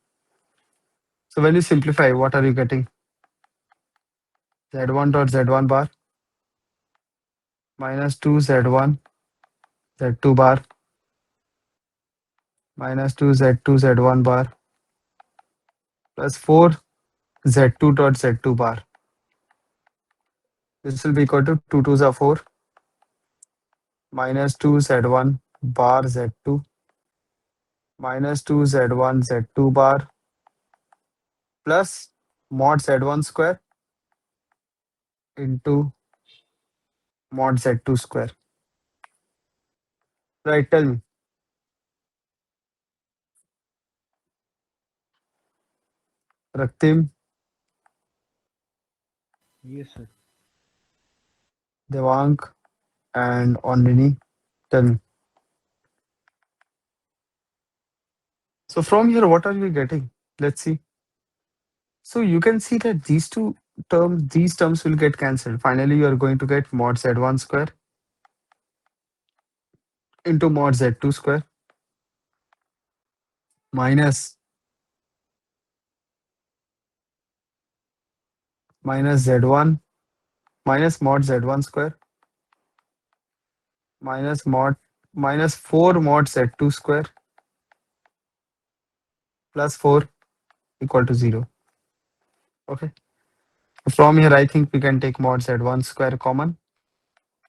So when you simplify, what are you getting? z1 dot z1 bar minus 2 z1 z2 bar minus 2 z2 z1 bar plus 4 z2 dot z2 bar. This will be equal to 2 2s are 4 minus 2 z1 bar z2 minus 2 z1 z2 bar plus mod z1 square into mod z2 square. Right, tell me. Raktim, Yes, sir. Devang, and Onrini, tell me. So from here, what are we getting? Let's see. So you can see that these terms will get cancelled. Finally, you are going to get mod z1 square into mod z2 square minus z1 minus mod z1 square minus mod minus 4 mod z2 square plus 4 equal to 0. Okay. From here, I think we can take mod z1 square common.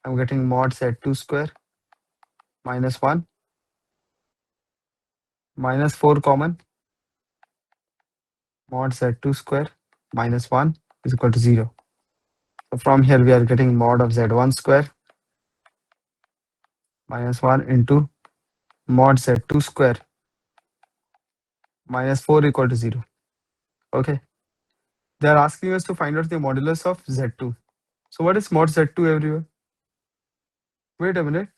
I'm getting mod z2 square minus 1 minus 4 common. Mod z2 square minus 1 is equal to 0. So from here, we are getting mod of z1 square minus 1 into mod z2 square minus 4 equal to 0. Okay. They are asking us to find out the modulus of z2. So what is mod z2, everyone? Wait a minute.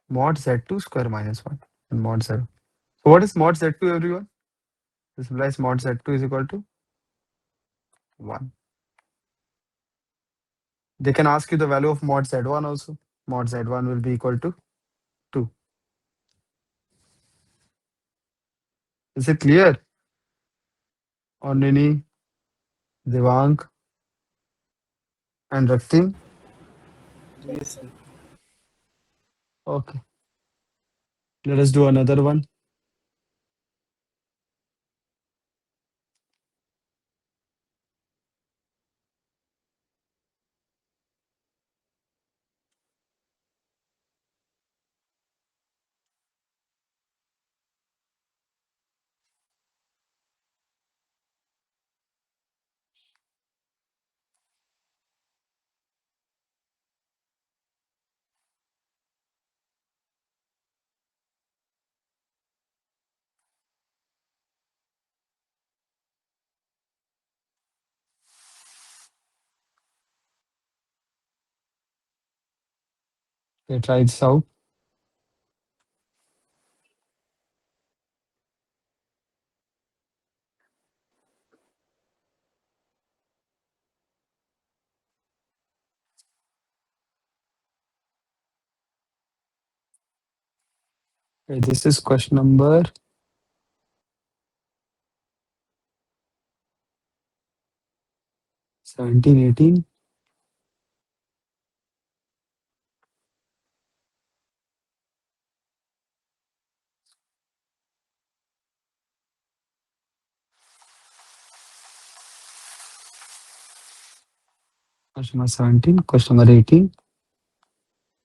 Mod z2 square minus 1 and mod 0. So what is mod z2, everyone? This implies mod z2 is equal to 1. They can ask you the value of mod z1 also. Mod z1 will be equal to 2. Is it clear? Onini, Devang, and Raktim? Yes, sir. Okay. Let us do another one. Okay, try this out. Okay, this is question number 17, 18. Question number 17, question number 18.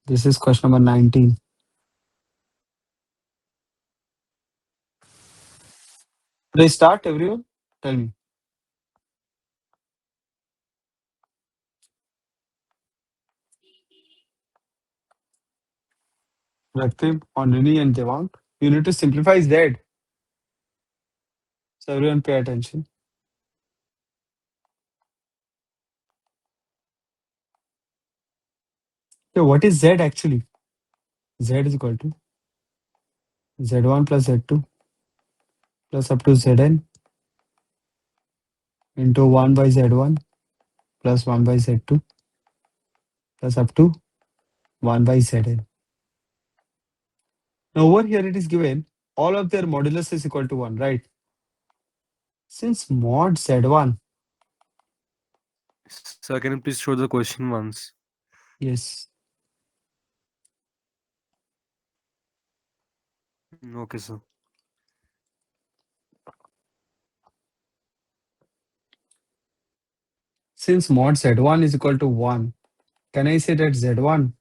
This is question number 19. Should I start, everyone? Tell me. Raktim, Onrini, and Devang. You need to simplify Z. So everyone pay attention. Okay, what is Z actually? Z is equal to Z1 plus Z2 plus up to Zn into 1 by Z1 plus 1 by Z2 plus up to 1 by Zn. Now over here it is given all of their modulus is equal to 1, right? Since mod Z1, Sir, can you please show the question once? yes, Okay, sir. since mod Z1 is equal to 1, can I say that Z1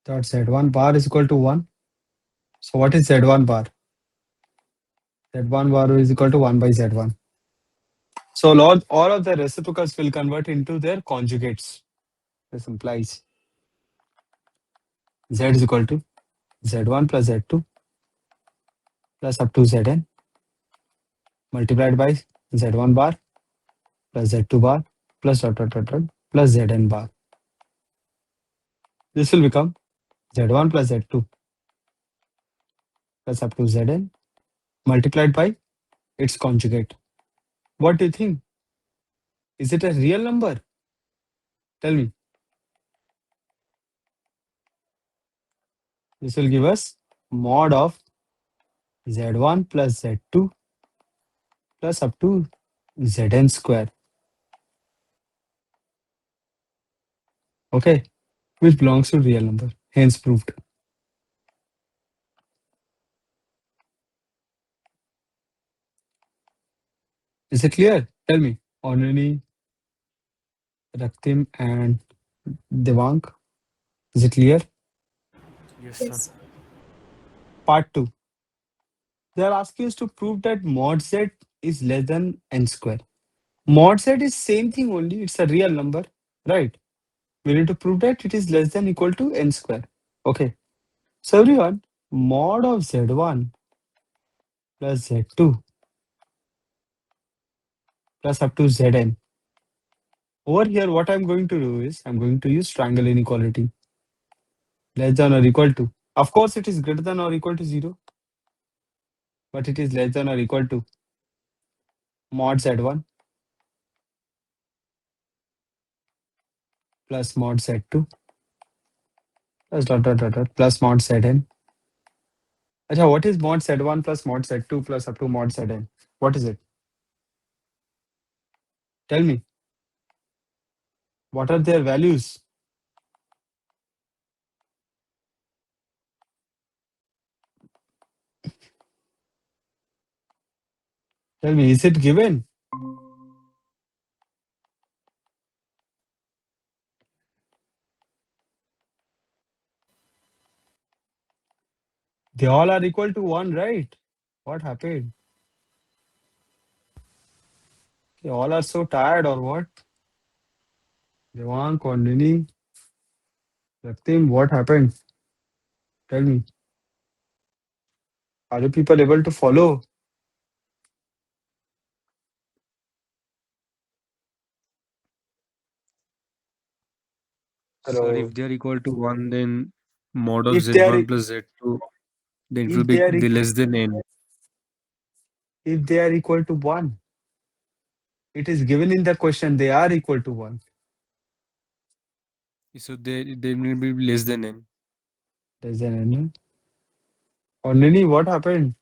dot Z1 bar is equal to 1? So what is Z1 bar? Z1 bar is equal to 1 by Z1. So all of the reciprocals will convert into their conjugates. This implies Z is equal to Z1 plus Z2 plus up to Zn multiplied by Z1 bar plus Z2 bar plus dot plus Zn bar. This will become Z1 plus Z2 plus up to Zn multiplied by its conjugate. What do you think? Is it a real number? Tell me. This will give us mod of Z1 plus Z2 plus up to Zn square. Okay, which belongs to real number. Hence proved. Is it clear? Tell me. Onani, Raktim, and Devang. Is it clear? Yes, Yes. sir. Part 2. They are asking us to prove that mod z is less than n square. Mod z is same thing only. It's a real number, right? We need to prove that it is less than equal to n square. Okay. So everyone, mod of z1 plus z2 plus up to zn. Over here, what I'm going to do is I'm going to use triangle inequality. Less than or equal to. Of course, it is greater than or equal to 0, but it is less than or equal to mod z1 plus mod z2 plus plus mod zn. Acha, what is mod z1 plus mod z2 plus up to mod zn? What is it? Tell me. What are their values? Tell me, is it given? They all are equal to 1, right? What happened? They all are so tired or what? Devang, Kondini, Raktim, what happened? Tell me. Are you people able to follow? Sir, Hello. if they are equal to 1, then mod of If they are z1 plus z2, then it will if be they are the less than n. if they are equal to 1, it is given in the question they are equal to 1. So they will be less than n. There's an N. Or Nini, what happened?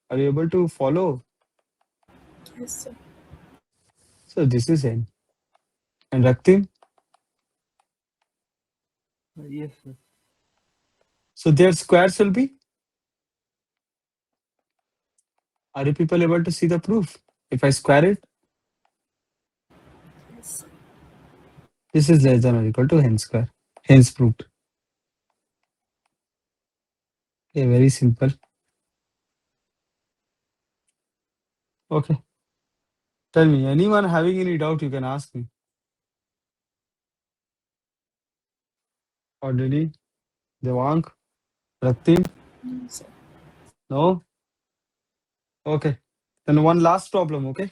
Are you able to follow? Yes, sir. So this is N. And Raktim, Yes, sir. so their squares will be. Are you people able to see the proof? If I square it, Yes, sir. this is less than or equal to n square. Hence proved. Okay, very simple. Okay. Tell me, anyone having any doubt, you can ask me. Or Nini, Devang, Raktim, No, sir. no? Okay. Then one last problem, okay?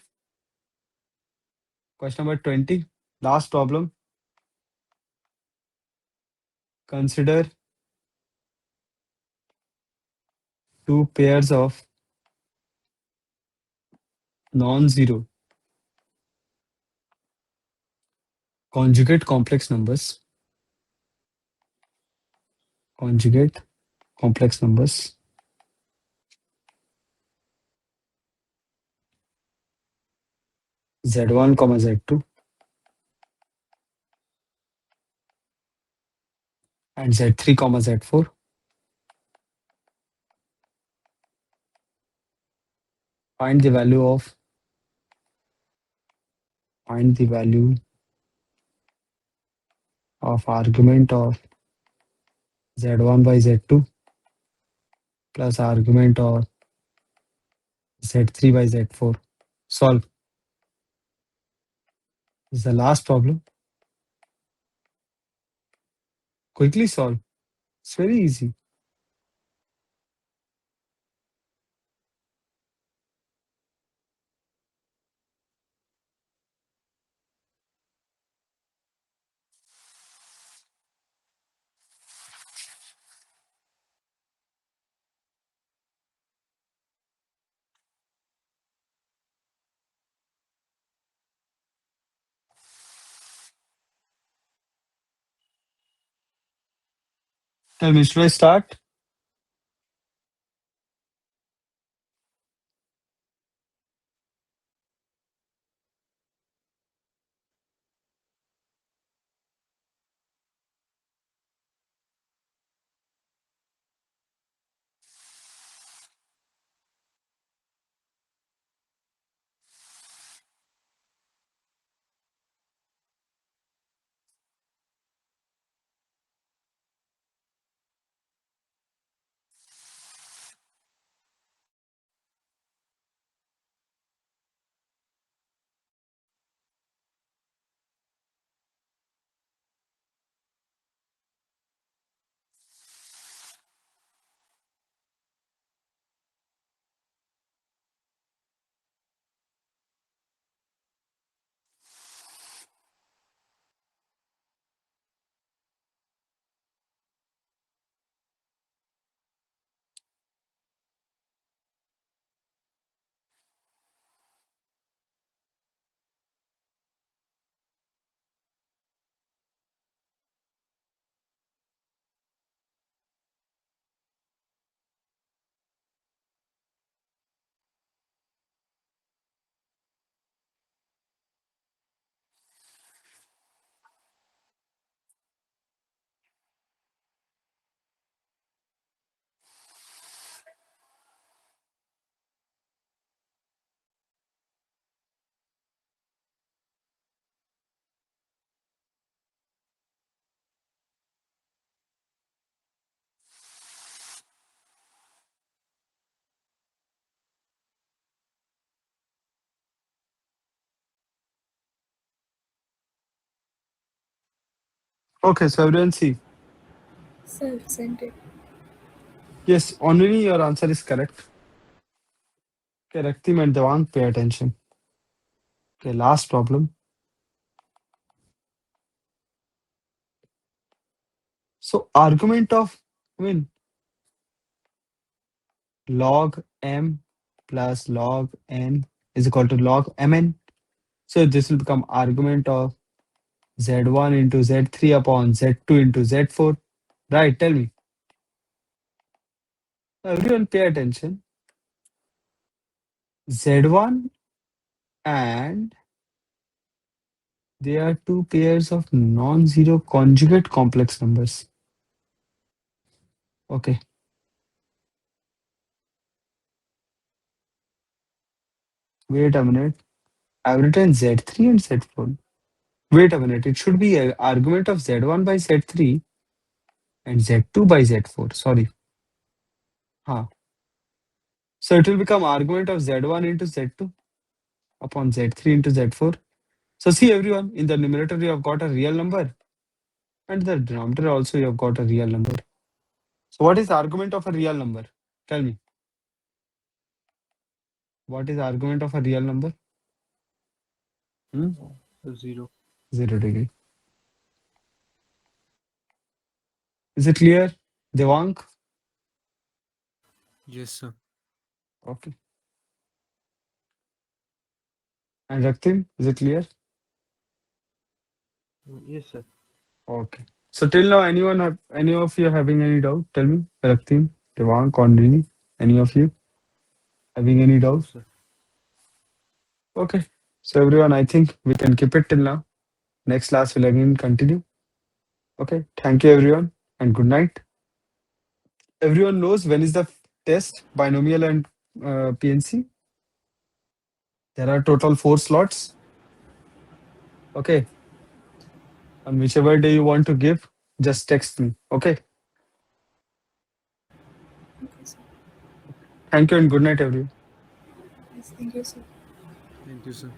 Question number 20. Last problem. Consider two pairs of non-zero conjugate complex numbers. Conjugate complex numbers. Z1, Z2 and Z3, Z4. Find the value of argument of Z1 by Z2 plus argument of Z3 by Z4. Solve. This is the last problem. Quickly solve. It's very easy. Tell me, should I start? Okay, so everyone see. Sir, sent it. Yes, only your answer is correct. Okay, Raktim and Devang, pay attention. Okay, last problem. So argument of, I mean, log m plus log n is equal to log mn. So this will become argument of z1 into z3 upon z2 into z4. Right, tell me. Everyone pay attention. Z1 and they are two pairs of non-zero conjugate complex numbers. Okay. Wait a minute. I've written Z3 and Z4. Wait a minute. It should be an argument of Z1 by Z3 and Z2 by Z4. Sorry. Huh. So it will become argument of Z1 into Z2 upon Z3 into Z4. So see everyone, in the numerator you have got a real number and the denominator also you have got a real number. So what is the argument of a real number? Tell me. What is the argument of a real number? 0. 0 degree. Is it clear, Devank? Yes, sir. Okay. And Raktim, is it clear? Yes, sir. Okay. So till now, any of you having any doubt? Tell me, Raktim, Devank, or Nini, any of you having any No, doubts? sir. Okay. So everyone, I think we can keep it till now. Next class will again continue. Okay. Thank you everyone and good night. Everyone knows when is the test, binomial and PNC. There are total 4 slots. Okay. On whichever day you want to give, just text me. Okay. Okay, sir. Thank you and good night, everyone. Yes, thank you, sir. Thank you, sir.